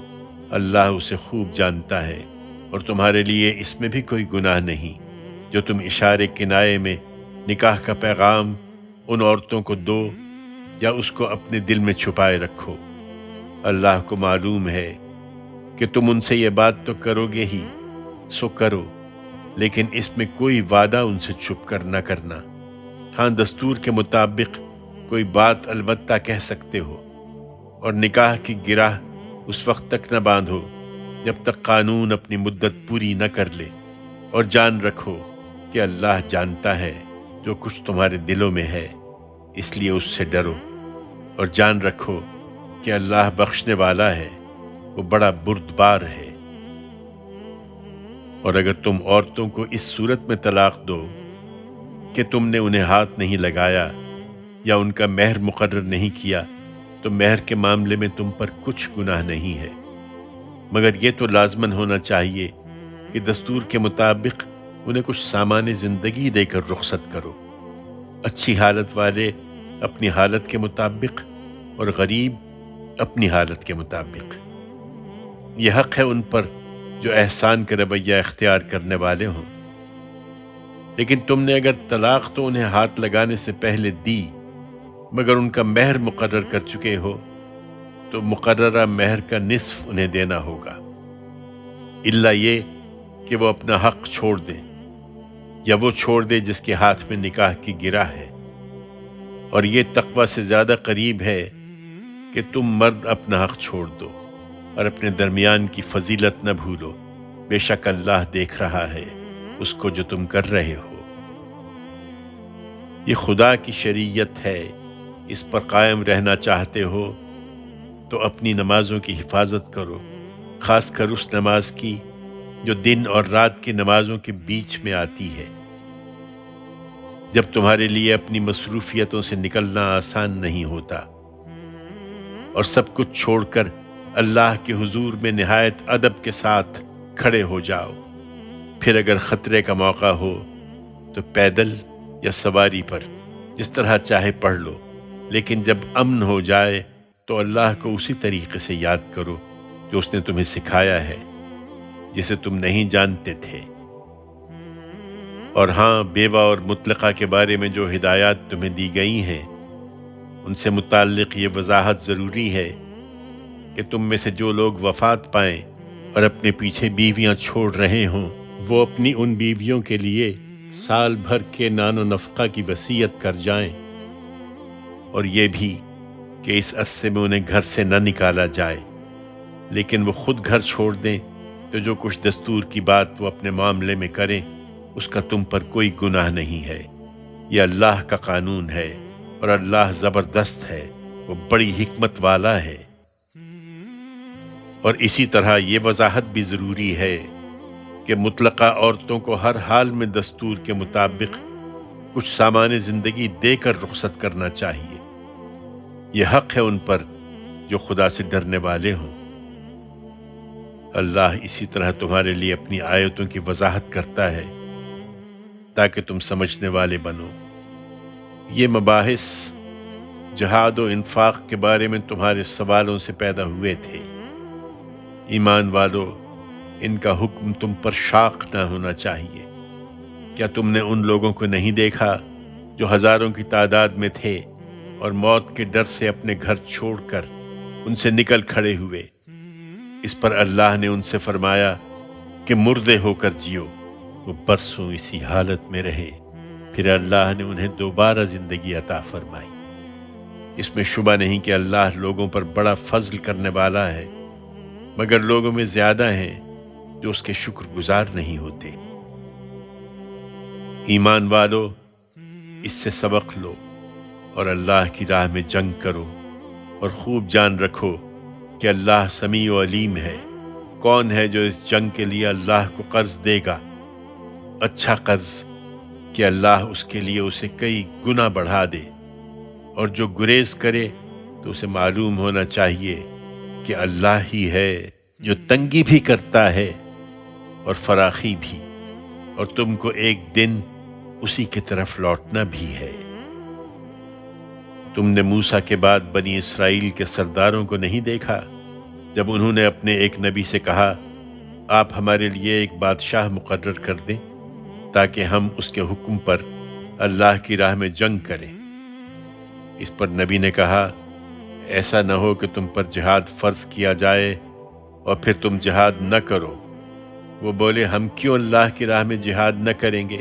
اللہ اسے خوب جانتا ہے، اور تمہارے لیے اس میں بھی کوئی گناہ نہیں جو تم اشارے کنائے میں نکاح کا پیغام ان عورتوں کو دو یا اس کو اپنے دل میں چھپائے رکھو۔ اللہ کو معلوم ہے کہ تم ان سے یہ بات تو کرو گے ہی، سو کرو، لیکن اس میں کوئی وعدہ ان سے چھپ کر نہ کرنا۔ ہاں دستور کے مطابق کوئی بات البتہ کہہ سکتے ہو، اور نکاح کی گرہ اس وقت تک نہ باندھو جب تک قانون اپنی مدت پوری نہ کر لے، اور جان رکھو کہ اللہ جانتا ہے جو کچھ تمہارے دلوں میں ہے، اس لیے اس سے ڈرو، اور جان رکھو کہ اللہ بخشنے والا ہے، وہ بڑا بردبار ہے۔ اور اگر تم عورتوں کو اس صورت میں طلاق دو کہ تم نے انہیں ہاتھ نہیں لگایا یا ان کا مہر مقرر نہیں کیا تو مہر کے معاملے میں تم پر کچھ گناہ نہیں ہے، مگر یہ تو لازماً ہونا چاہیے کہ دستور کے مطابق انہیں کچھ سامان زندگی دے کر رخصت کرو۔ اچھی حالت والے اپنی حالت کے مطابق اور غریب اپنی حالت کے مطابق۔ یہ حق ہے ان پر جو احسان کا رویہ اختیار کرنے والے ہوں۔ لیکن تم نے اگر طلاق تو انہیں ہاتھ لگانے سے پہلے دی مگر ان کا مہر مقرر کر چکے ہو تو مقررہ مہر کا نصف انہیں دینا ہوگا، الا یہ کہ وہ اپنا حق چھوڑ دیں یا وہ چھوڑ دے جس کے ہاتھ میں نکاح کی گرہ ہے، اور یہ تقوی سے زیادہ قریب ہے کہ تم مرد اپنا حق چھوڑ دو اور اپنے درمیان کی فضیلت نہ بھولو، بے شک اللہ دیکھ رہا ہے اس کو جو تم کر رہے ہو۔ یہ خدا کی شریعت ہے، اس پر قائم رہنا چاہتے ہو تو اپنی نمازوں کی حفاظت کرو، خاص کر اس نماز کی جو دن اور رات کی نمازوں کے بیچ میں آتی ہے، جب تمہارے لیے اپنی مصروفیتوں سے نکلنا آسان نہیں ہوتا، اور سب کچھ چھوڑ کر اللہ کے حضور میں نہایت ادب کے ساتھ کھڑے ہو جاؤ۔ پھر اگر خطرے کا موقع ہو تو پیدل یا سواری پر جس طرح چاہے پڑھ لو، لیکن جب امن ہو جائے تو اللہ کو اسی طریقے سے یاد کرو جو اس نے تمہیں سکھایا ہے، جسے تم نہیں جانتے تھے۔ اور ہاں، بیوہ اور مطلقہ کے بارے میں جو ہدایات تمہیں دی گئی ہیں ان سے متعلق یہ وضاحت ضروری ہے کہ تم میں سے جو لوگ وفات پائیں اور اپنے پیچھے بیویاں چھوڑ رہے ہوں وہ اپنی ان بیویوں کے لیے سال بھر کے نان و نفقہ کی وصیت کر جائیں، اور یہ بھی کہ اس عرصے میں انہیں گھر سے نہ نکالا جائے، لیکن وہ خود گھر چھوڑ دیں تو جو کچھ دستور کی بات وہ اپنے معاملے میں کریں اس کا تم پر کوئی گناہ نہیں ہے۔ یہ اللہ کا قانون ہے اور اللہ زبردست ہے، وہ بڑی حکمت والا ہے۔ اور اسی طرح یہ وضاحت بھی ضروری ہے کہ مطلقہ عورتوں کو ہر حال میں دستور کے مطابق کچھ سامان زندگی دے کر رخصت کرنا چاہیے۔ یہ حق ہے ان پر جو خدا سے ڈرنے والے ہوں۔ اللہ اسی طرح تمہارے لیے اپنی آیتوں کی وضاحت کرتا ہے تاکہ تم سمجھنے والے بنو۔ یہ مباحث جہاد و انفاق کے بارے میں تمہارے سوالوں سے پیدا ہوئے تھے۔ ایمان والو، ان کا حکم تم پر شاق نہ ہونا چاہیے۔ کیا تم نے ان لوگوں کو نہیں دیکھا جو ہزاروں کی تعداد میں تھے اور موت کے ڈر سے اپنے گھر چھوڑ کر ان سے نکل کھڑے ہوئے؟ اس پر اللہ نے ان سے فرمایا کہ مردے ہو کر جیو۔ وہ برسوں اسی حالت میں رہے، پھر اللہ نے انہیں دوبارہ زندگی عطا فرمائی۔ اس میں شبہ نہیں کہ اللہ لوگوں پر بڑا فضل کرنے والا ہے، مگر لوگوں میں زیادہ ہیں جو اس کے شکر گزار نہیں ہوتے۔ ایمان والو، اس سے سبق لو اور اللہ کی راہ میں جنگ کرو، اور خوب جان رکھو کہ اللہ سمیع و علیم ہے۔ کون ہے جو اس جنگ کے لیے اللہ کو قرض دے گا، اچھا قرض کہ اللہ اس کے لیے اسے کئی گنا بڑھا دے، اور جو گریز کرے تو اسے معلوم ہونا چاہیے کہ اللہ ہی ہے جو تنگی بھی کرتا ہے اور فراخی بھی، اور تم کو ایک دن اسی کی طرف لوٹنا بھی ہے۔ تم نے موسیٰ کے بعد بنی اسرائیل کے سرداروں کو نہیں دیکھا جب انہوں نے اپنے ایک نبی سے کہا، آپ ہمارے لیے ایک بادشاہ مقرر کر دیں تاکہ ہم اس کے حکم پر اللہ کی راہ میں جنگ کریں۔ اس پر نبی نے کہا، ایسا نہ ہو کہ تم پر جہاد فرض کیا جائے اور پھر تم جہاد نہ کرو۔ وہ بولے، ہم کیوں اللہ کی راہ میں جہاد نہ کریں گے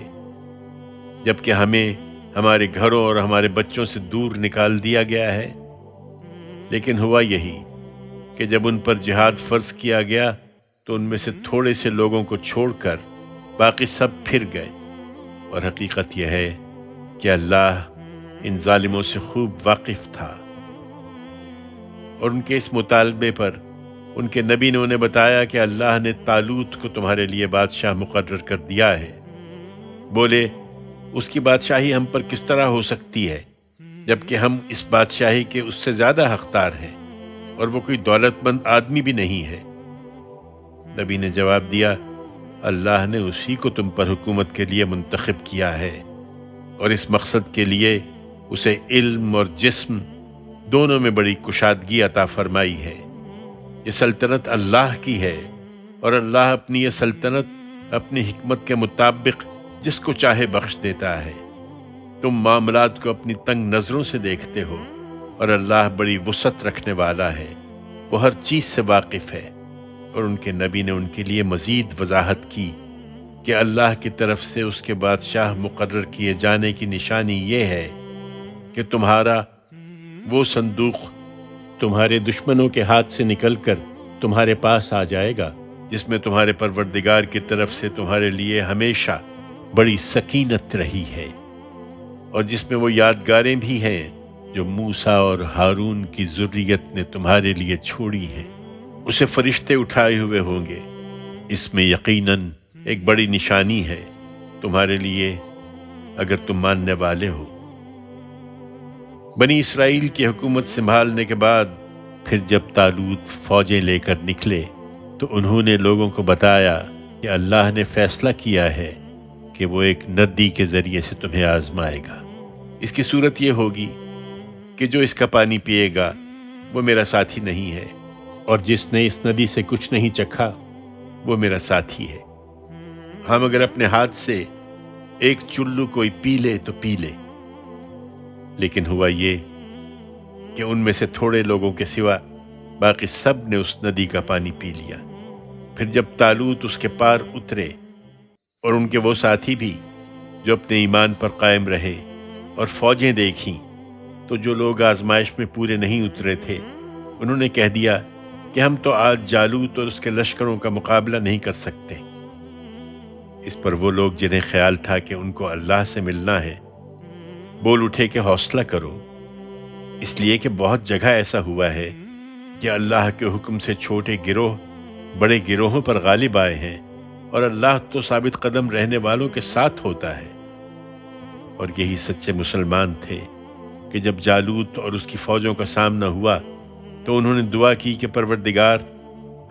جبکہ ہمیں ہمارے گھروں اور ہمارے بچوں سے دور نکال دیا گیا ہے؟ لیکن ہوا یہی کہ جب ان پر جہاد فرض کیا گیا تو ان میں سے تھوڑے سے لوگوں کو چھوڑ کر باقی سب پھر گئے، اور حقیقت یہ ہے کہ اللہ ان ظالموں سے خوب واقف تھا۔ اور ان کے اس مطالبے پر ان کے نبی نے انہیں بتایا کہ اللہ نے طالوت کو تمہارے لیے بادشاہ مقرر کر دیا ہے۔ بولے، اس کی بادشاہی ہم پر کس طرح ہو سکتی ہے جبکہ ہم اس بادشاہی کے اس سے زیادہ حقدار ہیں، اور وہ کوئی دولت مند آدمی بھی نہیں ہے۔ نبی نے جواب دیا، اللہ نے اسی کو تم پر حکومت کے لیے منتخب کیا ہے، اور اس مقصد کے لیے اسے علم اور جسم دونوں میں بڑی کشادگی عطا فرمائی ہے۔ یہ سلطنت اللہ کی ہے، اور اللہ اپنی یہ سلطنت اپنی حکمت کے مطابق جس کو چاہے بخش دیتا ہے۔ تم معاملات کو اپنی تنگ نظروں سے دیکھتے ہو، اور اللہ بڑی وسعت رکھنے والا ہے، وہ ہر چیز سے واقف ہے۔ اور ان کے نبی نے ان کے لیے مزید وضاحت کی کہ اللہ کی طرف سے اس کے بادشاہ مقرر کیے جانے کی نشانی یہ ہے کہ تمہارا وہ صندوق تمہارے دشمنوں کے ہاتھ سے نکل کر تمہارے پاس آ جائے گا، جس میں تمہارے پروردگار کی طرف سے تمہارے لیے ہمیشہ بڑی سکینت رہی ہے، اور جس میں وہ یادگاریں بھی ہیں جو موسیٰ اور ہارون کی ذریت نے تمہارے لیے چھوڑی ہیں۔ اسے فرشتے اٹھائے ہوئے ہوں گے۔ اس میں یقیناً ایک بڑی نشانی ہے تمہارے لیے اگر تم ماننے والے ہو۔ بنی اسرائیل کی حکومت سنبھالنے کے بعد پھر جب طالوت فوجیں لے کر نکلے تو انہوں نے لوگوں کو بتایا کہ اللہ نے فیصلہ کیا ہے کہ وہ ایک ندی کے ذریعے سے تمہیں آزمائے گا۔ اس کی صورت یہ ہوگی کہ جو اس کا پانی پیے گا وہ میرا ساتھی نہیں ہے، اور جس نے اس ندی سے کچھ نہیں چکھا وہ میرا ساتھی ہے۔ ہم اگر اپنے ہاتھ سے ایک چلو کوئی پی لے تو پی لے، لیکن ہوا یہ کہ ان میں سے تھوڑے لوگوں کے سوا باقی سب نے اس ندی کا پانی پی لیا۔ پھر جب طالوت اس کے پار اترے اور ان کے وہ ساتھی بھی جو اپنے ایمان پر قائم رہے اور فوجیں دیکھیں، تو جو لوگ آزمائش میں پورے نہیں اترے تھے انہوں نے کہہ دیا کہ ہم تو آج جالوت اور اس کے لشکروں کا مقابلہ نہیں کر سکتے۔ اس پر وہ لوگ جنہیں خیال تھا کہ ان کو اللہ سے ملنا ہے بول اٹھے کہ حوصلہ کرو، اس لیے کہ بہت جگہ ایسا ہوا ہے کہ اللہ کے حکم سے چھوٹے گروہ بڑے گروہوں پر غالب آئے ہیں، اور اللہ تو ثابت قدم رہنے والوں کے ساتھ ہوتا ہے۔ اور یہی سچے مسلمان تھے کہ جب جالوت اور اس کی فوجوں کا سامنا ہوا تو انہوں نے دعا کی کہ پروردگار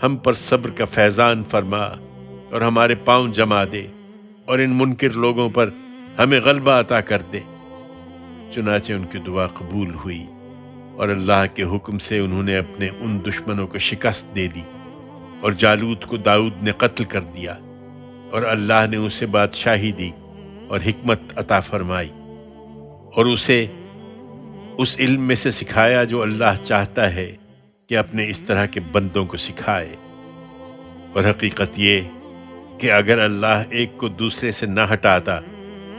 ہم پر صبر کا فیضان فرما اور ہمارے پاؤں جما دے، اور ان منکر لوگوں پر ہمیں غلبہ عطا کر دے۔ چنانچہ ان کی دعا قبول ہوئی، اور اللہ کے حکم سے انہوں نے اپنے ان دشمنوں کو شکست دے دی، اور جالوت کو داؤد نے قتل کر دیا، اور اللہ نے اسے بادشاہی دی اور حکمت عطا فرمائی، اور اسے اس علم میں سے سکھایا جو اللہ چاہتا ہے کہ اپنے اس طرح کے بندوں کو سکھائے۔ اور حقیقت یہ کہ اگر اللہ ایک کو دوسرے سے نہ ہٹاتا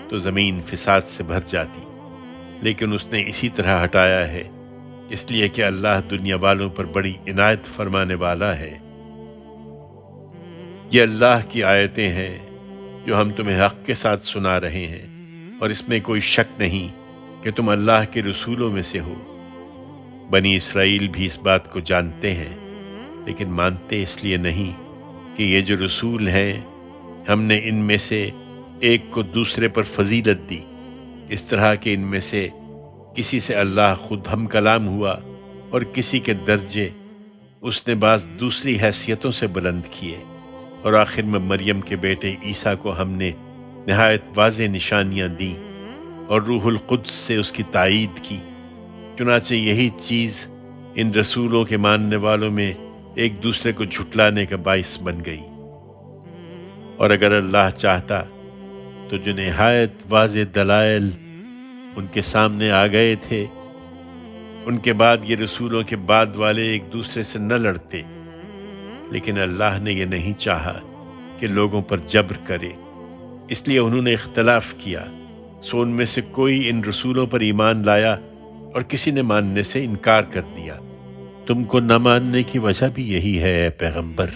تو زمین فساد سے بھر جاتی، لیکن اس نے اسی طرح ہٹایا ہے، اس لیے کہ اللہ دنیا والوں پر بڑی عنایت فرمانے والا ہے۔ یہ اللہ کی آیتیں ہیں جو ہم تمہیں حق کے ساتھ سنا رہے ہیں، اور اس میں کوئی شک نہیں کہ تم اللہ کے رسولوں میں سے ہو۔ بنی اسرائیل بھی اس بات کو جانتے ہیں، لیکن مانتے اس لیے نہیں کہ یہ جو رسول ہیں ہم نے ان میں سے ایک کو دوسرے پر فضیلت دی، اس طرح کہ ان میں سے کسی سے اللہ خود ہم کلام ہوا، اور کسی کے درجے اس نے بعض دوسری حیثیتوں سے بلند کیے، اور آخر میں مریم کے بیٹے عیسیٰ کو ہم نے نہایت واضح نشانیاں دیں اور روح القدس سے اس کی تائید کی۔ چنانچہ یہی چیز ان رسولوں کے ماننے والوں میں ایک دوسرے کو جھٹلانے کا باعث بن گئی۔ اور اگر اللہ چاہتا تو جو نہایت واضح دلائل ان کے سامنے آ گئے تھے، ان کے بعد یہ رسولوں کے بعد والے ایک دوسرے سے نہ لڑتے، لیکن اللہ نے یہ نہیں چاہا کہ لوگوں پر جبر کرے، اس لیے انہوں نے اختلاف کیا۔ سو ان میں سے کوئی ان رسولوں پر ایمان لایا اور کسی نے ماننے سے انکار کر دیا۔ تم کو نہ ماننے کی وجہ بھی یہی ہے اے پیغمبر،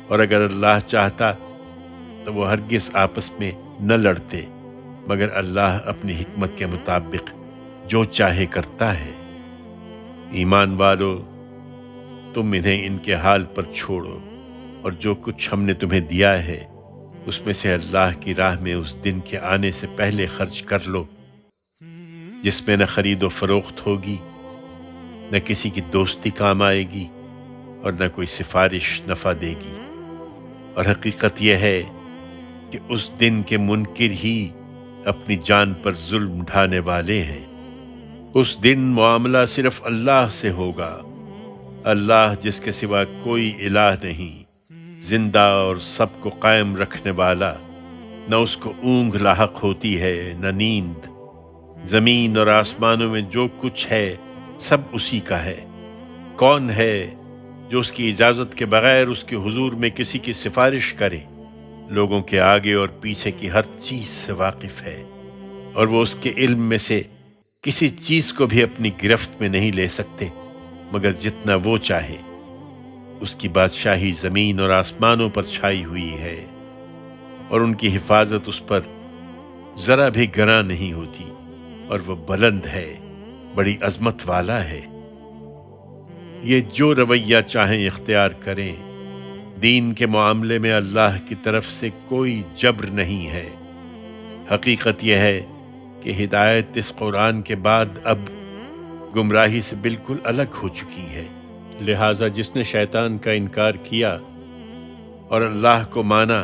اور اگر اللہ چاہتا تو وہ ہرگز آپس میں نہ لڑتے، مگر اللہ اپنی حکمت کے مطابق جو چاہے کرتا ہے۔ ایمان والو، تم انہیں ان کے حال پر چھوڑو، اور جو کچھ ہم نے تمہیں دیا ہے اس میں سے اللہ کی راہ میں اس دن کے آنے سے پہلے خرچ کر لو، جس میں نہ خرید و فروخت ہوگی، نہ کسی کی دوستی کام آئے گی، اور نہ کوئی سفارش نفع دے گی۔ اور حقیقت یہ ہے کہ اس دن کے منکر ہی اپنی جان پر ظلم ڈھانے والے ہیں۔ اس دن معاملہ صرف اللہ سے ہوگا، اللہ جس کے سوا کوئی الہ نہیں، زندہ اور سب کو قائم رکھنے والا، نہ اس کو اونگ لاحق ہوتی ہے نہ نیند۔ زمین اور آسمانوں میں جو کچھ ہے سب اسی کا ہے۔ کون ہے جو اس کی اجازت کے بغیر اس کے حضور میں کسی کی سفارش کرے؟ لوگوں کے آگے اور پیچھے کی ہر چیز سے واقف ہے، اور وہ اس کے علم میں سے کسی چیز کو بھی اپنی گرفت میں نہیں لے سکتے مگر جتنا وہ چاہے۔ اس کی بادشاہی زمین اور آسمانوں پر چھائی ہوئی ہے، اور ان کی حفاظت اس پر ذرا بھی گراں نہیں ہوتی، اور وہ بلند ہے، بڑی عظمت والا ہے۔ یہ جو رویہ چاہیں اختیار کریں، دین کے معاملے میں اللہ کی طرف سے کوئی جبر نہیں ہے۔ حقیقت یہ ہے کہ ہدایت اس قرآن کے بعد اب گمراہی سے بالکل الگ ہو چکی ہے، لہٰذا جس نے شیطان کا انکار کیا اور اللہ کو مانا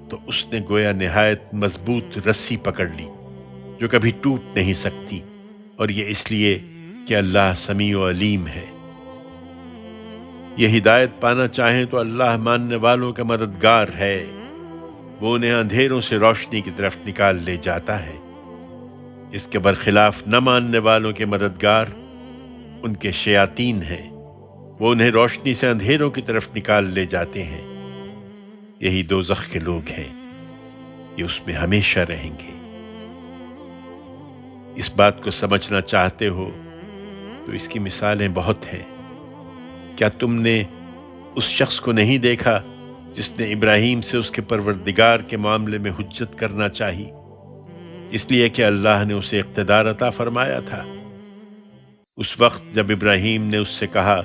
تو اس نے گویا نہایت مضبوط رسی پکڑ لی جو کبھی ٹوٹ نہیں سکتی، اور یہ اس لیے کہ اللہ سمیع و علیم ہے۔ یہ ہدایت پانا چاہیں تو اللہ ماننے والوں کا مددگار ہے، وہ انہیں اندھیروں سے روشنی کی طرف نکال لے جاتا ہے۔ اس کے برخلاف نہ ماننے والوں کے مددگار ان کے شیاطین ہیں، وہ انہیں روشنی سے اندھیروں کی طرف نکال لے جاتے ہیں۔ یہی دوزخ کے لوگ ہیں، یہ اس میں ہمیشہ رہیں گے۔ اس بات کو سمجھنا چاہتے ہو تو اس کی مثالیں بہت ہیں۔ کیا تم نے اس شخص کو نہیں دیکھا جس نے ابراہیم سے اس کے پروردگار کے معاملے میں حجت کرنا چاہی، اس لیے کہ اللہ نے اسے اقتدار عطا فرمایا تھا؟ اس وقت جب ابراہیم نے اس سے کہا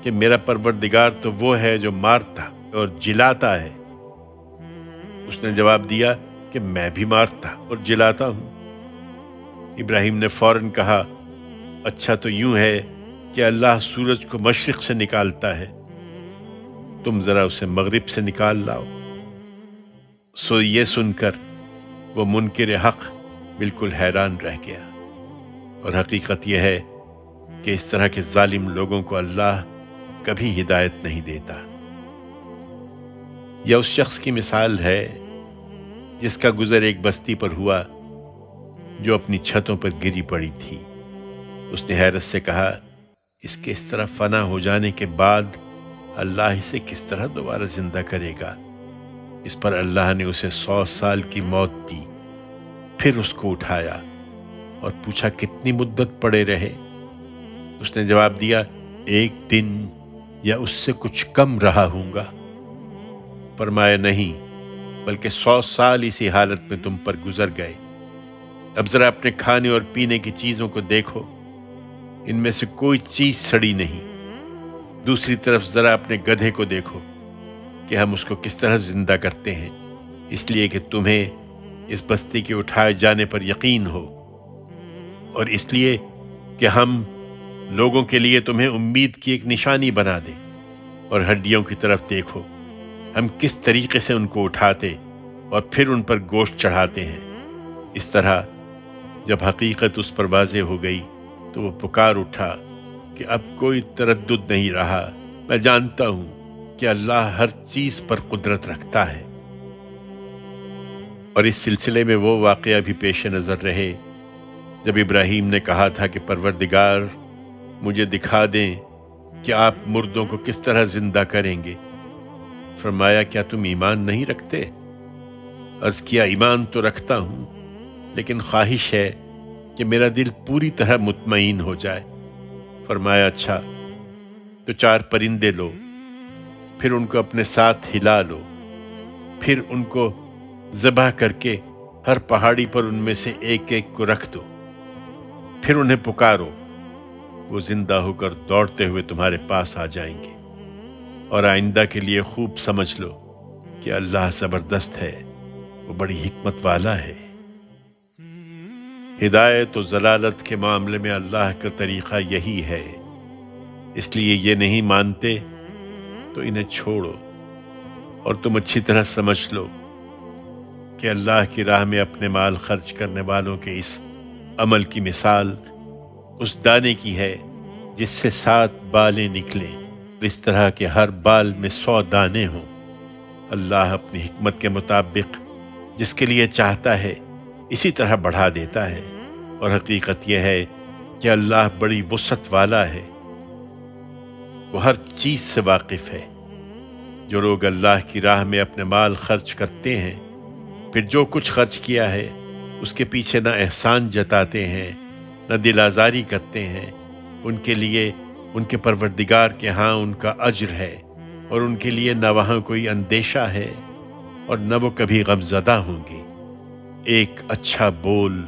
کہ میرا پروردگار تو وہ ہے جو مارتا اور جلاتا ہے، اس نے جواب دیا کہ میں بھی مارتا اور جلاتا ہوں۔ ابراہیم نے فوراً کہا، اچھا تو یوں ہے کہ اللہ سورج کو مشرق سے نکالتا ہے، تم ذرا اسے مغرب سے نکال لاؤ۔ سو یہ سن کر وہ منکر حق بالکل حیران رہ گیا، اور حقیقت یہ ہے کہ اس طرح کے ظالم لوگوں کو اللہ کبھی ہدایت نہیں دیتا۔ یا اس شخص کی مثال ہے جس کا گزر ایک بستی پر ہوا جو اپنی چھتوں پر گری پڑی تھی۔ اس نے حیرت سے کہا، اس کے اس طرح فنا ہو جانے کے بعد اللہ اسے کس طرح دوبارہ زندہ کرے گا؟ اس پر اللہ نے اسے 100 سال کی موت دی، پھر اس کو اٹھایا اور پوچھا کتنی مدت پڑے رہے؟ اس نے جواب دیا، 1 دن یا اس سے کچھ کم رہا ہوں گا۔ فرمایا، نہیں بلکہ 100 سال اسی حالت میں تم پر گزر گئے۔ اب ذرا اپنے کھانے اور پینے کی چیزوں کو دیکھو، ان میں سے کوئی چیز سڑی نہیں۔ دوسری طرف ذرا اپنے گدھے کو دیکھو کہ ہم اس کو کس طرح زندہ کرتے ہیں، اس لیے کہ تمہیں اس بستی کے اٹھائے جانے پر یقین ہو، اور اس لیے کہ ہم لوگوں کے لیے تمہیں امید کی ایک نشانی بنا دیں۔ اور ہڈیوں کی طرف دیکھو، ہم کس طریقے سے ان کو اٹھاتے اور پھر ان پر گوشت چڑھاتے ہیں۔ اس طرح جب حقیقت اس پر واضح ہو گئی تو وہ پکار اٹھا کہ اب کوئی تردد نہیں رہا، میں جانتا ہوں کہ اللہ ہر چیز پر قدرت رکھتا ہے۔ اور اس سلسلے میں وہ واقعہ بھی پیش نظر رہے جب ابراہیم نے کہا تھا کہ پروردگار مجھے دکھا دیں کہ آپ مردوں کو کس طرح زندہ کریں گے۔ فرمایا، کیا تم ایمان نہیں رکھتے؟ عرض کیا، ایمان تو رکھتا ہوں، لیکن خواہش ہے کہ میرا دل پوری طرح مطمئن ہو جائے۔ فرمایا، اچھا تو 4 پرندے لو، پھر ان کو اپنے ساتھ ہلا لو، پھر ان کو ذبح کر کے ہر پہاڑی پر ان میں سے ایک ایک کو رکھ دو، پھر انہیں پکارو، وہ زندہ ہو کر دوڑتے ہوئے تمہارے پاس آ جائیں گے۔ اور آئندہ کے لیے خوب سمجھ لو کہ اللہ زبردست ہے، وہ بڑی حکمت والا ہے۔ ہدایت و ضلالت کے معاملے میں اللہ کا طریقہ یہی ہے، اس لیے یہ نہیں مانتے تو انہیں چھوڑو، اور تم اچھی طرح سمجھ لو کہ اللہ کی راہ میں اپنے مال خرچ کرنے والوں کے اس عمل کی مثال اس دانے کی ہے جس سے 7 بالیں نکلیں، اس طرح کے ہر بال میں 100 دانے ہوں۔ اللہ اپنی حکمت کے مطابق جس کے لیے چاہتا ہے اسی طرح بڑھا دیتا ہے، اور حقیقت یہ ہے کہ اللہ بڑی وسعت والا ہے، وہ ہر چیز سے واقف ہے۔ جو لوگ اللہ کی راہ میں اپنے مال خرچ کرتے ہیں، پھر جو کچھ خرچ کیا ہے اس کے پیچھے نہ احسان جتاتے ہیں نہ دل آزاری کرتے ہیں، ان کے لیے ان کے پروردگار کے ہاں ان کا اجر ہے، اور ان کے لیے نہ وہاں کوئی اندیشہ ہے اور نہ وہ کبھی غم زدہ ہوں گے۔ ایک اچھا بول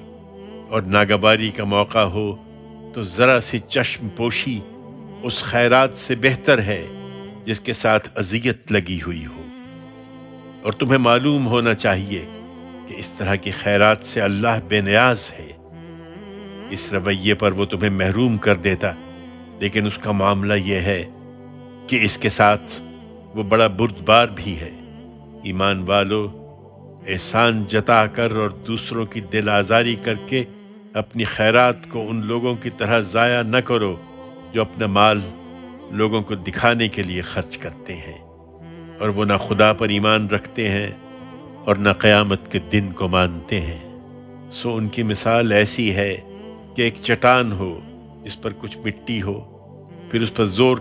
اور ناگواری کا موقع ہو تو ذرا سی چشم پوشی اس خیرات سے بہتر ہے جس کے ساتھ اذیت لگی ہوئی ہو، اور تمہیں معلوم ہونا چاہیے کہ اس طرح کی خیرات سے اللہ بے نیاز ہے۔ اس رویے پر وہ تمہیں محروم کر دیتا، لیکن اس کا معاملہ یہ ہے کہ اس کے ساتھ وہ بڑا بردبار بھی ہے۔ ایمان والو، احسان جتا کر اور دوسروں کی دل آزاری کر کے اپنی خیرات کو ان لوگوں کی طرح ضائع نہ کرو جو اپنا مال لوگوں کو دکھانے کے لیے خرچ کرتے ہیں، اور وہ نہ خدا پر ایمان رکھتے ہیں اور نہ قیامت کے دن کو مانتے ہیں۔ سو ان کی مثال ایسی ہے کہ ایک چٹان ہو جس پر کچھ مٹی ہو، پھر اس پر زور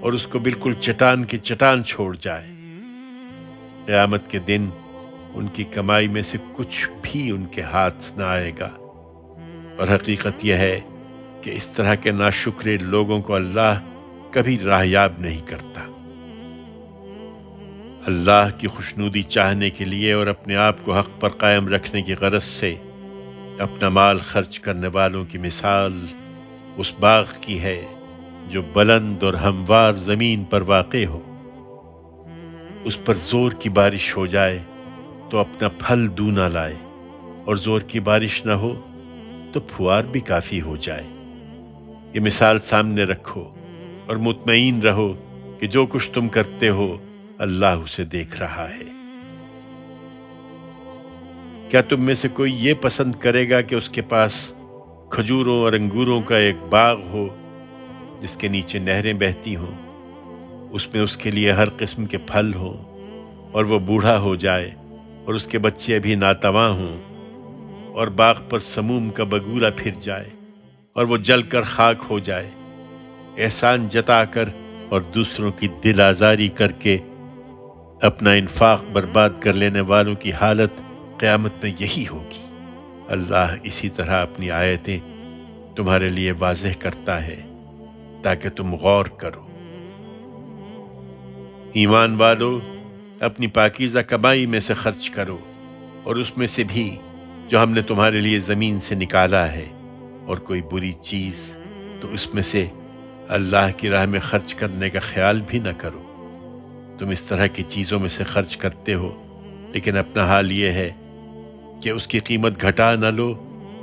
اور اس کو بالکل چٹان کی چٹان چھوڑ جائے۔ قیامت کے دن ان کی کمائی میں سے کچھ بھی ان کے ہاتھ نہ آئے گا، اور حقیقت یہ ہے کہ اس طرح کے ناشکرے لوگوں کو اللہ کبھی راہیاب نہیں کرتا۔ اللہ کی خوشنودی چاہنے کے لیے اور اپنے آپ کو حق پر قائم رکھنے کی غرض سے اپنا مال خرچ کرنے والوں کی مثال اس باغ کی ہے جو بلند اور ہموار زمین پر واقع ہو، اس پر زور کی بارش ہو جائے تو اپنا پھل دونا لائے، اور زور کی بارش نہ ہو تو پھوار بھی کافی ہو جائے۔ یہ مثال سامنے رکھو اور مطمئن رہو کہ جو کچھ تم کرتے ہو اللہ اسے دیکھ رہا ہے۔ کیا تم میں سے کوئی یہ پسند کرے گا کہ اس کے پاس کھجوروں اور انگوروں کا ایک باغ ہو جس کے نیچے نہریں بہتی ہوں، اس میں اس کے لیے ہر قسم کے پھل ہوں، اور وہ بوڑھا ہو جائے اور اس کے بچے ابھی ناتواں ہوں، اور باغ پر سموم کا بگولا پھر جائے اور وہ جل کر خاک ہو جائے؟ احسان جتا کر اور دوسروں کی دل آزاری کر کے اپنا انفاق برباد کر لینے والوں کی حالت قیامت میں یہی ہوگی۔ اللہ اسی طرح اپنی آیتیں تمہارے لیے واضح کرتا ہے تاکہ تم غور کرو۔ ایمان والو، اپنی پاکیزہ کمائی میں سے خرچ کرو، اور اس میں سے بھی جو ہم نے تمہارے لیے زمین سے نکالا ہے، اور کوئی بری چیز تو اس میں سے اللہ کی راہ میں خرچ کرنے کا خیال بھی نہ کرو۔ تم اس طرح کی چیزوں میں سے خرچ کرتے ہو، لیکن اپنا حال یہ ہے کہ اس کی قیمت گھٹا نہ لو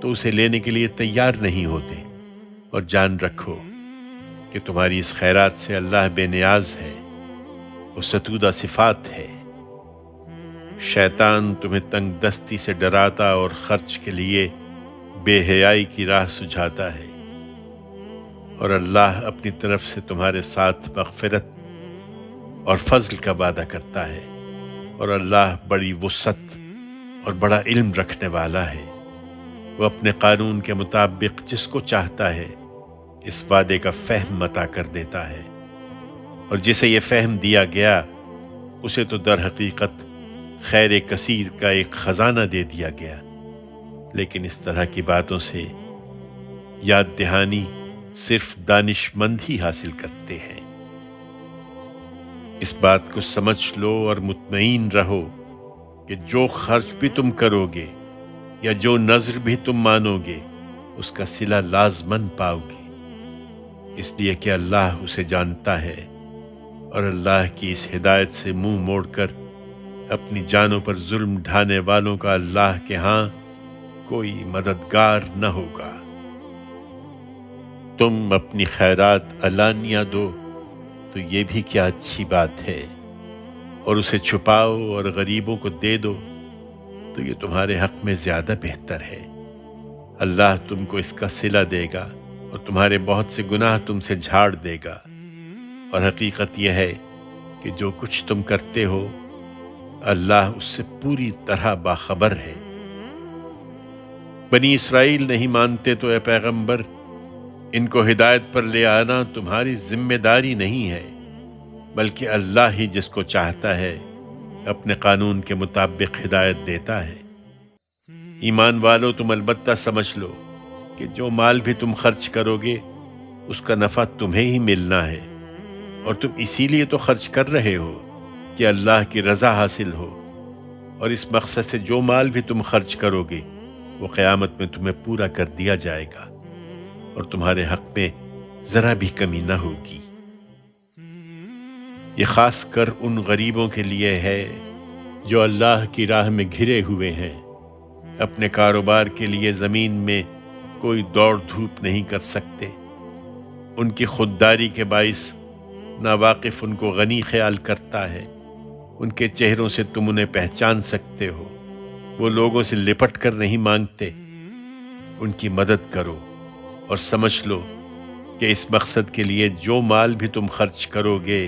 تو اسے لینے کے لیے تیار نہیں ہوتے، اور جان رکھو کہ تمہاری اس خیرات سے اللہ بے نیاز ہے، وہ ستودہ صفات ہے۔ شیطان تمہیں تنگ دستی سے ڈراتا اور خرچ کے لیے بے حیائی کی راہ سجھاتا ہے، اور اللہ اپنی طرف سے تمہارے ساتھ مغفرت اور فضل کا وعدہ کرتا ہے، اور اللہ بڑی وسعت اور بڑا علم رکھنے والا ہے۔ وہ اپنے قانون کے مطابق جس کو چاہتا ہے اس وعدے کا فہم عطا کر دیتا ہے، اور جسے یہ فہم دیا گیا اسے تو در حقیقت خیر کثیر کا ایک خزانہ دے دیا گیا، لیکن اس طرح کی باتوں سے یاد دہانی صرف دانش مند ہی حاصل کرتے ہیں۔ اس بات کو سمجھ لو اور مطمئن رہو کہ جو خرچ بھی تم کرو گے یا جو نذر بھی تم مانو گے اس کا صلہ لازماً پاؤ گے، اس لیے کہ اللہ اسے جانتا ہے، اور اللہ کی اس ہدایت سے منہ موڑ کر اپنی جانوں پر ظلم ڈھانے والوں کا اللہ کے ہاں کوئی مددگار نہ ہوگا۔ تم اپنی خیرات علانیہ دو تو یہ بھی کیا اچھی بات ہے، اور اسے چھپاؤ اور غریبوں کو دے دو تو یہ تمہارے حق میں زیادہ بہتر ہے۔ اللہ تم کو اس کا صلہ دے گا اور تمہارے بہت سے گناہ تم سے جھاڑ دے گا۔ اور حقیقت یہ ہے کہ جو کچھ تم کرتے ہو اللہ اس سے پوری طرح باخبر ہے۔ بنی اسرائیل نہیں مانتے تو اے پیغمبر ان کو ہدایت پر لے آنا تمہاری ذمہ داری نہیں ہے، بلکہ اللہ ہی جس کو چاہتا ہے اپنے قانون کے مطابق ہدایت دیتا ہے۔ ایمان والو تم البتہ سمجھ لو کہ جو مال بھی تم خرچ کرو گے اس کا نفع تمہیں ہی ملنا ہے، اور تم اسی لیے تو خرچ کر رہے ہو کہ اللہ کی رضا حاصل ہو، اور اس مقصد سے جو مال بھی تم خرچ کرو گے وہ قیامت میں تمہیں پورا کر دیا جائے گا، اور تمہارے حق میں ذرا بھی کمی نہ ہوگی۔ یہ خاص کر ان غریبوں کے لیے ہے جو اللہ کی راہ میں گھرے ہوئے ہیں، اپنے کاروبار کے لیے زمین میں کوئی دوڑ دھوپ نہیں کر سکتے۔ ان کی خودداری کے باعث ناواقف ان کو غنی خیال کرتا ہے۔ ان کے چہروں سے تم انہیں پہچان سکتے ہو، وہ لوگوں سے لپٹ کر نہیں مانگتے۔ ان کی مدد کرو اور سمجھ لو کہ اس مقصد کے لیے جو مال بھی تم خرچ کرو گے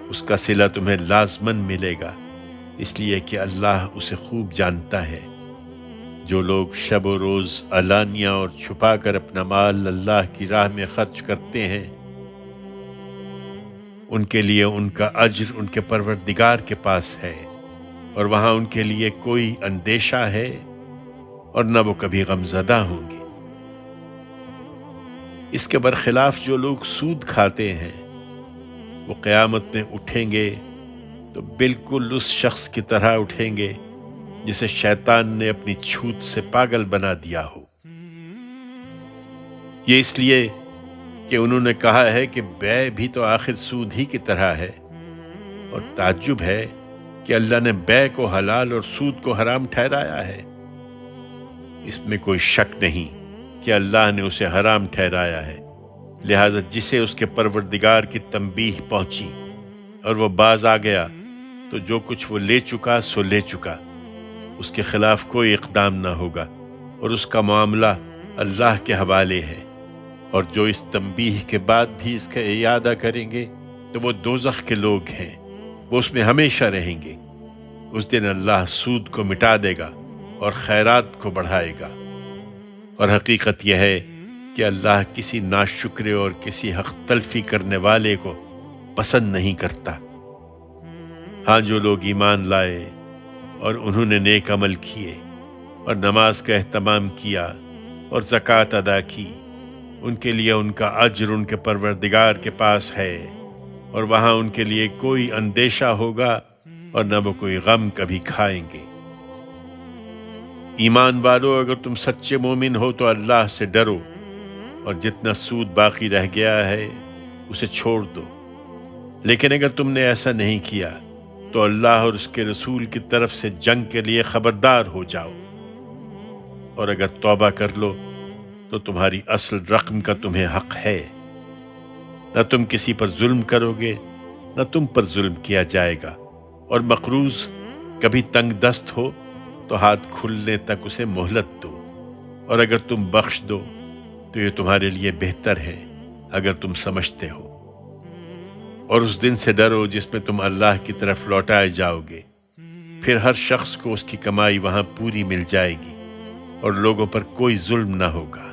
اس کا صلہ تمہیں لازماً ملے گا، اس لیے کہ اللہ اسے خوب جانتا ہے۔ جو لوگ شب و روز علانیہ اور چھپا کر اپنا مال اللہ کی راہ میں خرچ کرتے ہیں ان کے لیے ان کا اجر ان کے پروردگار کے پاس ہے، اور وہاں ان کے لیے کوئی اندیشہ ہے اور نہ وہ کبھی غمزدہ ہوں گے۔ اس کے برخلاف جو لوگ سود کھاتے ہیں وہ قیامت میں اٹھیں گے تو بالکل اس شخص کی طرح اٹھیں گے جسے شیطان نے اپنی چھوت سے پاگل بنا دیا ہو۔ یہ اس لیے کہ انہوں نے کہا ہے کہ بیع بھی تو آخر سود ہی کی طرح ہے، اور تعجب ہے کہ اللہ نے بیع کو حلال اور سود کو حرام ٹھہرایا ہے۔ اس میں کوئی شک نہیں کہ اللہ نے اسے حرام ٹھہرایا ہے، لہذا جسے اس کے پروردگار کی تنبیہ پہنچی اور وہ باز آ گیا تو جو کچھ وہ لے چکا سو لے چکا، اس کے خلاف کوئی اقدام نہ ہوگا، اور اس کا معاملہ اللہ کے حوالے ہے۔ اور جو اس تنبیہ کے بعد بھی اس کا اعادہ کریں گے تو وہ دوزخ کے لوگ ہیں، وہ اس میں ہمیشہ رہیں گے۔ اس دن اللہ سود کو مٹا دے گا اور خیرات کو بڑھائے گا۔ اور حقیقت یہ ہے کہ اللہ کسی ناشکرے اور کسی حق تلفی کرنے والے کو پسند نہیں کرتا۔ ہاں جو لوگ ایمان لائے اور انہوں نے نیک عمل کیے اور نماز کا اہتمام کیا اور زکوٰۃ ادا کی، ان کے لیے ان کا اجر ان کے پروردگار کے پاس ہے، اور وہاں ان کے لیے کوئی اندیشہ ہوگا اور نہ وہ کوئی غم کبھی کھائیں گے۔ ایمان والو اگر تم سچے مومن ہو تو اللہ سے ڈرو، اور جتنا سود باقی رہ گیا ہے اسے چھوڑ دو، لیکن اگر تم نے ایسا نہیں کیا تو اللہ اور اس کے رسول کی طرف سے جنگ کے لیے خبردار ہو جاؤ، اور اگر توبہ کر لو تو تمہاری اصل رقم کا تمہیں حق ہے۔ نہ تم کسی پر ظلم کرو گے نہ تم پر ظلم کیا جائے گا، اور مقروض کبھی تنگ دست ہو تو ہاتھ کھلنے تک اسے مہلت دو، اور اگر تم بخش دو تو یہ تمہارے لیے بہتر ہے اگر تم سمجھتے ہو۔ اور اس دن سے ڈرو جس میں تم اللہ کی طرف لوٹائے جاؤ گے، پھر ہر شخص کو اس کی کمائی وہاں پوری مل جائے گی اور لوگوں پر کوئی ظلم نہ ہوگا۔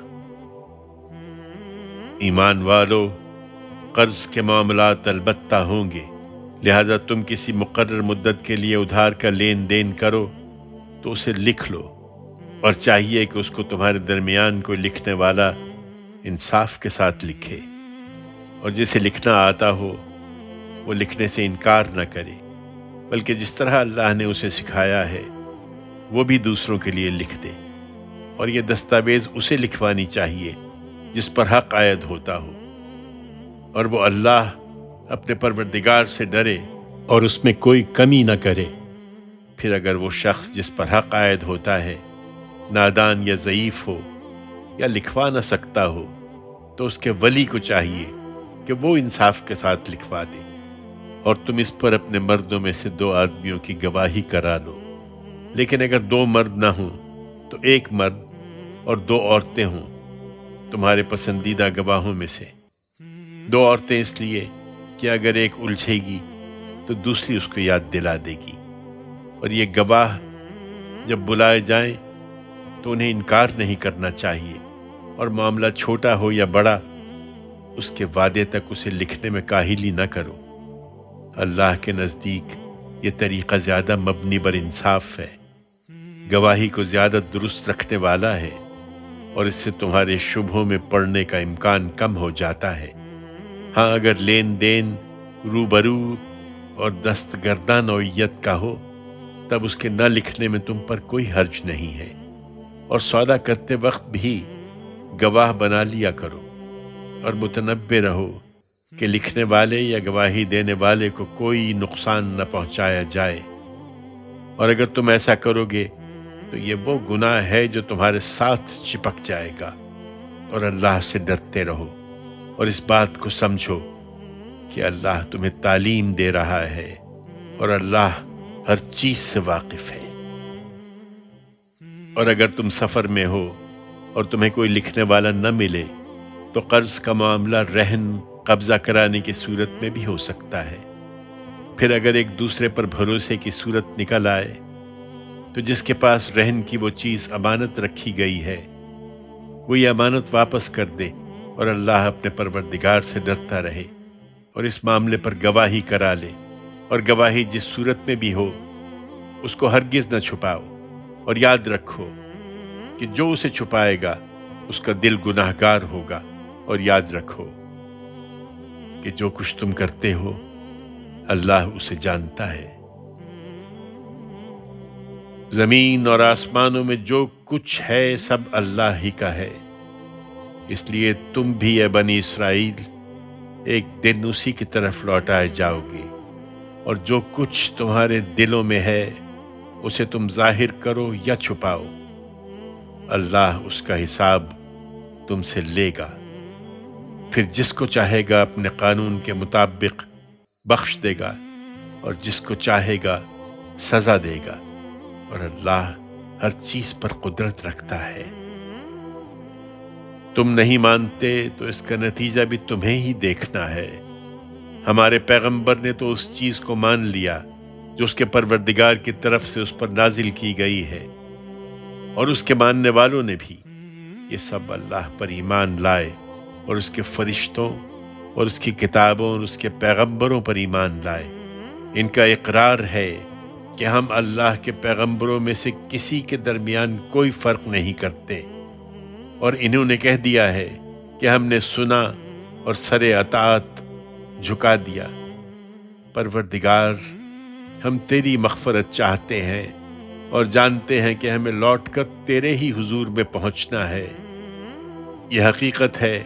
ایمان والو قرض کے معاملات البتہ ہوں گے، لہذا تم کسی مقرر مدت کے لیے ادھار کا لین دین کرو تو اسے لکھ لو، اور چاہیے کہ اس کو تمہارے درمیان کوئی لکھنے والا انصاف کے ساتھ لکھے، اور جسے لکھنا آتا ہو وہ لکھنے سے انکار نہ کرے، بلکہ جس طرح اللہ نے اسے سکھایا ہے وہ بھی دوسروں کے لیے لکھ دے، اور یہ دستاویز اسے لکھوانی چاہیے جس پر حق عائد ہوتا ہو، اور وہ اللہ اپنے پروردگار سے ڈرے اور اس میں کوئی کمی نہ کرے۔ پھر اگر وہ شخص جس پر حق عائد ہوتا ہے نادان یا ضعیف ہو یا لکھوا نہ سکتا ہو تو اس کے ولی کو چاہیے کہ وہ انصاف کے ساتھ لکھوا دے، اور تم اس پر اپنے مردوں میں سے 2 آدمیوں کی گواہی کرا لو۔ لیکن اگر 2 مرد نہ ہوں تو ایک مرد اور 2 عورتیں ہوں تمہارے پسندیدہ گواہوں میں سے۔ 2 عورتیں اس لیے کہ اگر ایک الجھے گی تو دوسری اس کو یاد دلا دے گی، اور یہ گواہ جب بلائے جائیں تو انہیں انکار نہیں کرنا چاہیے، اور معاملہ چھوٹا ہو یا بڑا اس کے وعدے تک اسے لکھنے میں کاہلی نہ کرو۔ اللہ کے نزدیک یہ طریقہ زیادہ مبنی بر انصاف ہے، گواہی کو زیادہ درست رکھنے والا ہے، اور اس سے تمہارے شبہوں میں پڑنے کا امکان کم ہو جاتا ہے۔ ہاں اگر لین دین روبرو اور دستگرداں نوعیت کا ہو تب اس کے نہ لکھنے میں تم پر کوئی حرج نہیں ہے، اور سودا کرتے وقت بھی گواہ بنا لیا کرو، اور متنبہ رہو کہ لکھنے والے یا گواہی دینے والے کو کوئی نقصان نہ پہنچایا جائے، اور اگر تم ایسا کرو گے تو یہ وہ گناہ ہے جو تمہارے ساتھ چپک جائے گا۔ اور اللہ سے ڈرتے رہو، اور اس بات کو سمجھو کہ اللہ تمہیں تعلیم دے رہا ہے، اور اللہ ہر چیز سے واقف ہے۔ اور اگر تم سفر میں ہو اور تمہیں کوئی لکھنے والا نہ ملے تو قرض کا معاملہ رہن قبضہ کرانے کی صورت میں بھی ہو سکتا ہے۔ پھر اگر ایک دوسرے پر بھروسے کی صورت نکل آئے تو جس کے پاس رہن کی وہ چیز امانت رکھی گئی ہے وہ یہ امانت واپس کر دے، اور اللہ اپنے پروردگار سے ڈرتا رہے، اور اس معاملے پر گواہی کرا لے، اور گواہی جس صورت میں بھی ہو اس کو ہرگز نہ چھپاؤ، اور یاد رکھو کہ جو اسے چھپائے گا اس کا دل گناہ گار ہوگا، اور یاد رکھو کہ جو کچھ تم کرتے ہو اللہ اسے جانتا ہے۔ زمین اور آسمانوں میں جو کچھ ہے سب اللہ ہی کا ہے، اس لیے تم بھی اے بنی اسرائیل ایک دن اسی کی طرف لوٹائے جاؤ گے، اور جو کچھ تمہارے دلوں میں ہے اسے تم ظاہر کرو یا چھپاؤ، اللہ اس کا حساب تم سے لے گا۔ پھر جس کو چاہے گا اپنے قانون کے مطابق بخش دے گا، اور جس کو چاہے گا سزا دے گا، اور اللہ ہر چیز پر قدرت رکھتا ہے۔ تم نہیں مانتے تو اس کا نتیجہ بھی تمہیں ہی دیکھنا ہے۔ ہمارے پیغمبر نے تو اس چیز کو مان لیا جو اس کے پروردگار کی طرف سے اس پر نازل کی گئی ہے، اور اس کے ماننے والوں نے بھی یہ سب اللہ پر ایمان لائے، اور اس کے فرشتوں اور اس کی کتابوں اور اس کے پیغمبروں پر ایمان لائے۔ ان کا اقرار ہے کہ ہم اللہ کے پیغمبروں میں سے کسی کے درمیان کوئی فرق نہیں کرتے، اور انہوں نے کہہ دیا ہے کہ ہم نے سنا اور سر اطاعت جھکا دیا۔ پروردگار، ہم تیری مغفرت چاہتے ہیں اور جانتے ہیں کہ ہمیں لوٹ کر تیرے ہی حضور میں پہنچنا ہے۔ یہ حقیقت ہے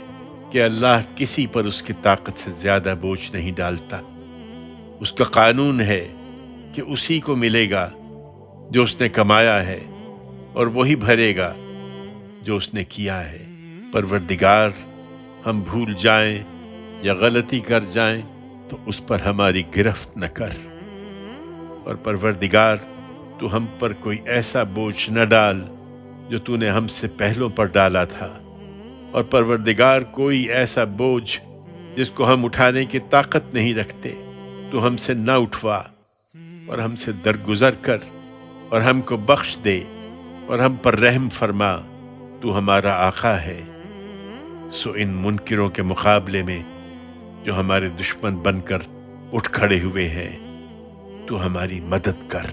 کہ اللہ کسی پر اس کی طاقت سے زیادہ بوجھ نہیں ڈالتا۔ اس کا قانون ہے کہ اسی کو ملے گا جو اس نے کمایا ہے، اور وہی بھرے گا جو اس نے کیا ہے۔ پروردگار، ہم بھول جائیں یا غلطی کر جائیں تو اس پر ہماری گرفت نہ کر، اور پروردگار تو ہم پر کوئی ایسا بوجھ نہ ڈال جو تو نے ہم سے پہلوں پر ڈالا تھا، اور پروردگار کوئی ایسا بوجھ جس کو ہم اٹھانے کی طاقت نہیں رکھتے تو ہم سے نہ اٹھوا، اور ہم سے درگزر کر اور ہم کو بخش دے، اور ہم پر رحم فرما، تو ہمارا آقا ہے۔ سو ان منکروں کے مقابلے میں جو ہمارے دشمن بن کر اٹھ کھڑے ہوئے ہیں تو ہماری مدد کر۔